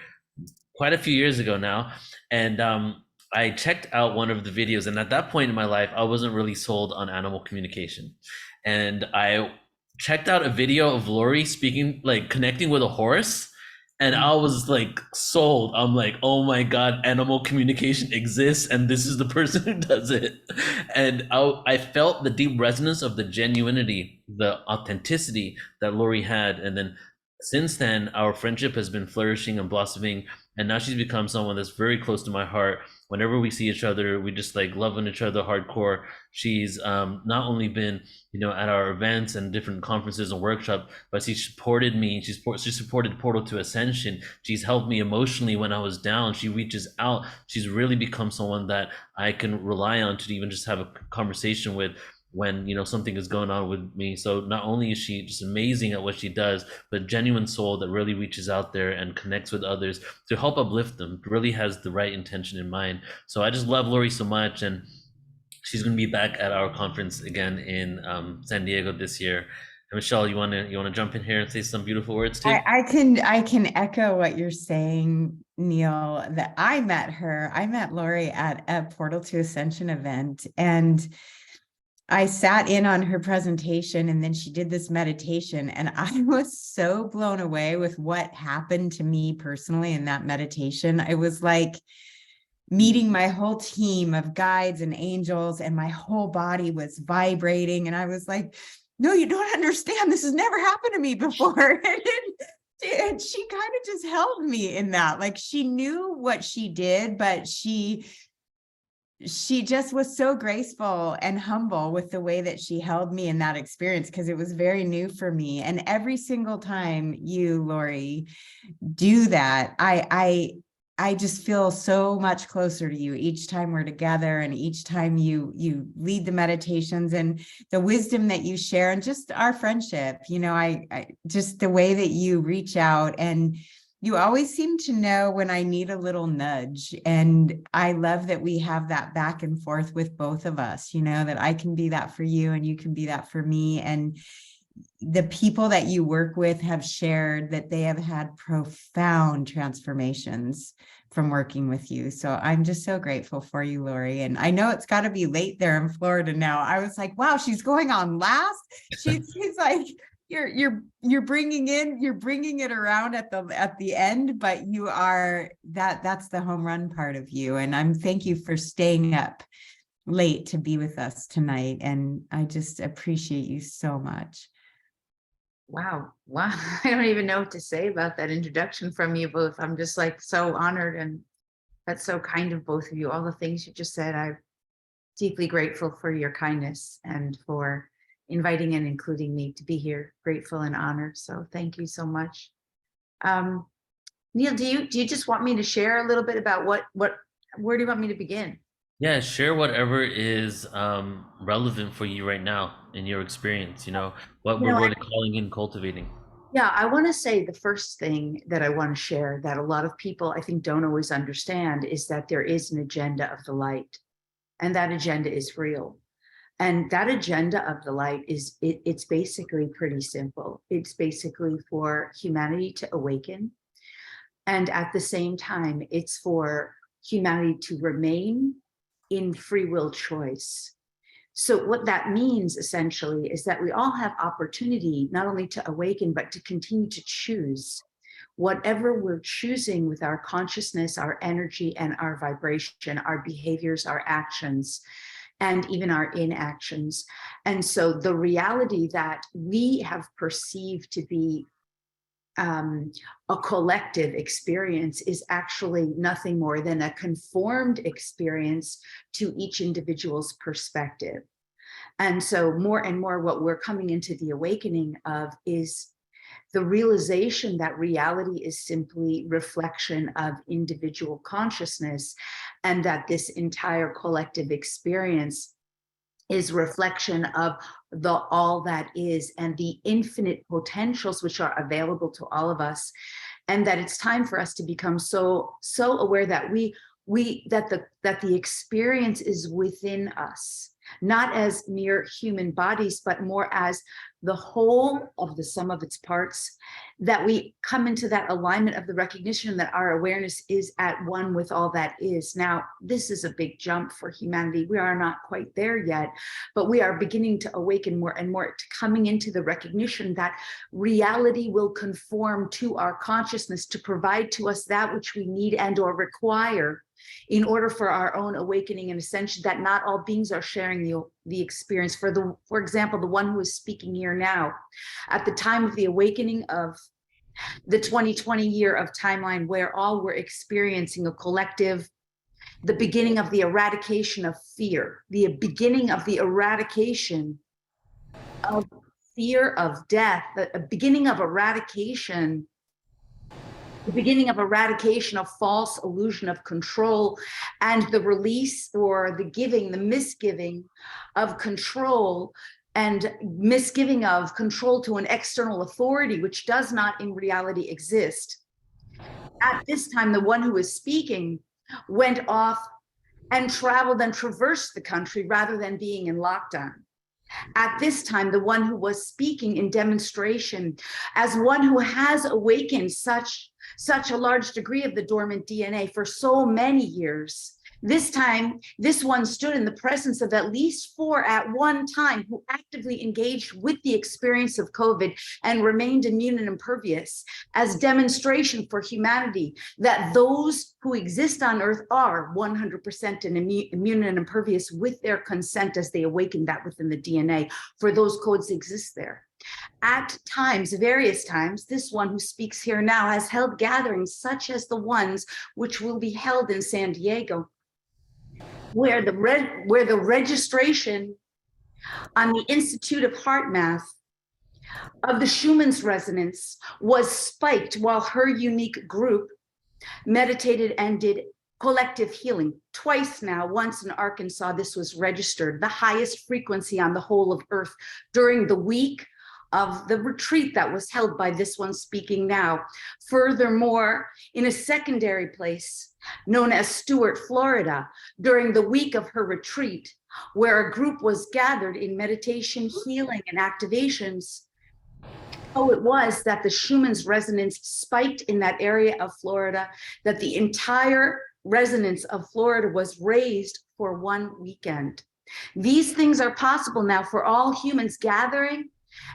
[SPEAKER 4] quite a few years ago now. And I checked out one of the videos. And at that point in my life, I wasn't really sold on animal communication. And I checked out a video of Laurie speaking, like connecting with a horse. And I was like sold. I'm like, oh my God, animal communication exists. And this is the person who does it. And I felt the deep resonance of the genuinity, the authenticity that Laurie had. And then since then, our friendship has been flourishing and blossoming. And now she's become someone that's very close to my heart. Whenever we see each other, we just like love on each other hardcore. She's not only been, at our events and different conferences and workshops, but she supported me. She supported Portal to Ascension. She's helped me emotionally when I was down. She reaches out. She's really become someone that I can rely on to even just have a conversation with when something is going on with me. So not only is she just amazing at what she does, but genuine soul that really reaches out there and connects with others to help uplift them, really has the right intention in mind. So I just love Laurie so much, and she's going to be back at our conference again in San Diego this year. And Michelle, you want to jump in here and say some beautiful words too?
[SPEAKER 8] I can echo what you're saying, Neil, that I met Laurie at a Portal to Ascension event, and I sat in on her presentation, and then she did this meditation, and I was so blown away with what happened to me personally in that meditation. It was like meeting my whole team of guides and angels, and my whole body was vibrating. And I was like, no, you don't understand. This has never happened to me before. And she kind of just held me in that. Like, she knew what she did, but she just was so graceful and humble with the way that she held me in that experience, because it was very new for me. And every single time you, Laurie, do that, I just feel so much closer to you each time we're together, and each time you lead the meditations, and the wisdom that you share, and just our friendship. You know, I just the way that you reach out, and you always seem to know when I need a little nudge. And I love that we have that back and forth with both of us, you know, that I can be that for you and you can be that for me. And the people that you work with have shared that they have had profound transformations from working with you. So I'm just so grateful for you, Laurie. And I know it's got to be late there in Florida now. I was like, wow, she's going on last. She's like, you're bringing it around at the end, but you are that's the home run part of you. And thank you for staying up late to be with us tonight. And I just appreciate you so much.
[SPEAKER 16] Wow. I don't even know what to say about that introduction from you both. I'm just like so honored, and that's so kind of both of you. All the things you just said, I'm deeply grateful for your kindness and for inviting and including me to be here. Grateful and honored. So thank you so much. Neil, do you just want me to share a little bit about where do you want me to begin?
[SPEAKER 4] Yeah, share whatever is relevant for you right now in your experience, you know, what we're really calling in cultivating.
[SPEAKER 16] Yeah, I want to say the first thing that I want to share that a lot of people I think don't always understand is that there is an agenda of the light, and that agenda is real. And that agenda of the light it's basically pretty simple. It's basically for humanity to awaken. And at the same time, it's for humanity to remain in free will choice. So what that means essentially is that we all have opportunity not only to awaken, but to continue to choose whatever we're choosing with our consciousness, our energy, and our vibration, our behaviors, our actions, and even our inactions. And so the reality that we have perceived to be a collective experience is actually nothing more than a conformed experience to each individual's perspective. And so more and more what we're coming into the awakening of is the realization that reality is simply reflection of individual consciousness, and that this entire collective experience is reflection of the all that is and the infinite potentials which are available to all of us. And that it's time for us to become so aware that that the experience is within us, not as mere human bodies, but more as the whole of the sum of its parts, that we come into that alignment of the recognition that our awareness is at one with all that is. Now, this is a big jump for humanity. We are not quite there yet, but we are beginning to awaken more and more to coming into the recognition that reality will conform to our consciousness to provide to us that which we need and or require in order for our own awakening and ascension, that not all beings are sharing the experience. For example, the one who is speaking here now, at the time of the awakening of the 2020 year of timeline, where all were experiencing a collective, the beginning of the eradication of fear, the beginning of the eradication of fear of death, the beginning of eradication, the beginning of eradication of false illusion of control, and the release or the giving, the misgiving of control, and misgiving of control to an external authority, which does not in reality exist. At this time, the one who was speaking went off and traveled and traversed the country rather than being in lockdown. At this time, the one who was speaking in demonstration, as one who has awakened such a large degree of the dormant DNA for so many years, This time, this one stood in the presence of at least 4 at one time who actively engaged with the experience of COVID and remained immune and impervious as demonstration for humanity that those who exist on Earth are 100% immune and impervious with their consent as they awaken that within the DNA, for those codes exist there. At times, various times, this one who speaks here now has held gatherings such as the ones which will be held in San Diego, where the registration on the Institute of Heart Math of the Schumann's resonance was spiked while her unique group meditated and did collective healing. Twice now, once in Arkansas, this was registered, the highest frequency on the whole of Earth during the week of the retreat that was held by this one speaking now. Furthermore, in a secondary place known as Stuart, Florida, during the week of her retreat, where a group was gathered in meditation, healing, and activations, oh, it was that the Schumann's resonance spiked in that area of Florida, that the entire resonance of Florida was raised for one weekend. These things are possible now for all humans gathering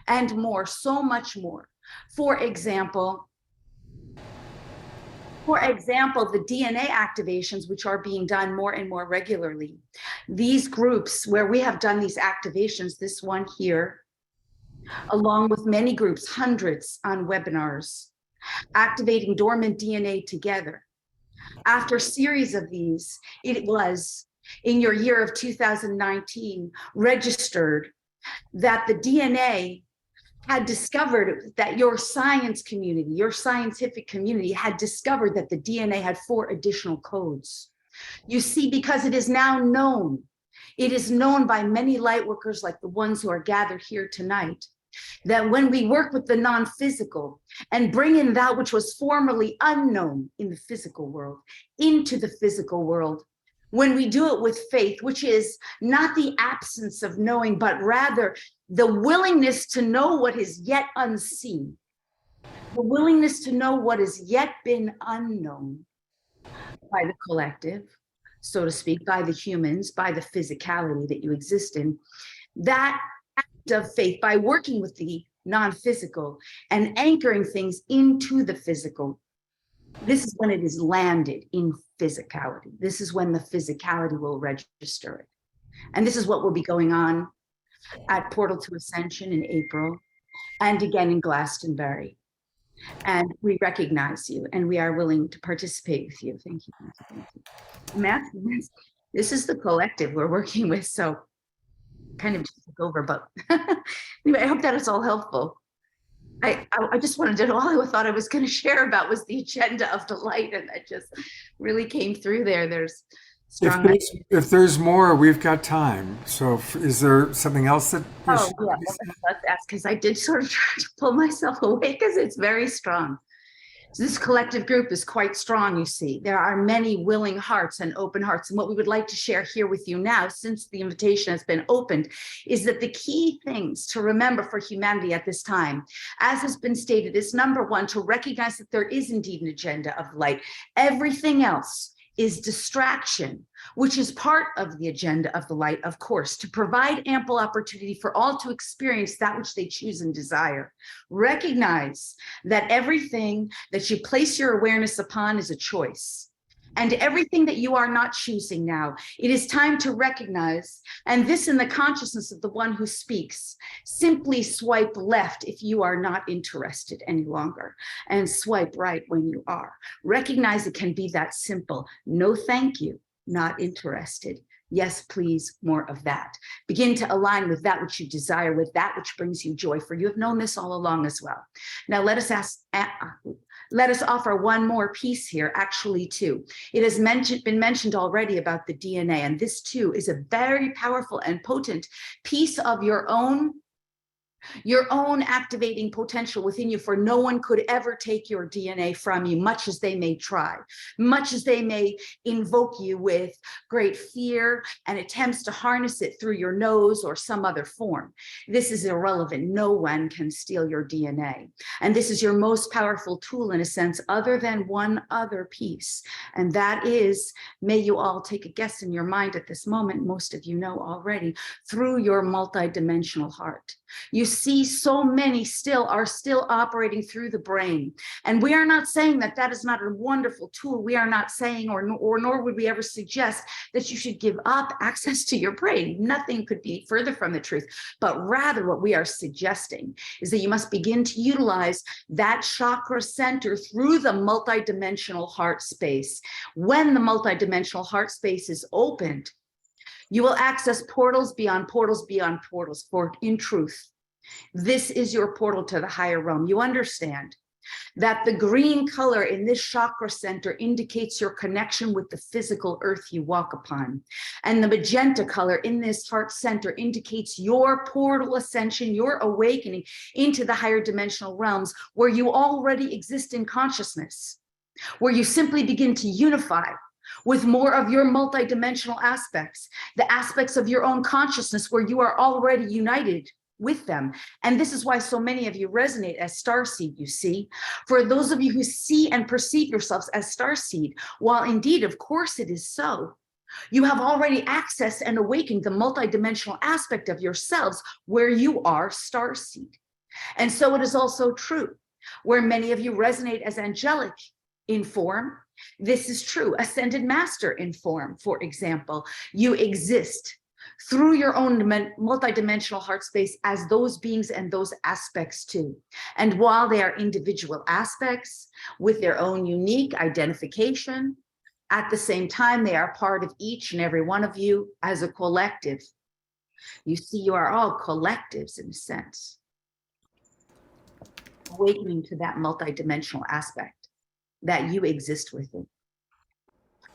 [SPEAKER 16] and more, so much more. For example, the DNA activations, which are being done more and more regularly. These groups where we have done these activations, this one here, along with many groups, hundreds on webinars, activating dormant DNA together. After a series of these, it was in your year of 2019 registered that the DNA had discovered that your science community, your scientific community had discovered that the DNA had 4 additional codes. You see, because it is now known, it is known by many light workers like the ones who are gathered here tonight, that when we work with the non-physical and bring in that which was formerly unknown in the physical world into the physical world, when we do it with faith, which is not the absence of knowing, but rather the willingness to know what is yet unseen, the willingness to know what has yet been unknown by the collective, so to speak, by the humans, by the physicality that you exist in, that act of faith, by working with the non-physical and anchoring things into the physical, this is when it is landed in physicality. This is when the physicality will register it. And this is what will be going on at Portal to Ascension in April and again in Glastonbury. And we recognize you and we are willing to participate with you. Thank you. Thank you. Matt, this is the collective we're working with. So kind of just took over, but anyway, I hope that it's all helpful. I just wanted to know, all I thought I was going to share about was the agenda of delight, and that just really came through there. There's strong.
[SPEAKER 2] If there's more, we've got time. So is there something else that?
[SPEAKER 16] Oh yeah, let's ask, because I did sort of try to pull myself away because it's very strong. So this collective group is quite strong, you see. There are many willing hearts and open hearts. And what we would like to share here with you now, since the invitation has been opened, is that the key things to remember for humanity at this time, as has been stated, is number one, to recognize that there is indeed an agenda of light. Everything else is distraction, which is part of the agenda of the light, of course, to provide ample opportunity for all to experience that which they choose and desire. Recognize that everything that you place your awareness upon is a choice. And everything that you are not choosing now, it is time to recognize, and this in the consciousness of the one who speaks, simply swipe left if you are not interested any longer, and swipe right when you are. Recognize it can be that simple. No, thank you, not interested. Yes, please, more of that. Begin to align with that which you desire, with that which brings you joy, for you have known this all along as well. Now let us offer one more piece here, actually two. It has been mentioned already about the DNA, and this too is a very powerful and potent piece of your own your own activating potential within you, for no one could ever take your DNA from you, much as they may try, much as they may invoke you with great fear and attempts to harness it through your nose or some other form. This is irrelevant. No one can steal your DNA. And this is your most powerful tool, in a sense, other than one other piece. And that is, may you all take a guess in your mind at this moment, most of you know already, through your multidimensional heart. You see, so many are still operating through the brain. And we are not saying that that is not a wonderful tool. We are not saying, or nor would we ever suggest that you should give up access to your brain. Nothing could be further from the truth. But rather, what we are suggesting is that you must begin to utilize that chakra center through the multidimensional heart space. When the multidimensional heart space is opened, you will access portals beyond portals beyond portals. For in truth, this is your portal to the higher realm. You understand that the green color in this chakra center indicates your connection with the physical earth you walk upon. And the magenta color in this heart center indicates your portal ascension, your awakening into the higher dimensional realms, where you already exist in consciousness, where you simply begin to unify with more of your multidimensional aspects, the aspects of your own consciousness where you are already united with them. And this is why so many of you resonate as starseed, you see. For those of you who see and perceive yourselves as starseed, while indeed, of course, it is so, you have already accessed and awakened the multidimensional aspect of yourselves where you are starseed. And so it is also true where many of you resonate as angelic in form. This is true. Ascended master in form, for example. You exist through your own multidimensional heart space as those beings and those aspects too. And while they are individual aspects with their own unique identification, at the same time, they are part of each and every one of you as a collective. You see, you are all collectives in a sense, awakening to that multidimensional aspect that you exist within.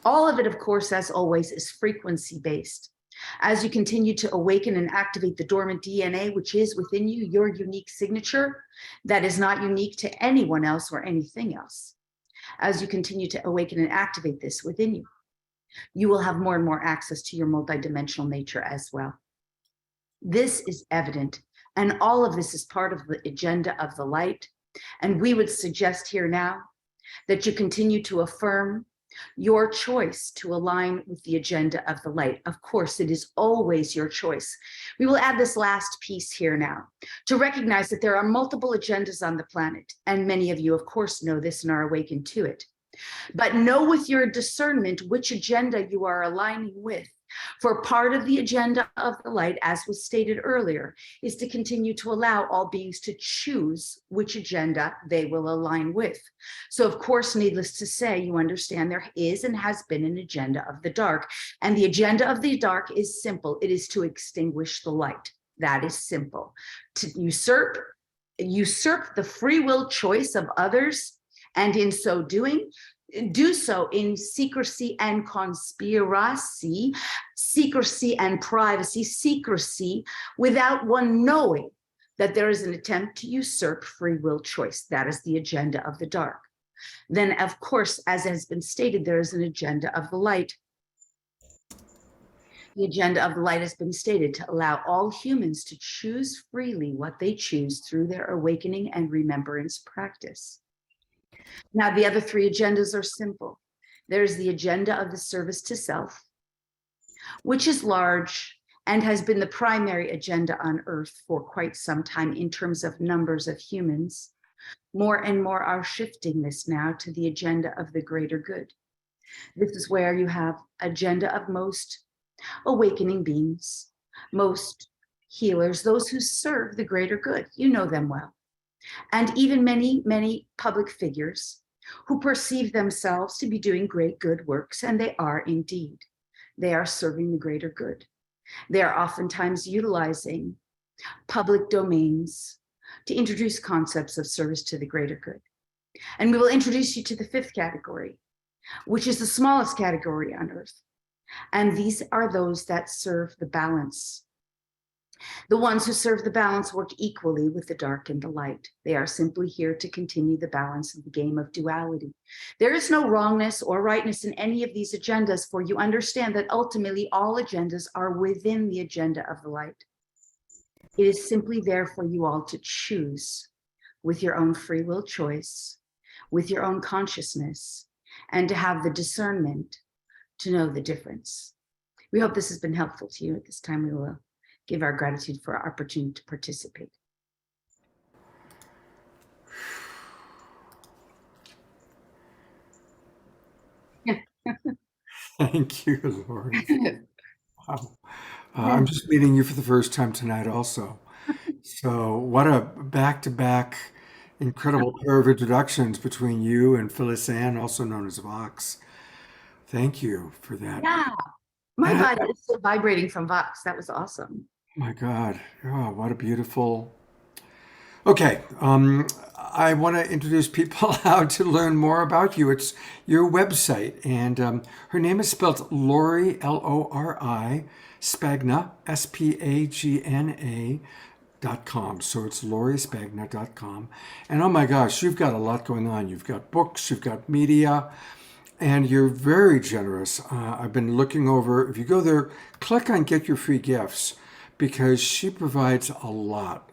[SPEAKER 16] All of it, of course, as always, is frequency-based. As you continue to awaken and activate the dormant DNA, which is within you, your unique signature, that is not unique to anyone else or anything else. As you continue to awaken and activate this within you, you will have more and more access to your multidimensional nature as well. This is evident, and all of this is part of the agenda of the light. And we would suggest here now that you continue to affirm your choice to align with the agenda of the light. Of course, it is always your choice. We will add this last piece here now to recognize that there are multiple agendas on the planet, and many of you, of course, know this and are awakened to it. But know with your discernment which agenda you are aligning with. For part of the agenda of the light, as was stated earlier, is to continue to allow all beings to choose which agenda they will align with. So, of course, needless to say, you understand there is and has been an agenda of the dark. And the agenda of the dark is simple. It is to extinguish the light. That is simple. To usurp the free will choice of others, and in so doing, do so in secrecy and conspiracy, secrecy and privacy, secrecy, without one knowing that there is an attempt to usurp free will choice. That is the agenda of the dark. Then, of course, as has been stated, there is an agenda of the light. The agenda of the light has been stated to allow all humans to choose freely what they choose through their awakening and remembrance practice. Now, the other three agendas are simple. There's the agenda of the service to self, which is large and has been the primary agenda on Earth for quite some time in terms of numbers of humans. More and more are shifting this now to the agenda of the greater good. This is where you have agenda of most awakening beings, most healers, those who serve the greater good. You know them well. And even many, many public figures who perceive themselves to be doing great good works, and they are indeed. They are serving the greater good. They are oftentimes utilizing public domains to introduce concepts of service to the greater good. And we will introduce you to the fifth category, which is the smallest category on Earth. And these are those that serve the balance The ones who serve the balance work equally with the dark and the light. They are simply here to continue the balance of the game of duality. There is no wrongness or rightness in any of these agendas, for you understand that ultimately all agendas are within the agenda of the light. It is simply there for you all to choose with your own free will choice, with your own consciousness, and to have the discernment to know the difference. We hope this has been helpful to you. At this time, we will give our gratitude for our opportunity to participate.
[SPEAKER 2] Thank you, Laurie. Wow. I'm just meeting you for the first time tonight also. So what a back-to-back incredible pair of introductions between you and Phyllis Ann, also known as Vox. Thank you for that.
[SPEAKER 16] Yeah, my
[SPEAKER 2] That-
[SPEAKER 16] body is still vibrating from Vox. That was awesome.
[SPEAKER 2] my God. Oh, what a beautiful. Okay. I want to introduce people how to learn more about you. It's your website, and her name is spelled Laurie, Lori, Spagna, Spagna.com. So it's lauriespagna.com. And oh my gosh, you've got a lot going on. You've got books, you've got media, and you're very generous. I've been looking over, if you go there, click on Get Your Free Gifts, because she provides a lot.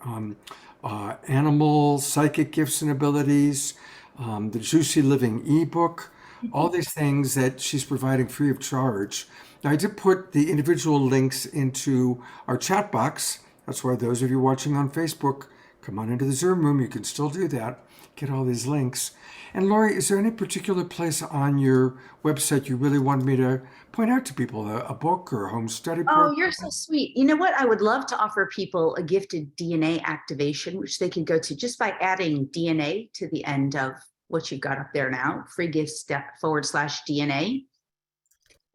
[SPEAKER 2] Animal, psychic gifts and abilities, the Juicy Living ebook, all these things that she's providing free of charge. Now, I did put the individual links into our chat box. That's why those of you watching on Facebook, come on into the Zoom room. You can still do that. Get all these links. And Laurie, is there any particular place on your website you really wanted me to point out to people? A book or a home study
[SPEAKER 16] Oh,
[SPEAKER 2] program?
[SPEAKER 16] you're so sweet. You know what? I would love to offer people a gifted DNA activation, which they can go to just by adding DNA to the end of what you've got up there now, freegifts.com/DNA.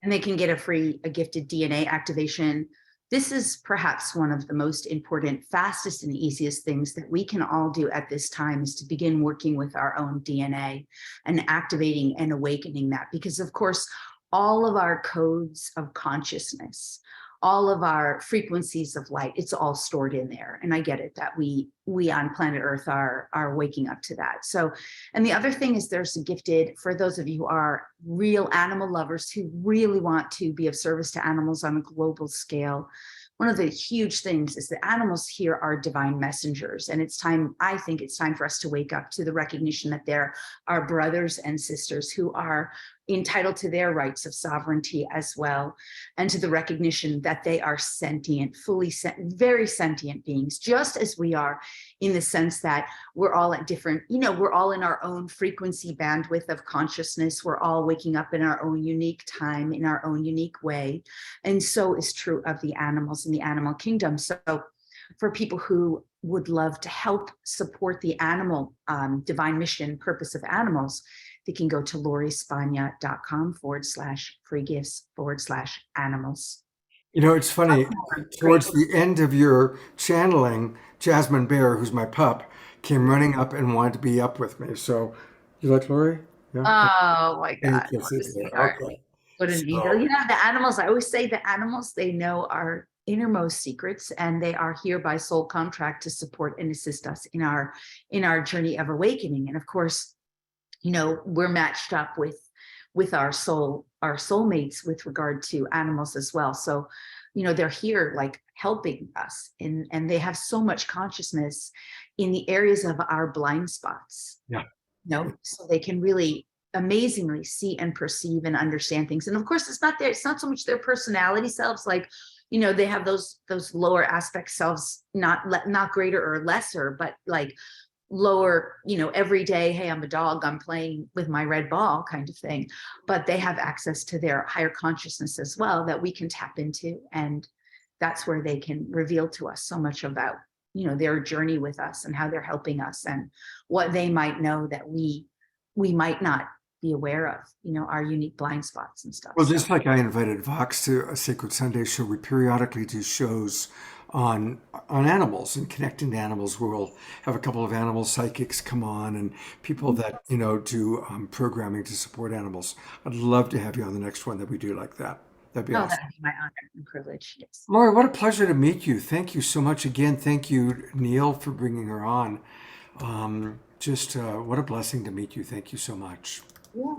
[SPEAKER 16] And they can get a gifted DNA activation. This is perhaps one of the most important, fastest, and easiest things that we can all do at this time, is to begin working with our own DNA and activating and awakening that. Because of course, all of our codes of consciousness, all of our frequencies of light, it's all stored in there. And I get it that we on planet Earth are waking up to that. So, and the other thing is, there's a gifted, for those of you who are real animal lovers who really want to be of service to animals on a global scale. One of the huge things is that animals here are divine messengers. And it's time, I think it's time for us to wake up to the recognition that they're our brothers and sisters who are entitled to their rights of sovereignty as well, and to the recognition that they are sentient, very sentient beings, just as we are, in the sense that we're all at different, we're all in our own frequency bandwidth of consciousness. We're all waking up in our own unique time, in our own unique way. And so is true of the animals in the animal kingdom. So for people who would love to help support the animal divine mission purpose of animals, they can go to lauriespagna.com/free-gifts/animals.
[SPEAKER 2] It's funny, towards the end of your channeling, Jasmine Bear, who's my pup, came running up and wanted to be up with me. So, you like Laurie? Yeah.
[SPEAKER 16] Oh my God.
[SPEAKER 2] Yes,
[SPEAKER 16] What a
[SPEAKER 2] it's there.
[SPEAKER 16] sweetheart.
[SPEAKER 2] Okay.
[SPEAKER 16] What an angel. The animals, I always say the animals, they know our innermost secrets, and they are here by soul contract to support and assist us in our journey of awakening. And of course, we're matched up with our soulmates with regard to animals as well. So, they're here like helping us, and they have so much consciousness in the areas of our blind spots.
[SPEAKER 2] Yeah.
[SPEAKER 16] So they can really amazingly see and perceive and understand things. And of course, it's not so much their personality selves, like, they have those lower aspect selves, not greater or lesser, but like lower, every day, hey, I'm a dog, I'm playing with my red ball kind of thing. But they have access to their higher consciousness as well that we can tap into. And that's where they can reveal to us so much about, their journey with us and how they're helping us, and what they might know that we might not be aware of, our unique blind spots and stuff.
[SPEAKER 2] Well, just like I invited Vox to a Sacred Sunday show, we periodically do shows on animals and connecting to animals. We'll have a couple of animal psychics come on, and people that do programming to support animals. I'd love to have you on the next one that we do like that. That'd be
[SPEAKER 16] Oh,
[SPEAKER 2] awesome.
[SPEAKER 16] that would be my honor and privilege. Yes.
[SPEAKER 2] Laurie, what a pleasure to meet you. Thank you so much again. Thank you, Neil, for bringing her on. What a blessing to meet you. Thank you so much.
[SPEAKER 16] Yeah.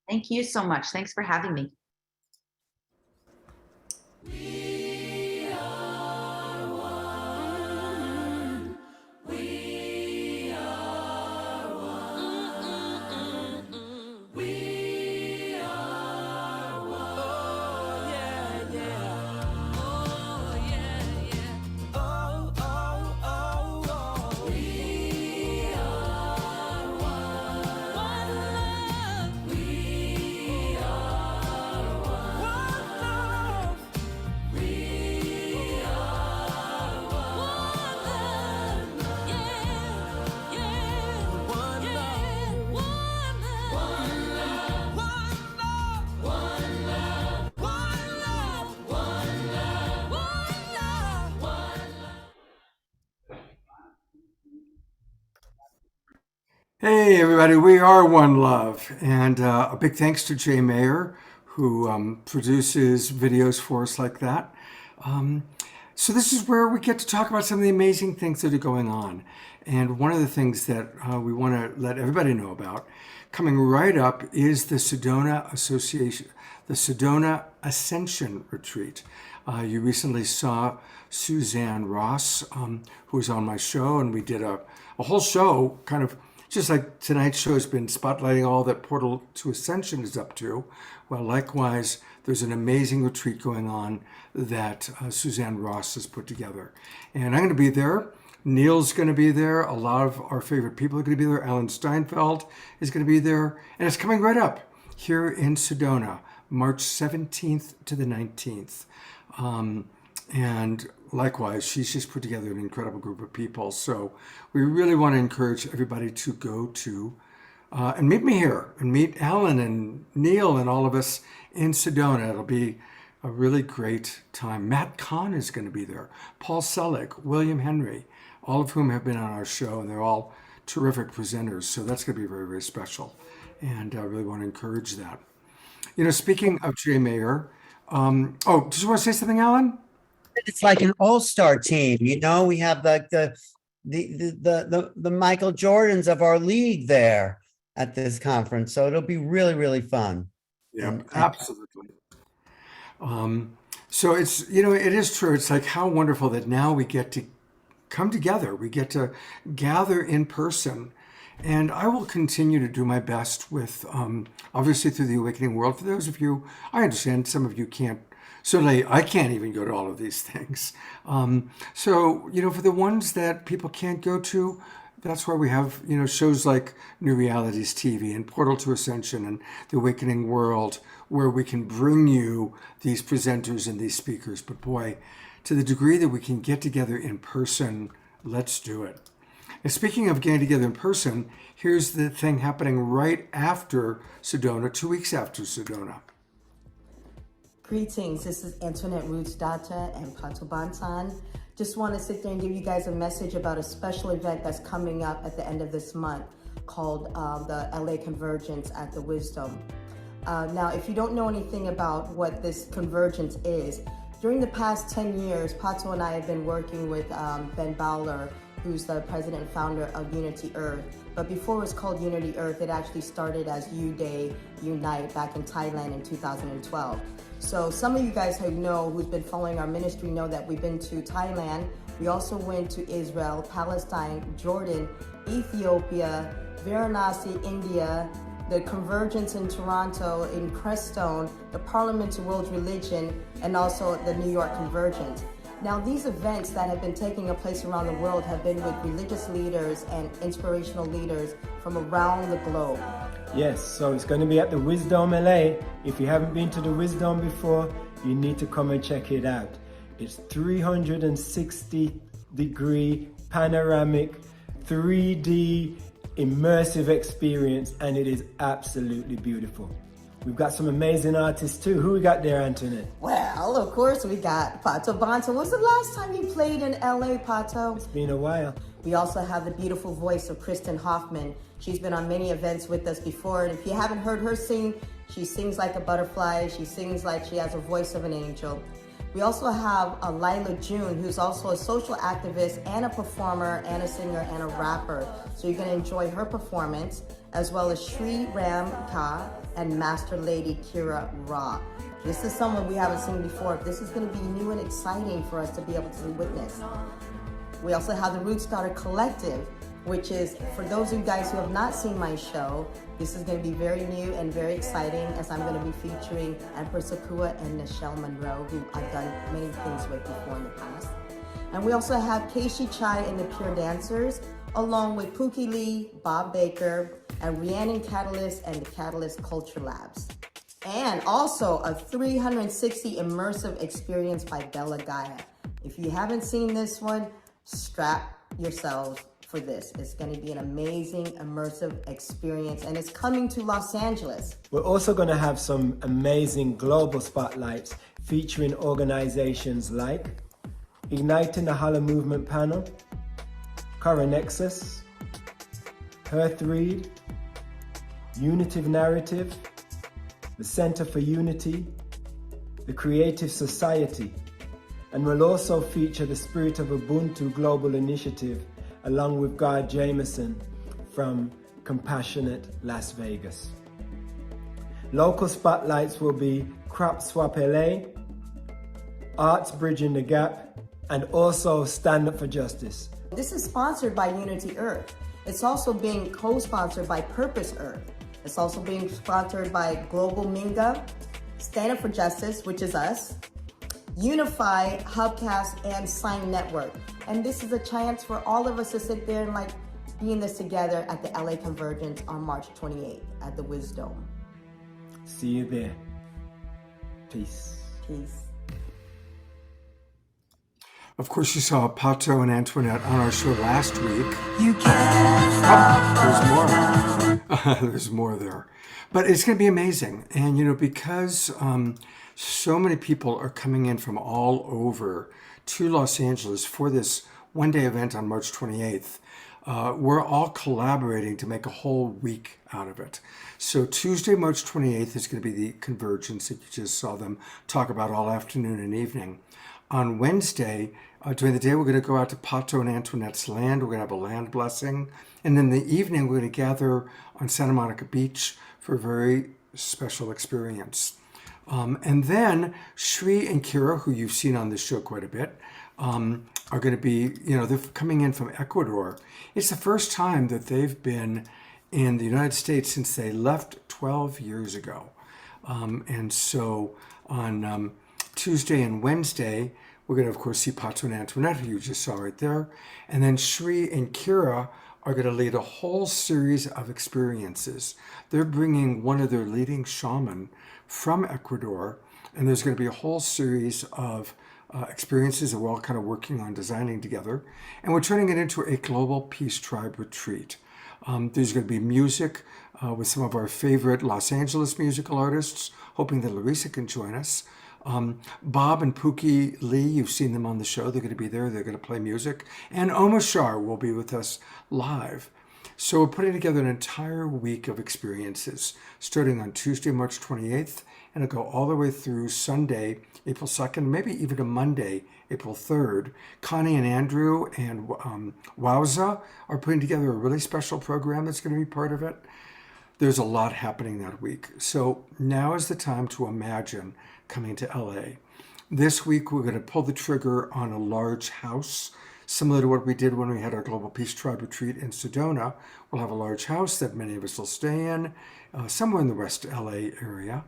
[SPEAKER 16] Thank you so much. Thanks for having me.
[SPEAKER 2] Hey, everybody, we are One Love. And a big thanks to Jay Mayer, who produces videos for us like that. So this is where we get to talk about some of the amazing things that are going on. And one of the things that we want to let everybody know about coming right up is the Sedona Association, the Sedona Ascension Retreat. You recently saw Suzanne Ross, who was on my show, and we did a whole show kind of just like tonight's show has been spotlighting all that Portal to Ascension is up to. Well, likewise, there's an amazing retreat going on that Suzanne Ross has put together. And I'm going to be there. Neil's going to be there. A lot of our favorite people are going to be there. Alan Steinfeld is going to be there. And it's coming right up here in Sedona, March 17th to the 19th. And likewise, she's just put together an incredible group of people. So we really want to encourage everybody to go to and meet me here and meet Alan and Neil and all of us in Sedona. It'll be a really great time. Matt Kahn is going to be there. Paul Selig, William Henry, all of whom have been on our show, and they're all terrific presenters. So that's going to be very, very special. And I really want to encourage that. You know, speaking of Jay Mayer, did you want to say something, Alan?
[SPEAKER 3] It's like an all-star team, you know. We have like the Michael Jordans of our league there at this conference, so it'll be really, really fun.
[SPEAKER 2] Yeah, absolutely. So it's, you know, it is true. It's like how wonderful that now we get to come together. We get to gather in person. And I will continue to do my best with, obviously through the Awakening World. For those of you, I understand some of you can't. Certainly, I can't even go to all of these things. So, you know, for the ones that people can't go to, that's why we have, you know, shows like New Realities TV and Portal to Ascension and The Awakening World, where we can bring you these presenters and these speakers. But boy, to the degree that we can get together in person, let's do it. And speaking of getting together in person, here's the thing happening right after Sedona, 2 weeks after Sedona.
[SPEAKER 20] Greetings, this is Antoinette Roots Data and Pato Bantan. Just want to sit there and give you guys a message about a special event that's coming up at the end of this month called the LA Convergence at the Wisdom. Now, if you don't know anything about what this convergence is, during the past 10 years, Pato and I have been working with Ben Bowler, who's the president and founder of Unity Earth. But before it was called Unity Earth, it actually started as U-Day Unite back in Thailand in 2012. So some of you guys who know, who's been following our ministry, know that we've been to Thailand. We also went to Israel, Palestine, Jordan, Ethiopia, Varanasi, India, the Convergence in Toronto, in Crestone, the Parliament to World Religion, and also the New York Convergence. Now, these events that have been taking place around the world have been with religious leaders and inspirational leaders from around the globe.
[SPEAKER 21] Yes, so it's going to be at the Wisdom LA. If you haven't been to the Wisdom before, you need to come and check it out. It's 360-degree panoramic 3D immersive experience, and it is absolutely beautiful. We've got some amazing artists too. Who we got there, Antoinette?
[SPEAKER 20] Well, of course, we got Pato Bantan. When's the last time you played in LA, Pato?
[SPEAKER 21] It's been a while.
[SPEAKER 20] We also have the beautiful voice of Kristen Hoffman. She's been on many events with us before, and if you haven't heard her sing, She sings like a butterfly. She sings like she has a voice of an angel. We also have Lila June, who's also a social activist and a performer and a singer and a rapper. So you're gonna enjoy her performance, as well as Sri Ram Ka and Master Lady Kira Ra. This is someone we haven't seen before. This is gonna be new and exciting for us to be able to witness. We also have the Root Starter Collective, which is, for those of you guys who have not seen my show, this is going to be very new and very exciting, as I'm going to be featuring Empress Akua and Nichelle Monroe, who I've done many things with before in the past. And we also have Keishi Chai and the Pure Dancers, along with Pookie Lee, Bob Baker, and Rhiannon Catalyst and the Catalyst Culture Labs. And also a 360 immersive experience by Bella Gaia. If you haven't seen this one, strap yourselves for this. It's going to be an amazing immersive experience, and it's coming to Los Angeles.
[SPEAKER 21] We're also going to have some amazing global spotlights featuring organizations like Igniting the Hollow Movement Panel, Coronexus, Earthread, Unitive Narrative, the Center for Unity, the Creative Society, and we'll also feature the Spirit of Ubuntu Global Initiative along with Gaur Jameson from Compassionate Las Vegas. Local spotlights will be Crop Swap LA, Arts Bridging the Gap, and also Stand Up for Justice.
[SPEAKER 20] This is sponsored by Unity Earth. It's also being co-sponsored by Purpose Earth. It's also being sponsored by Global Minga, Stand Up for Justice, which is us, Unify, Hubcast, and Sign Network. And this is a chance for all of us to sit there and be in this together at the LA Convergence on March 28th at the Wisdom.
[SPEAKER 21] See you there. Peace.
[SPEAKER 20] Peace.
[SPEAKER 2] Of course, you saw Pato and Antoinette on our show last week.
[SPEAKER 13] You can't
[SPEAKER 2] There's more there. But it's going to be amazing. And, because so many people are coming in from all over to Los Angeles for this one-day event on March 28th, we're all collaborating to make a whole week out of it. So Tuesday, March 28th is going to be the convergence that you just saw them talk about all afternoon and evening. On Wednesday, during the day, we're going to go out to Pato and Antoinette's land. We're going to have a land blessing. And in the evening, we're going to gather on Santa Monica Beach for a very special experience. And then Sri and Kira, who you've seen on this show quite a bit, are going to be, they're coming in from Ecuador. It's the first time that they've been in the United States since they left 12 years ago. And so on Tuesday and Wednesday, we're going to, of course, see Pato and Antoinette, who you just saw right there. And then Sri and Kira are going to lead a whole series of experiences. They're bringing one of their leading shaman from Ecuador, and there's going to be a whole series of experiences that we're all kind of working on designing together. And we're turning it into a global peace tribe retreat. There's going to be music with some of our favorite Los Angeles musical artists, hoping that Larisa can join us. Bob and Pookie Lee, you've seen them on the show. They're going to be there. They're going to play music. And Omashar will be with us live. So we're putting together an entire week of experiences, starting on Tuesday, March 28th, and it'll go all the way through Sunday, April 2nd, maybe even to Monday, April 3rd. Connie and Andrew and Wowza are putting together a really special program that's going to be part of it. There's a lot happening that week. So now is the time to imagine coming to LA. This week, we're going to pull the trigger on a large house, similar to what we did when we had our Global Peace Tribe retreat in Sedona. We'll have a large house that many of us will stay in, somewhere in the West LA area.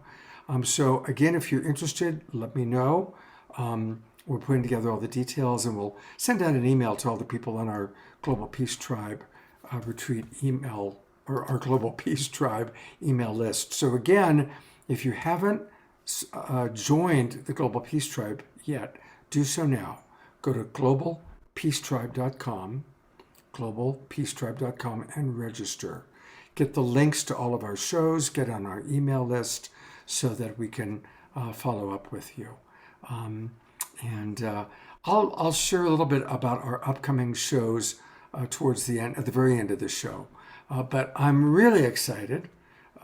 [SPEAKER 2] So again, if you're interested, let me know. We're putting together all the details, and we'll send out an email to all the people on our Global Peace Tribe retreat email, or our Global Peace Tribe email list. So again, if you haven't joined the Global Peace Tribe yet, do so now. Go to globalpeacetribe.com, globalpeacetribe.com, and register. Get the links to all of our shows, get on our email list so that we can follow up with you. I'll share a little bit about our upcoming shows towards the end, at the very end of the show. But I'm really excited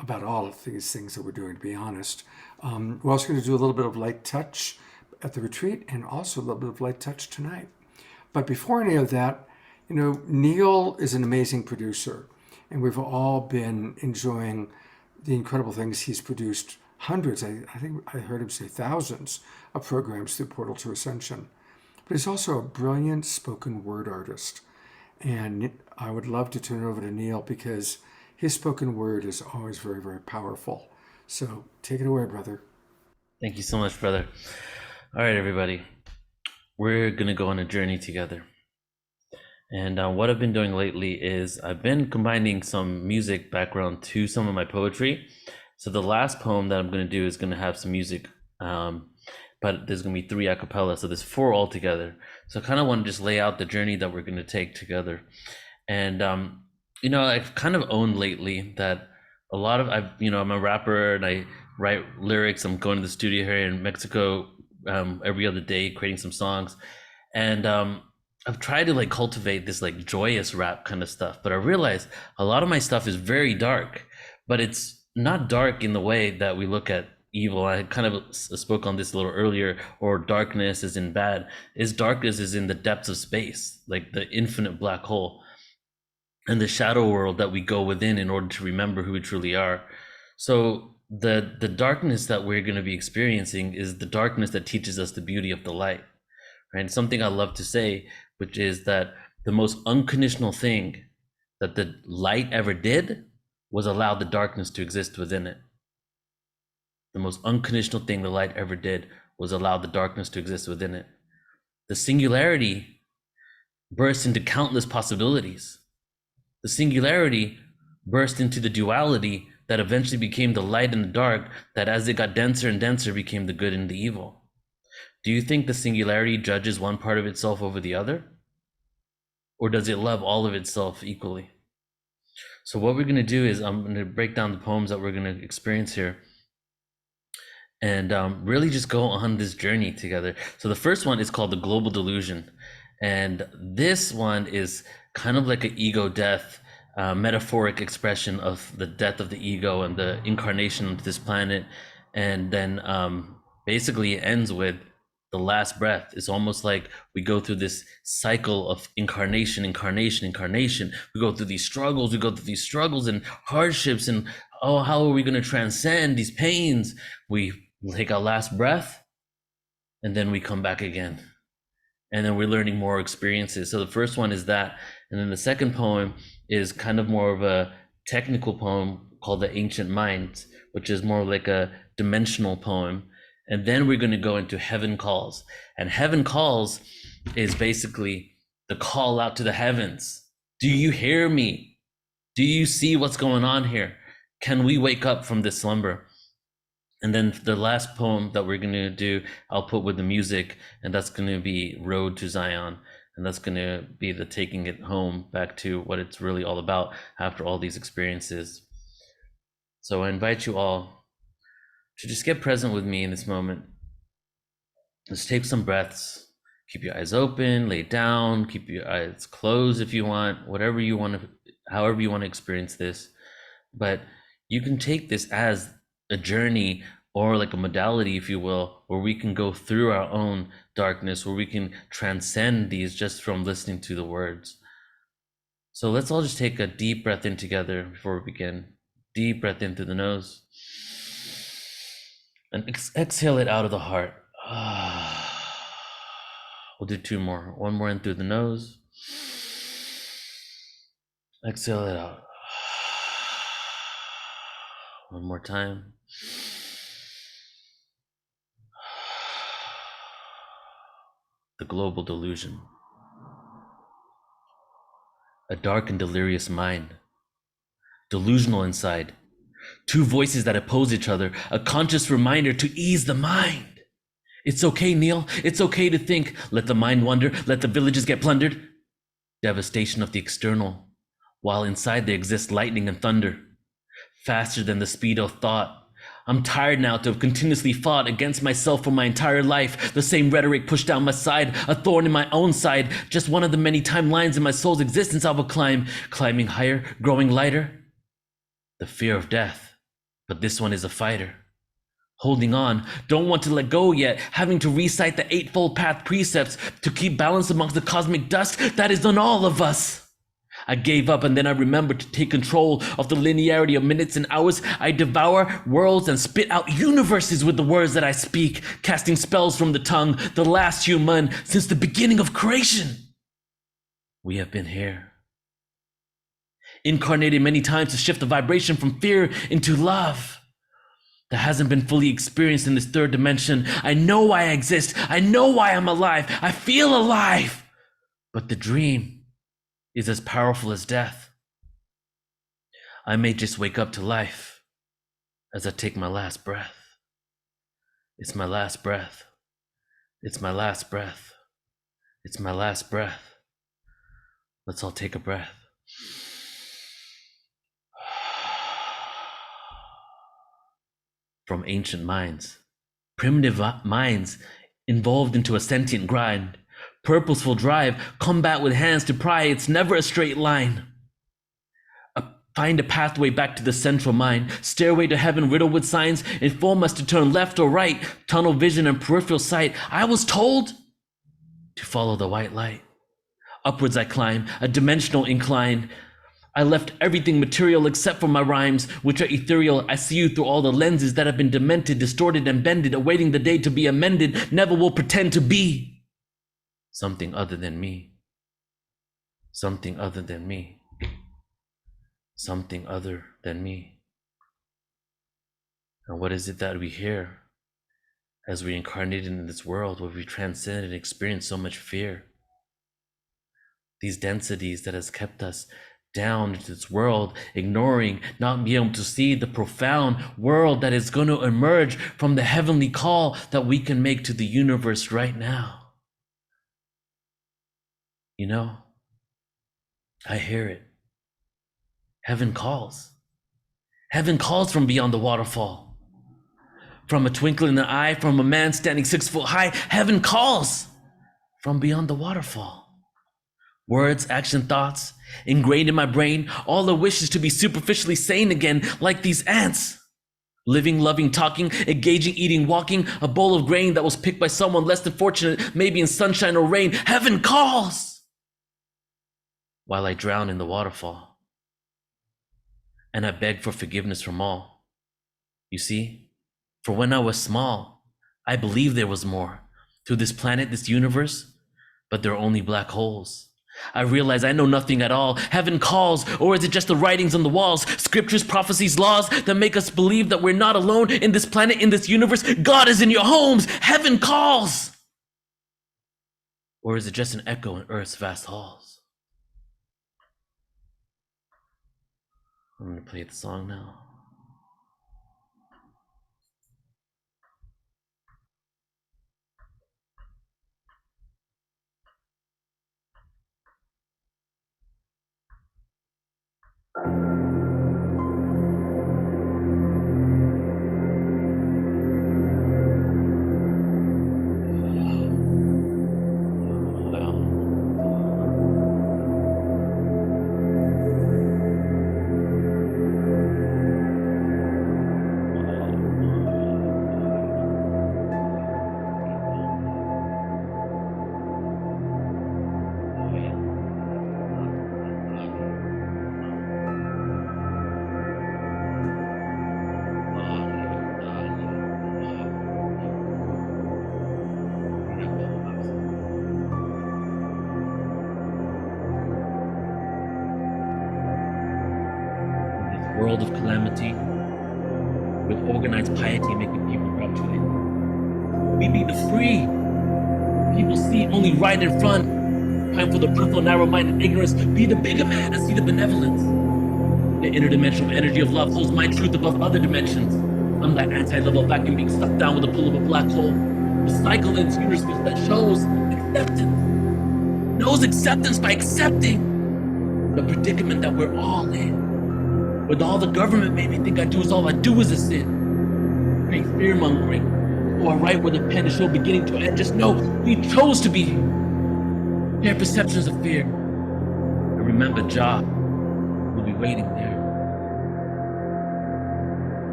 [SPEAKER 2] about all of these things that we're doing, to be honest. We're also going to do a little bit of light touch at the retreat and also a little bit of light touch tonight. But before any of that, Neil is an amazing producer, and we've all been enjoying the incredible things he's produced. Hundreds, I think I heard him say thousands of programs through Portal to Ascension. But he's also a brilliant spoken word artist. And I would love to turn it over to Neil because his spoken word is always very, very powerful. So take it away, brother.
[SPEAKER 4] Thank you so much, brother. All right, everybody. We're going to go on a journey together. And what I've been doing lately is I've been combining some music background to some of my poetry. So the last poem that I'm going to do is going to have some music, but there's going to be 3 a cappella. So there's 4 altogether. So I kind of want to just lay out the journey that we're going to take together. And, I've kind of owned lately that a lot of, I'm a rapper and I write lyrics. I'm going to the studio here in Mexico every other day, creating some songs. And I've tried to cultivate this joyous rap kind of stuff, but I realized a lot of my stuff is very dark, but it's not dark in the way that we look at evil. I kind of spoke on this a little earlier, or darkness is in bad. Darkness is in the depths of space, like the infinite black hole and the shadow world that we go within in order to remember who we truly are. So the darkness that we're going to be experiencing is the darkness that teaches us the beauty of the light, right? Something I love to say, which is that the most unconditional thing that the light ever did was allow the darkness to exist within it. The most unconditional thing the light ever did was allow the darkness to exist within it. The singularity burst into countless possibilities. The singularity burst into the duality that eventually became the light and the dark, that as it got denser and denser became the good and the evil. Do you think the singularity judges one part of itself over the other? Or does it love all of itself equally? So what we're going to do is I'm going to break down the poems that we're going to experience here and really just go on this journey together. So the first one is called The Global Delusion. And this one is kind of like an ego death, metaphoric expression of the death of the ego and the incarnation of this planet. And then basically it ends with the last breath. It's almost like we go through this cycle of incarnation. We go through these struggles and hardships, and how are we going to transcend these pains? We take our last breath and then we come back again. And then we're learning more experiences. So the first one is that. And then the second poem is kind of more of a technical poem called The Ancient Mind, which is more like a dimensional poem. And then we're going to go into Heaven Calls. And Heaven Calls is basically the call out to the heavens. Do you hear me? Do you see what's going on here? Can we wake up from this slumber? And then the last poem that we're going to do, I'll put with the music, and that's going to be Road to Zion. And that's going to be the taking it home back to what it's really all about after all these experiences. So I invite you all to just get present with me in this moment. Let's take some breaths. Keep your eyes open, lay down, keep your eyes closed if you want, whatever you want to, however you want to experience this. But you can take this as a journey or like a modality, if you will, where we can go through our own darkness, where we can transcend these just from listening to the words. So let's all just take a deep breath in together before we begin. Deep breath in through the nose. And exhale it out of the heart. We'll do 2 more. 1 more in through the nose. Exhale it out. 1 more time. The global delusion. A dark and delirious mind. Delusional inside. 2 voices that oppose each other. A conscious reminder to ease the mind. It's okay, Neil. It's okay to think. Let the mind wander. Let the villages get plundered. Devastation of the external. While inside there exists lightning and thunder. Faster than the speed of thought. I'm tired now to have continuously fought against myself for my entire life. The same rhetoric pushed down my side, a thorn in my own side. Just one of the many timelines in my soul's existence I will climb. Climbing higher, growing lighter. The fear of death. But this one is a fighter. Holding on, don't want to let go yet, having to recite the eightfold path precepts to keep balance amongst the cosmic dust that is on all of us. I gave up and then I remembered to take control of the linearity of minutes and hours. I devour worlds and spit out universes with the words that I speak, casting spells from the tongue, the last human since the beginning of creation. We have been here, incarnated many times to shift the vibration from fear into love that hasn't been fully experienced in this third dimension. I know why I exist. I know why I'm alive. I feel alive. But the dream is as powerful as death. I may just wake up to life as I take my last breath. It's my last breath. It's my last breath. It's my last breath. Let's all take a breath. From ancient minds, primitive minds involved into a sentient grind, purposeful drive, combat with hands to pry, it's never a straight line. Find a pathway back to the central mind, stairway to heaven riddled with signs, inform us to turn left or right, tunnel vision and peripheral sight. I was told to follow the white light. Upwards I climb, a dimensional incline. I left everything material except for my rhymes, which are ethereal. I see you through all the lenses that have been demented, distorted and bended, awaiting the day to be amended. Never will pretend to be something other than me. Something other than me. Something other than me. And what is it that we hear as we incarnate in this world where we transcend and experience so much fear? These densities that has kept us down into this world, ignoring, not being able to see the profound world that is going to emerge from the heavenly call that we can make to the universe right now. You know, I hear it. Heaven calls. Heaven calls from beyond the waterfall. From a twinkle in the eye, from a man standing 6 foot high, heaven calls from beyond the waterfall. Words, action, thoughts, ingrained in my brain, all the wishes to be superficially sane again, like these ants. Living, loving, talking, engaging, eating, walking, a bowl of grain that was picked by someone less than fortunate, maybe in sunshine or rain. Heaven calls! While I drown in the waterfall. And I beg for forgiveness from all. You see, for when I was small, I believed there was more to this planet, this universe, but there are only black holes. I realize I know nothing at all. Heaven calls, or is it just the writings on the walls, scriptures, prophecies, laws that make us believe that we're not alone in this planet, in this universe? God is in your homes. Heaven calls. Or is it just an echo in Earth's vast halls? I'm going to play the song now. World of calamity, with organized piety making people drop to it. We be the free. People see only right in front. Time for the brutal, narrow-minded ignorance. Be the bigger man and see the benevolence. The interdimensional energy of love holds my truth above other dimensions. I'm that anti-level vacuum being sucked down with the pull of a black hole. The cycle in universe that shows acceptance. Knows acceptance by accepting the predicament that we're all in. With all the government made me think I do is all I do is a sin. Great fear-mongering. Oh, I write with a pen to show beginning to end. Just know we chose to be here. Their perceptions of fear. And remember, Jah will be waiting there.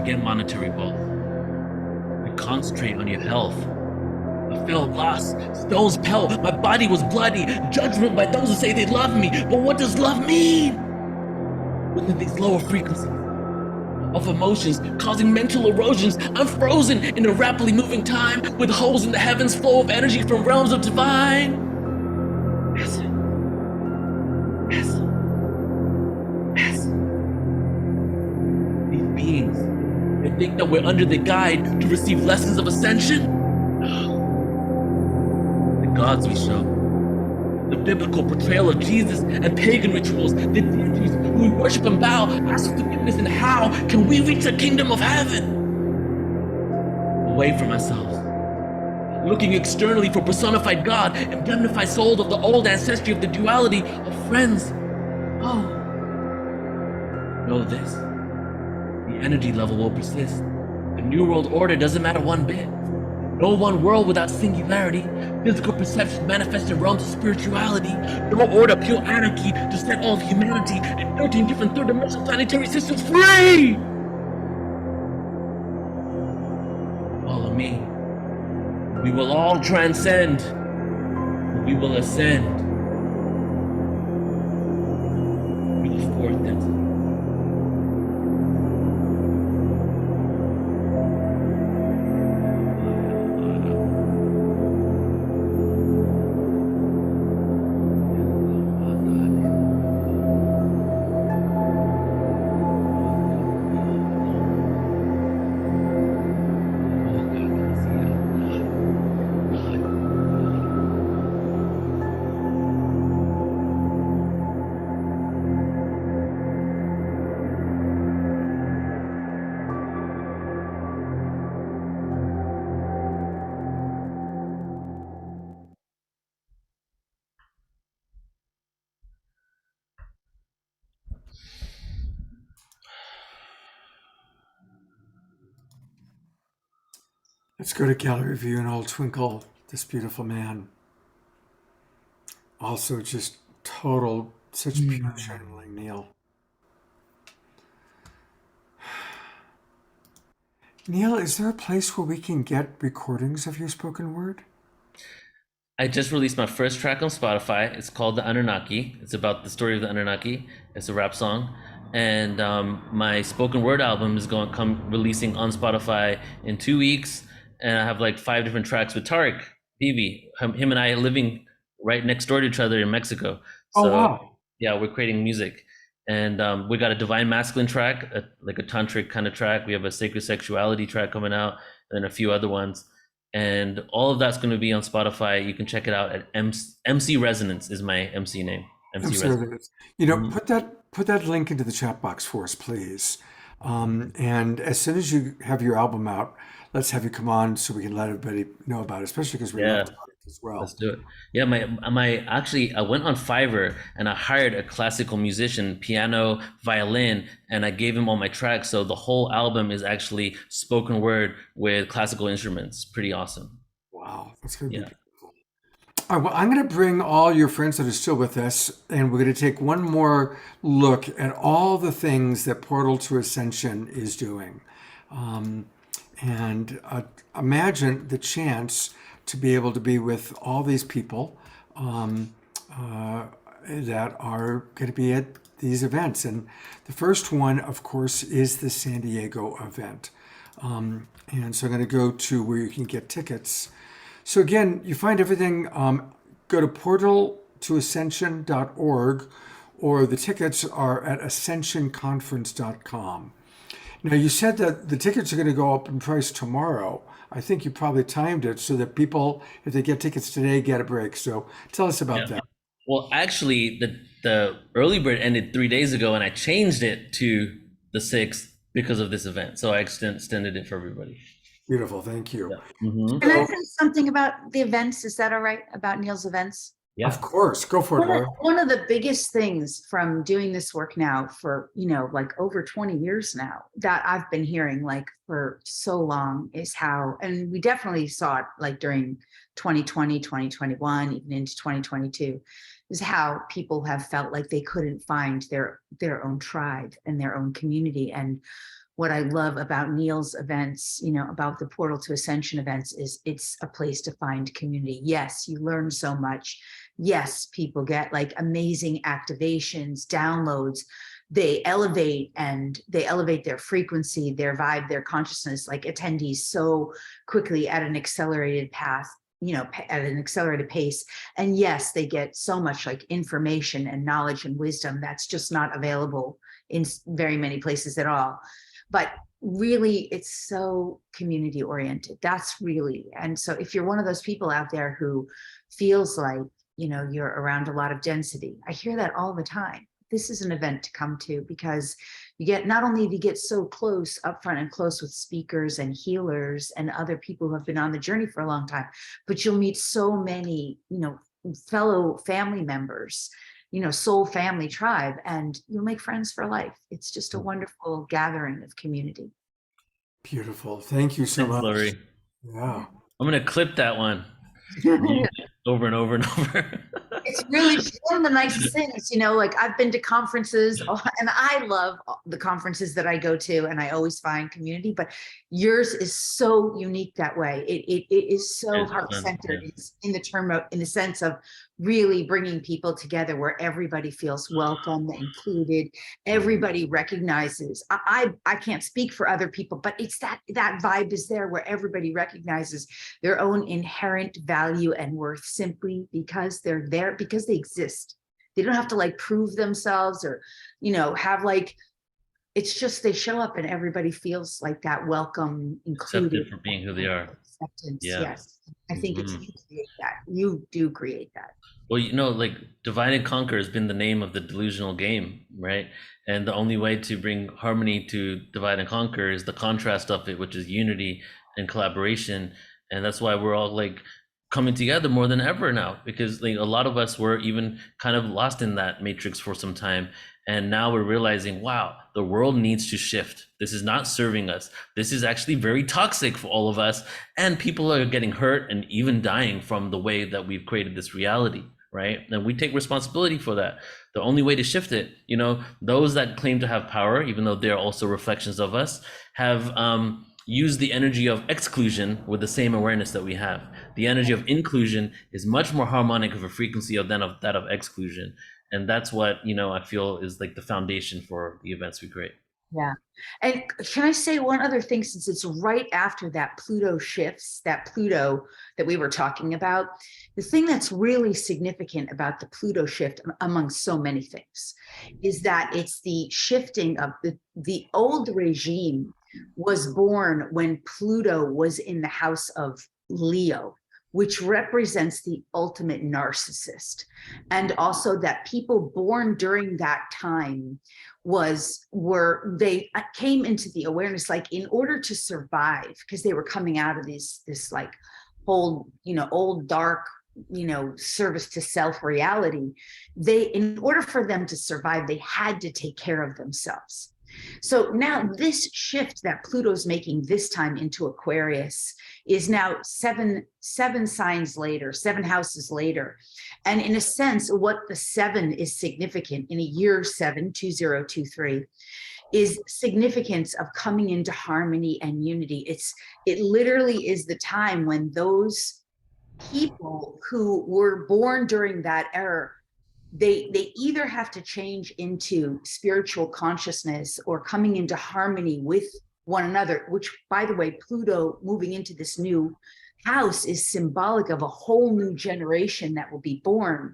[SPEAKER 4] forget monetary wealth. We concentrate on your health. I felt lost, stones pelt, my body was bloody, judgment by those who say they love me. But what does love mean? Within these lower frequencies of emotions causing mental erosions, I'm frozen in a rapidly moving time with holes in the heavens, flow of energy from realms of divine. Yes. Yes. Yes. These beings, they think that we're under the guide to receive lessons of ascension. The gods we show, the biblical portrayal of Jesus and pagan rituals, the deities who we worship and bow, ask for forgiveness, and how can we reach the kingdom of heaven? Away from ourselves, looking externally for personified God, indemnified souls of the old ancestry of the duality of friends. Oh, know this, the energy level will persist. The New World Order doesn't matter one bit. No one world without singularity. Physical perception manifests in realms of spirituality. No order, pure anarchy to set all of humanity in 13 different third-dimensional planetary systems free! Follow me. We will all transcend. We will ascend. To the fourth density.
[SPEAKER 2] Let's go to gallery view and I'll twinkle this beautiful man. Also just total, such pure channeling, Neil. Neil, is there a place where we can get recordings of your spoken word?
[SPEAKER 4] I just released my first track on Spotify. It's called The Anunnaki. It's about the story of the Anunnaki. It's a rap song. And my spoken word album is going to come releasing on Spotify in 2 weeks. And I have like 5 different tracks with Tariq Bibi. Him and I are living right next door to each other in Mexico. So,
[SPEAKER 2] oh, wow.
[SPEAKER 4] Yeah, we're creating music. And we got a divine masculine track, like a tantric kind of track. We have a sacred sexuality track coming out, and then a few other ones. And all of that's going to be on Spotify. You can check it out at MC Resonance is my MC name. MC Resonance.
[SPEAKER 2] You know, put that link into the chat box for us, please. And as soon as you have your album out, let's have you come on so we can let everybody know about it, especially because we love it as well.
[SPEAKER 4] Let's do it. Yeah, I went on Fiverr and I hired a classical musician, piano, violin, and I gave him all my tracks. So the whole album is actually spoken word with classical instruments. Pretty awesome.
[SPEAKER 2] Wow, that's gonna be beautiful. All right, well, I'm going to bring all your friends that are still with us, and we're going to take one more look at all the things that Portal to Ascension is doing. And imagine the chance to be able to be with all these people that are going to be at these events. And the first one, of course, is the San Diego event. And so I'm going to go to where you can get tickets. So again, you find everything, go to portaltoascension.org, or the tickets are at ascensionconference.com. Now, you said that the tickets are going to go up in price tomorrow. I think you probably timed it so that people, if they get tickets today, get a break. So tell us about that.
[SPEAKER 4] Well, actually, the early bird ended 3 days ago, and I changed it to the 6th because of this event. So I extended it for everybody.
[SPEAKER 2] Beautiful. Thank you.
[SPEAKER 4] Yeah. Mm-hmm.
[SPEAKER 16] Can I say something about the events? Is that all right? About Neil's events?
[SPEAKER 4] Yeah.
[SPEAKER 2] Of course. Go for it, Laura.
[SPEAKER 16] One of the biggest things from doing this work now for, like over 20 years now that I've been hearing like for so long is how, and we definitely saw it like during 2020, 2021, even into 2022, is how people have felt like they couldn't find their own tribe and their own community. And what I love about Neil's events, about the Portal to Ascension events, is it's a place to find community. Yes, you learn so much. Yes, people get like amazing activations, downloads. They elevate their frequency, their vibe, their consciousness, like attendees so quickly at an accelerated path, at an accelerated pace. And yes, they get so much like information and knowledge and wisdom that's just not available in very many places at all. But really, it's so community oriented. That's really, and so if you're one of those people out there who feels like, you're around a lot of density, I hear that all the time. This is an event to come to, because you get, not only do you get so close up front and close with speakers and healers and other people who have been on the journey for a long time, but you'll meet so many, fellow family members, soul family tribe, and you'll make friends for life. It's just a wonderful gathering of community.
[SPEAKER 2] Beautiful. Thank you so much.
[SPEAKER 4] Laurie.
[SPEAKER 2] Yeah.
[SPEAKER 4] I'm going to clip that one over and over and over.
[SPEAKER 16] It's really one of the nicest things, like I've been to conferences and I love the conferences that I go to, and I always find community, but yours is so unique that way. It is so heart-centered.
[SPEAKER 4] Yeah.
[SPEAKER 16] It's in the sense of really bringing people together where everybody feels welcome, included, everybody recognizes. I can't speak for other people, but it's that vibe is there where everybody recognizes their own inherent value and worth simply because they're there, because they exist. They don't have to like prove themselves or, have like, it's just they show up and everybody feels like that welcome, included.
[SPEAKER 4] Accepted for being who they are.
[SPEAKER 16] Acceptance,
[SPEAKER 4] Yeah.
[SPEAKER 16] Yes. I think it's you create that. You do create that.
[SPEAKER 4] Well, like divide and conquer has been the name of the delusional game, right? And the only way to bring harmony to divide and conquer is the contrast of it, which is unity and collaboration. And that's why we're all like coming together more than ever now, because like a lot of us were even kind of lost in that matrix for some time. And now we're realizing, wow, the world needs to shift. This is not serving us. This is actually very toxic for all of us. And people are getting hurt and even dying from the way that we've created this reality, right? And we take responsibility for that. The only way to shift it, those that claim to have power, even though they're also reflections of us, have used the energy of exclusion with the same awareness that we have. The energy of inclusion is much more harmonic of a frequency than of that of exclusion. And that's what, I feel is like the foundation for the events we create.
[SPEAKER 16] Yeah. And can I say one other thing, since it's right after that Pluto shifts, that Pluto that we were talking about, the thing that's really significant about the Pluto shift, among so many things, is that it's the shifting of the old regime was born when Pluto was in the house of Leo, which represents the ultimate narcissist. And also that people born during that time they came into the awareness, like in order to survive, because they were coming out of this like old dark, service to self reality. In order for them to survive, they had to take care of themselves. So now this shift that Pluto's making this time into Aquarius is now seven signs later, 7 houses later. And in a sense, what the 7 is significant in a year 7, 2023, is significance of coming into harmony and unity. It literally is the time when those people who were born during that era, they either have to change into spiritual consciousness or coming into harmony with one another, which, by the way, Pluto moving into this new house is symbolic of a whole new generation that will be born.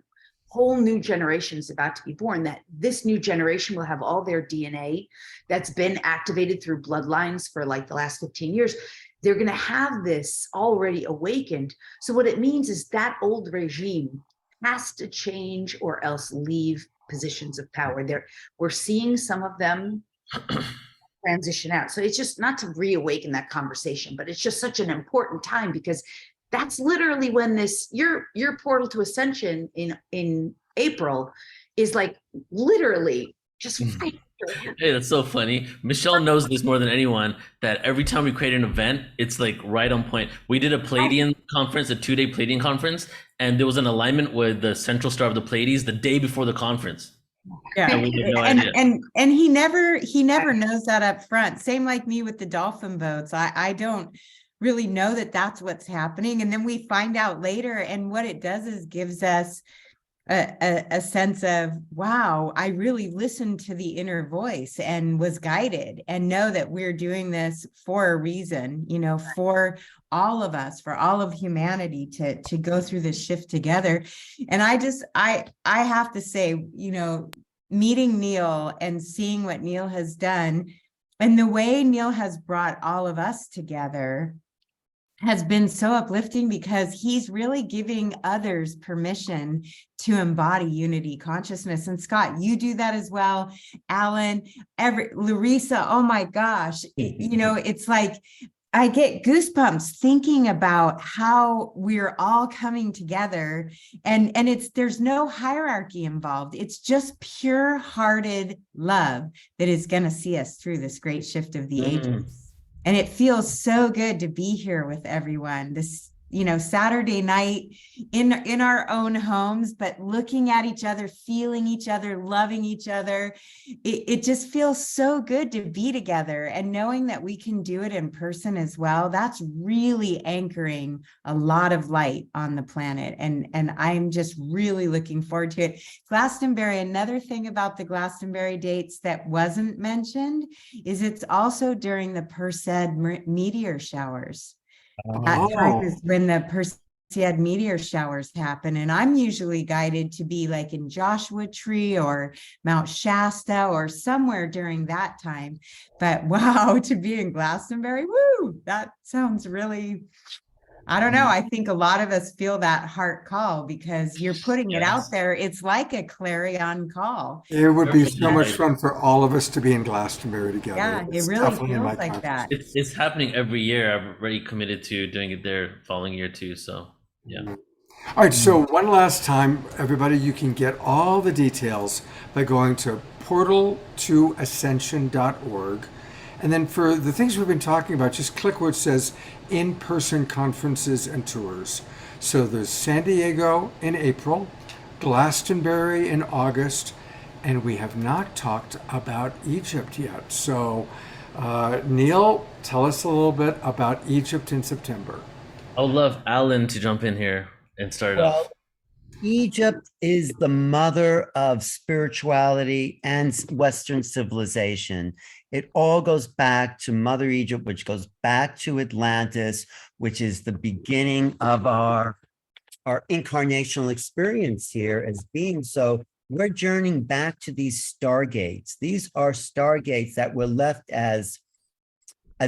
[SPEAKER 16] Whole new generation is about to be born, that this new generation will have all their DNA that's been activated through bloodlines for like the last 15 years. They're going to have this already awakened. So what it means is that old regime has to change or else leave positions of power. We're seeing some of them transition out. So it's just not to reawaken that conversation, but it's just such an important time, because that's literally when your portal to ascension in April is like literally just right.
[SPEAKER 4] Hey, that's so funny. Michelle knows this more than anyone, that every time we create an event, it's like right on point. We did a Pleiadian conference, a 2-day Pleiadian conference, and there was an alignment with the central star of the Pleiades the day before the conference.
[SPEAKER 8] Yeah.
[SPEAKER 4] I would have no
[SPEAKER 8] And
[SPEAKER 4] idea.
[SPEAKER 8] and he never knows that up front. Same like me with the dolphin boats. I don't really know that that's what's happening. And then we find out later. And what it does is gives us a sense of, wow, I really listened to the inner voice and was guided, and know that we're doing this for a reason, you know, for all of us, for all of humanity to go through this shift together. And I have to say, you know, meeting Neil and seeing what Neil has done and the way Neil has brought all of us together has been so uplifting, because he's really giving others permission to embody unity consciousness. And Scott, you do that as well. Alan, Larisa, oh my gosh, you know, it's like I get goosebumps thinking about how we're all coming together, and there's no hierarchy involved. It's just pure-hearted love that is going to see us through this great shift of the ages. And it feels so good to be here with everyone this, you know, Saturday night in our own homes, but looking at each other, feeling each other, loving each other. It just feels so good to be together, and knowing that we can do it in person as well. That's really anchoring a lot of light on the planet. And I'm just really looking forward to it. Glastonbury, another thing about the Glastonbury dates that wasn't mentioned is it's also during the Perseid meteor showers. That time is when the Perseid meteor showers happen. And I'm usually guided to be like in Joshua Tree or Mount Shasta or somewhere during that time. But wow, to be in Glastonbury, woo, that sounds really, I don't know. I think a lot of us feel that heart call because you're putting it out there. It's like a clarion call.
[SPEAKER 2] It would be so much fun for all of us to be in Glastonbury together.
[SPEAKER 8] Yeah,
[SPEAKER 2] It's
[SPEAKER 8] it really
[SPEAKER 2] definitely in my
[SPEAKER 8] feels like
[SPEAKER 2] conscience.
[SPEAKER 8] that.
[SPEAKER 4] It's happening every year. I've already committed to doing it there following year too. So yeah.
[SPEAKER 2] All right, so one last time, everybody, you can get all the details by going to portaltoascension.org. And then for the things we've been talking about, just click where it says in-person conferences and tours. So there's San Diego in April, Glastonbury in August, and we have not talked about Egypt yet. So Neil, tell us a little bit about Egypt in September.
[SPEAKER 4] I would love Alan to jump in here and start it off.
[SPEAKER 3] Egypt is the mother of spirituality and Western civilization. It all goes back to Mother Egypt, which goes back to Atlantis, which is the beginning of our incarnational experience here as beings. So we're journeying back to these stargates. These are stargates that were left as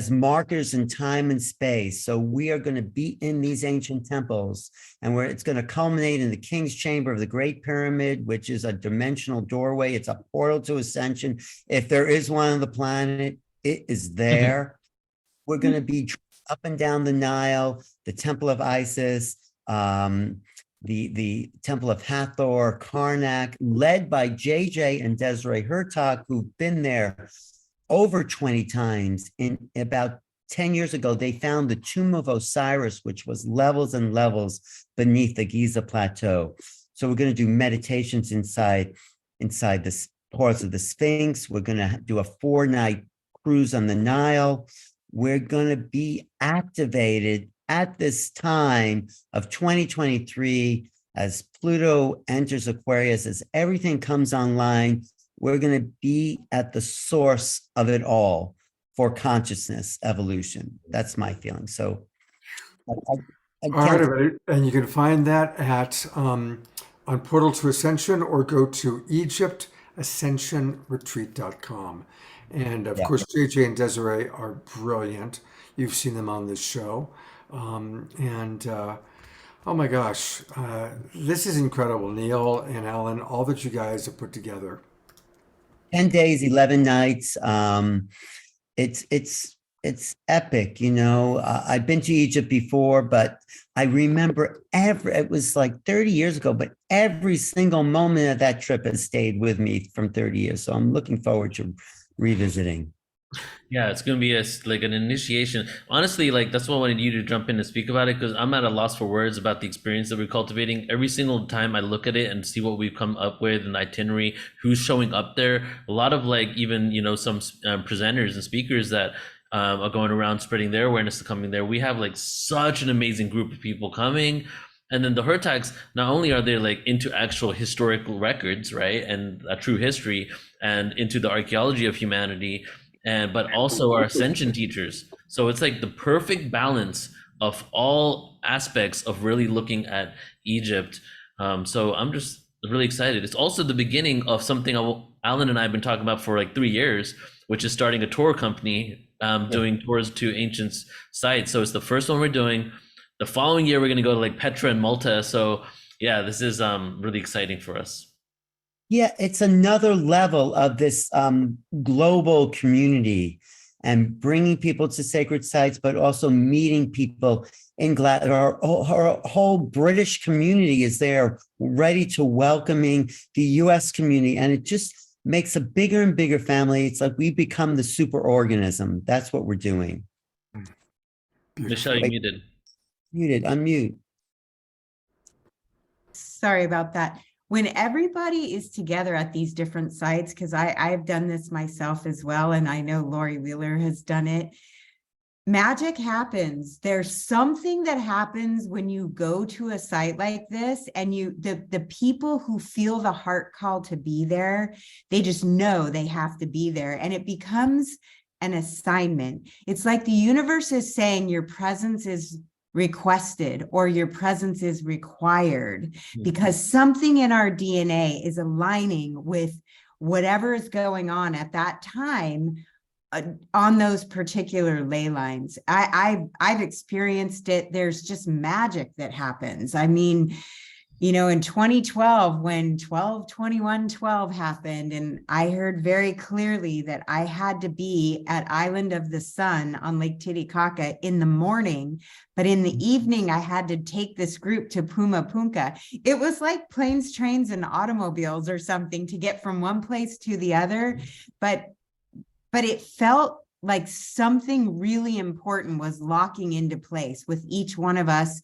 [SPEAKER 3] markers in time and space. So we are going to be in these ancient temples, and it's going to culminate in the King's Chamber of the Great Pyramid, which is a dimensional doorway. It's a portal to ascension. If there is one on the planet, it is there. We're going to be up and down the Nile, the Temple of Isis, the Temple of Hathor, Karnak, led by JJ and Desiree Hertog, who've been there over 20 times. In about 10 years ago, they found the tomb of Osiris, which was levels and levels beneath the Giza Plateau. So we're going to do meditations inside the ports of the Sphinx. We're going to do a 4-night cruise on the Nile. We're going to be activated at this time of 2023 as Pluto enters Aquarius, as everything comes online. We're going to be at the source of it all for consciousness evolution. That's my feeling. So,
[SPEAKER 2] all right, everybody. And you can find that at on Portal to Ascension, or go to EgyptAscensionRetreat.com. And of course, JJ and Desiree are brilliant. You've seen them on this show. Oh my gosh, this is incredible, Neil and Alan, all that you guys have put together.
[SPEAKER 3] 10 days, 11 nights. It's epic, you know. I've been to Egypt before, but I remember it was like 30 years ago, but every single moment of that trip has stayed with me from 30 years. So I'm looking forward to revisiting.
[SPEAKER 4] Yeah, it's gonna be like an initiation. Honestly, like that's why I wanted you to jump in and speak about it, because I'm at a loss for words about the experience that we're cultivating. Every single time I look at it and see what we've come up with, an itinerary, who's showing up there. A lot of like even some presenters and speakers that are going around spreading their awareness to coming there. We have like such an amazing group of people coming. And then the Hertags, not only are they like into actual historical records, right, and a true history, and into the archaeology of humanity, and but also our Ascension teachers. So it's like the perfect balance of all aspects of really looking at Egypt. So I'm just really excited. It's also the beginning of something Alan and I have been talking about for like 3 years, which is starting a tour company, doing tours to ancient sites. So it's the first one we're doing. The following year, we're going to go to like Petra and Malta. So yeah, this is really exciting for us.
[SPEAKER 3] Yeah, it's another level of this global community and bringing people to sacred sites, but also meeting people in our whole British community is there, ready to welcoming the US community. And it just makes a bigger and bigger family. It's like we become the super organism. That's what we're doing.
[SPEAKER 4] Michelle, you muted.
[SPEAKER 3] Muted, unmute.
[SPEAKER 8] Sorry about that. When everybody is together at these different sites, because I've done this myself as well, and I know Laurie Wheeler has done it, magic happens. There's something that happens when you go to a site like this, and the people who feel the heart call to be there, they just know they have to be there, and it becomes an assignment. It's like the universe is saying your presence is requested or your presence is required, because something in our DNA is aligning with whatever is going on at that time on those particular ley lines. I've experienced it. There's just magic that happens. I mean, in 2012, when 12/21/12 happened, and I heard very clearly that I had to be at Island of the Sun on Lake Titicaca in the morning, but in the evening, I had to take this group to Puma Punka. It was like planes, trains, and automobiles or something to get from one place to the other. But it felt like something really important was locking into place with each one of us,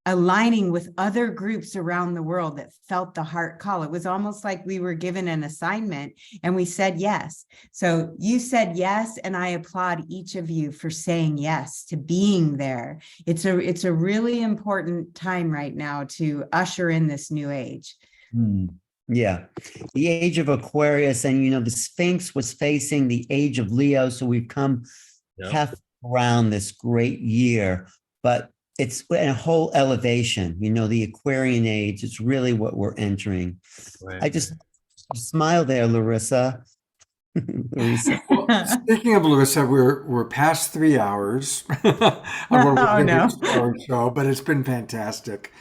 [SPEAKER 8] aligning with other groups around the world that felt the heart call. It was almost like we were given an assignment and we said yes. So you said yes, and I applaud each of you for saying yes to being there. It's a really important time right now to usher in this new age.
[SPEAKER 3] Yeah, the age of Aquarius, and the Sphinx was facing the age of Leo, so we've come half around this great year, but it's a whole elevation, the Aquarian age. It's really what we're entering. Right. I just smile there, Larisa.
[SPEAKER 2] Larisa. Well, speaking of Larisa, we're past 3 hours on our show, but it's been fantastic.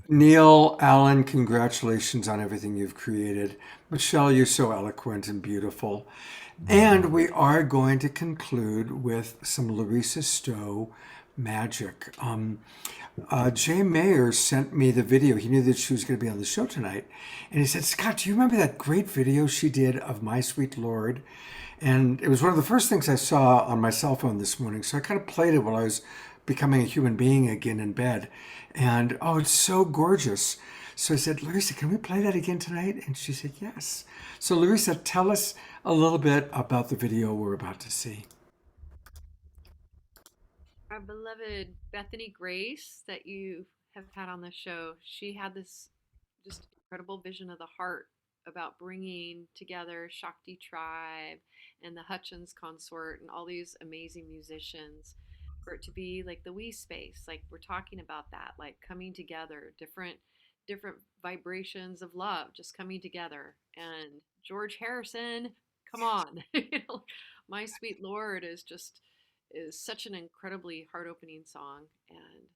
[SPEAKER 2] Neil, Alan, congratulations on everything you've created. Michelle, you're so eloquent and beautiful. And we are going to conclude with some Larisa Stow magic. Jay Mayer sent me the video. He knew that she was going to be on the show tonight. And he said, Scott, do you remember that great video she did of My Sweet Lord? And it was one of the first things I saw on my cell phone this morning. So I kind of played it while I was becoming a human being again in bed. And oh, it's so gorgeous. So I said, Larisa, can we play that again tonight? And she said, yes. So Larisa, tell us a little bit about the video we're about to see.
[SPEAKER 11] Our beloved Bethany Grace that you have had on the show, she had this just incredible vision of the heart about bringing together Shakti Tribe and the Hutchins Consort and all these amazing musicians for it to be like the we space, like we're talking about that, like coming together, different vibrations of love just coming together. And George Harrison, come on. My Sweet Lord is such an incredibly heart-opening song, and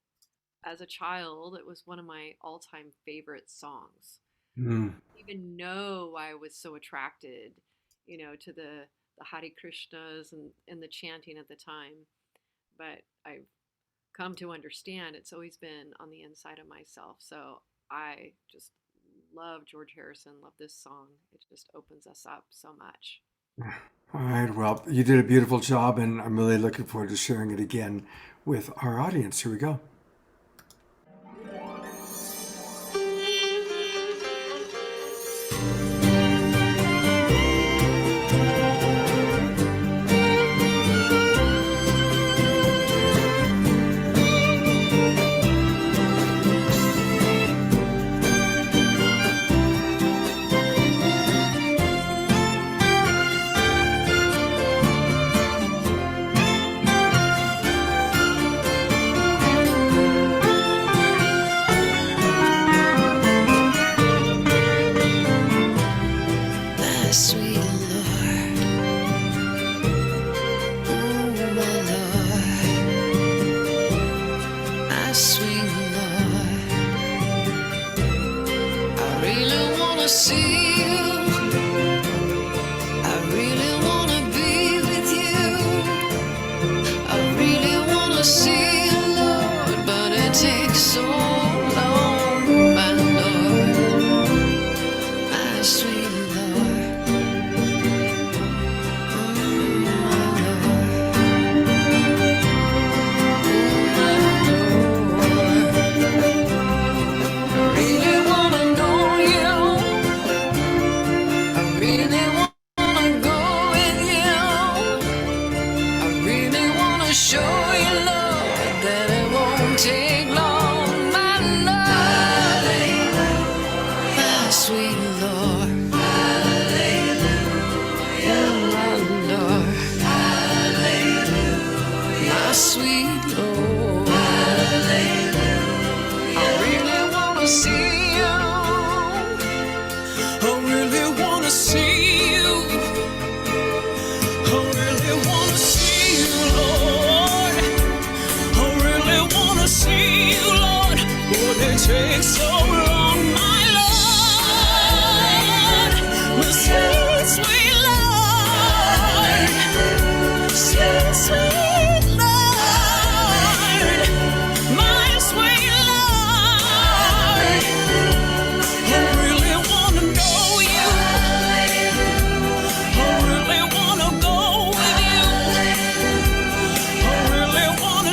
[SPEAKER 11] as a child it was one of my all-time favorite songs. I didn't even know why I was so attracted to the Hare Krishnas and the chanting at the time, but I've come to understand it's always been on the inside of myself. So I just love George Harrison, love this song. It just opens us up so much.
[SPEAKER 2] All right, well, you did a beautiful job, and I'm really looking forward to sharing it again with our audience. Here we go.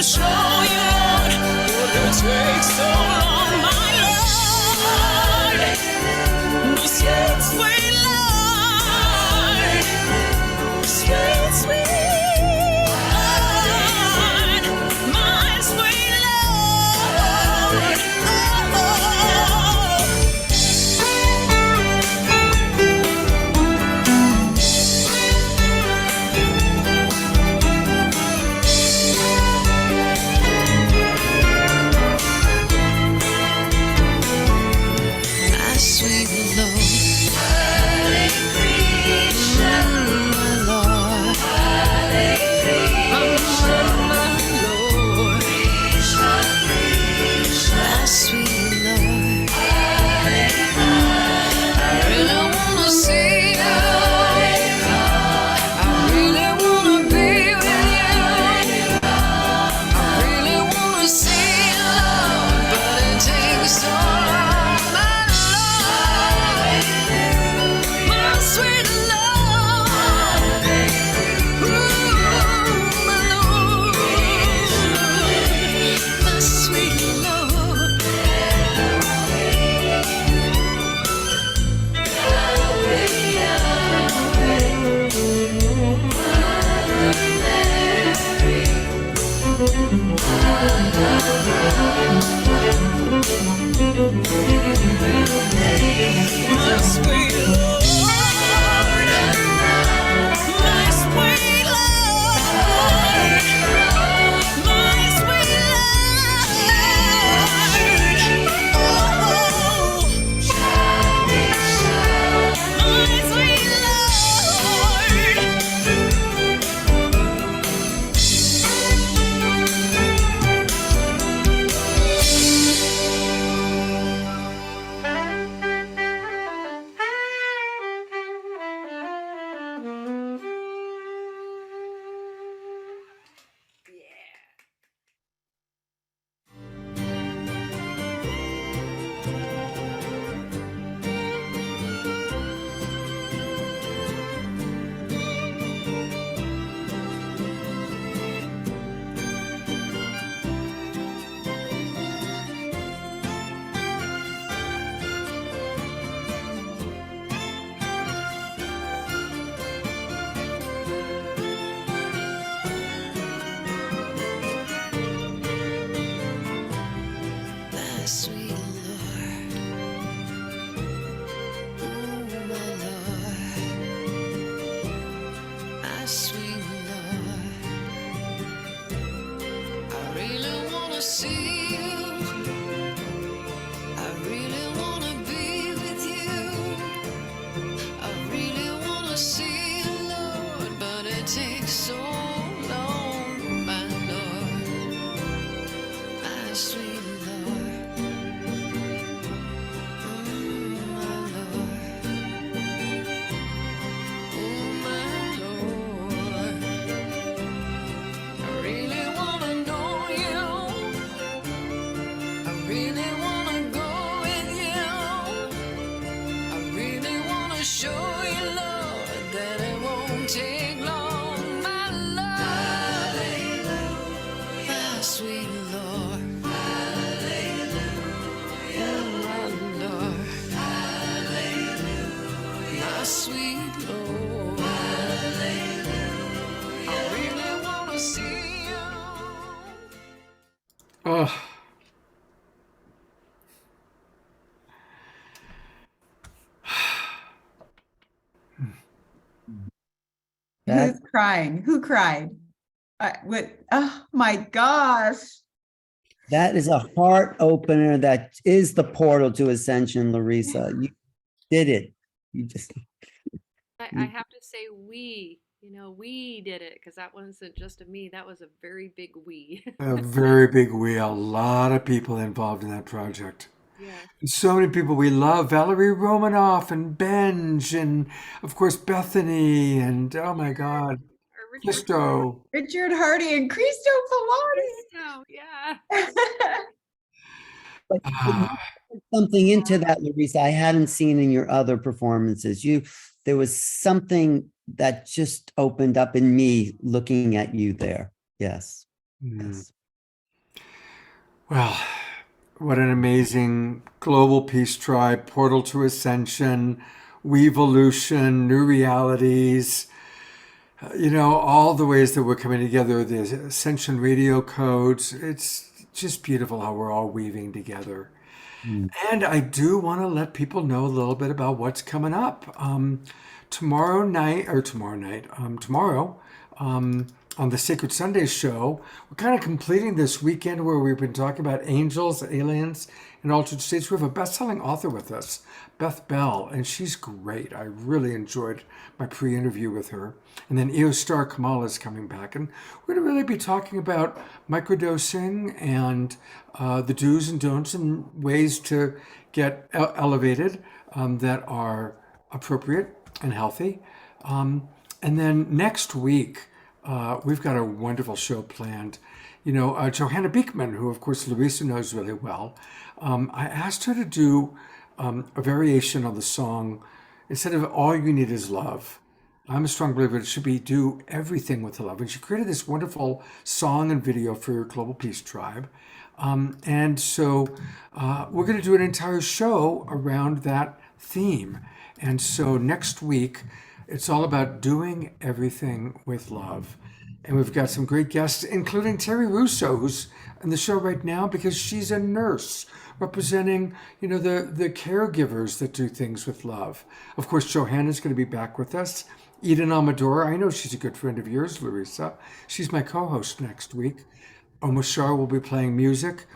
[SPEAKER 13] Show you what it takes so long, my love. wanna show you, Lord, that it won't take long. My Lord, my sweet Lord, my Lord, my sweet Lord. I really wanna see you.
[SPEAKER 2] Oh,
[SPEAKER 8] Who's crying? Who cried? Oh my gosh.
[SPEAKER 3] That is a heart opener. That is the portal to ascension, Larisa. You did it. You just.
[SPEAKER 11] I have to say we did it, because that wasn't just a me, that was a very big we.
[SPEAKER 2] a very big we. A lot of people involved in that project.
[SPEAKER 11] Yeah.
[SPEAKER 2] And so many people we love. Valerie Romanoff and Benj and, of course, Bethany and, oh my God, Christo.
[SPEAKER 8] Richard Hardy and Cristo
[SPEAKER 11] Oh, yeah.
[SPEAKER 3] But you put something into that, Larisa, I hadn't seen in your other performances. There was something that just opened up in me looking at you there. Yes. Yes.
[SPEAKER 2] Well, what an amazing global peace tribe, portal to ascension, weevolution, new realities. All the ways that we're coming together, the Ascension radio codes. It's just beautiful how we're all weaving together. And I do want to let people know a little bit about what's coming up. Tomorrow, on the Sacred Sunday show, we're kind of completing this weekend where we've been talking about angels, aliens, and altered states. We have a best-selling author with us, Beth Bell, and she's great. I really enjoyed my pre-interview with her. And then Eostar Kamal is coming back, and we're going to really be talking about microdosing and the do's and don'ts and ways to get elevated that are appropriate and healthy. And then next week, we've got a wonderful show planned. Johanna Beekman, who of course Larisa knows really well, I asked her to do a variation on the song, instead of All You Need Is Love. I'm a strong believer it should be Do Everything with Love. And she created this wonderful song and video for your Global Peace Tribe. And so we're going to do an entire show around that theme. And so next week, it's all about doing everything with love. And we've got some great guests, including Terry Russo, who's in the show right now because she's a nurse representing, the caregivers that do things with love. Of course, Johanna's going to be back with us. Eden Amador, I know she's a good friend of yours, Larisa. She's my co-host next week. Omar Shah will be playing music.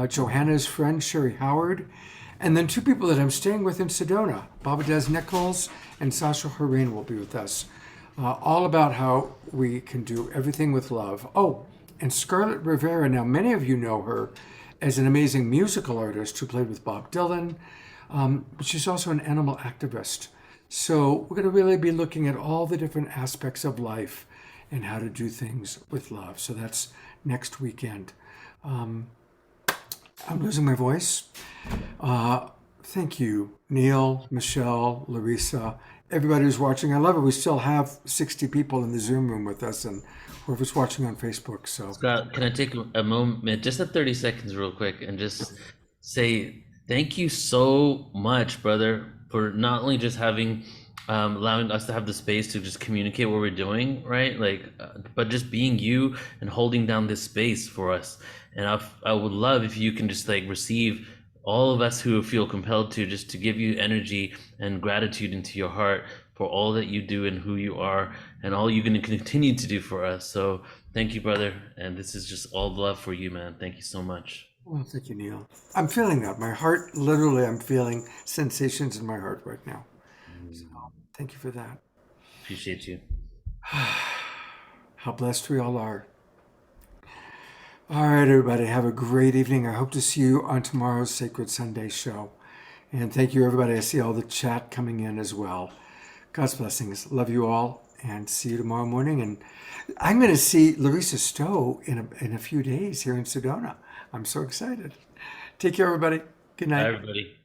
[SPEAKER 2] Johanna's friend, Sherry Howard. And then two people that I'm staying with in Sedona, Babadez Nichols and Sasha Horain will be with us. All about how we can do everything with love. Oh, and Scarlett Rivera. Now, many of you know her as an amazing musical artist who played with Bob Dylan, but she's also an animal activist. So we're going to really be looking at all the different aspects of life and how to do things with love. So that's next weekend. I'm losing my voice. Thank you, Neil, Michelle, Larisa, everybody who's watching. I love it. We still have 60 people in the Zoom room with us, and whoever's watching on Facebook. So,
[SPEAKER 4] Scott, can I take a moment, just 30 seconds real quick, and just say thank you so much, brother, for not only just having allowing us to have the space to just communicate what we're doing, right? But just being you and holding down this space for us. And I would love if you can just receive all of us who feel compelled to just to give you energy and gratitude into your heart for all that you do and who you are and all you're going to continue to do for us. So thank you, brother. And this is just all love for you, man. Thank you so much.
[SPEAKER 2] Well, thank you, Neil. I'm feeling that. My heart, literally, I'm feeling sensations in my heart right now. So thank you for that.
[SPEAKER 4] Appreciate you.
[SPEAKER 2] How blessed we all are. All right, everybody, have a great evening. I hope to see you on tomorrow's Sacred Sunday show. And thank you, everybody. I see all the chat coming in as well. God's blessings. Love you all, and see you tomorrow morning. And I'm going to see Larisa Stow in a few days here in Sedona. I'm so excited. Take care, everybody. Good night.
[SPEAKER 4] Bye, everybody.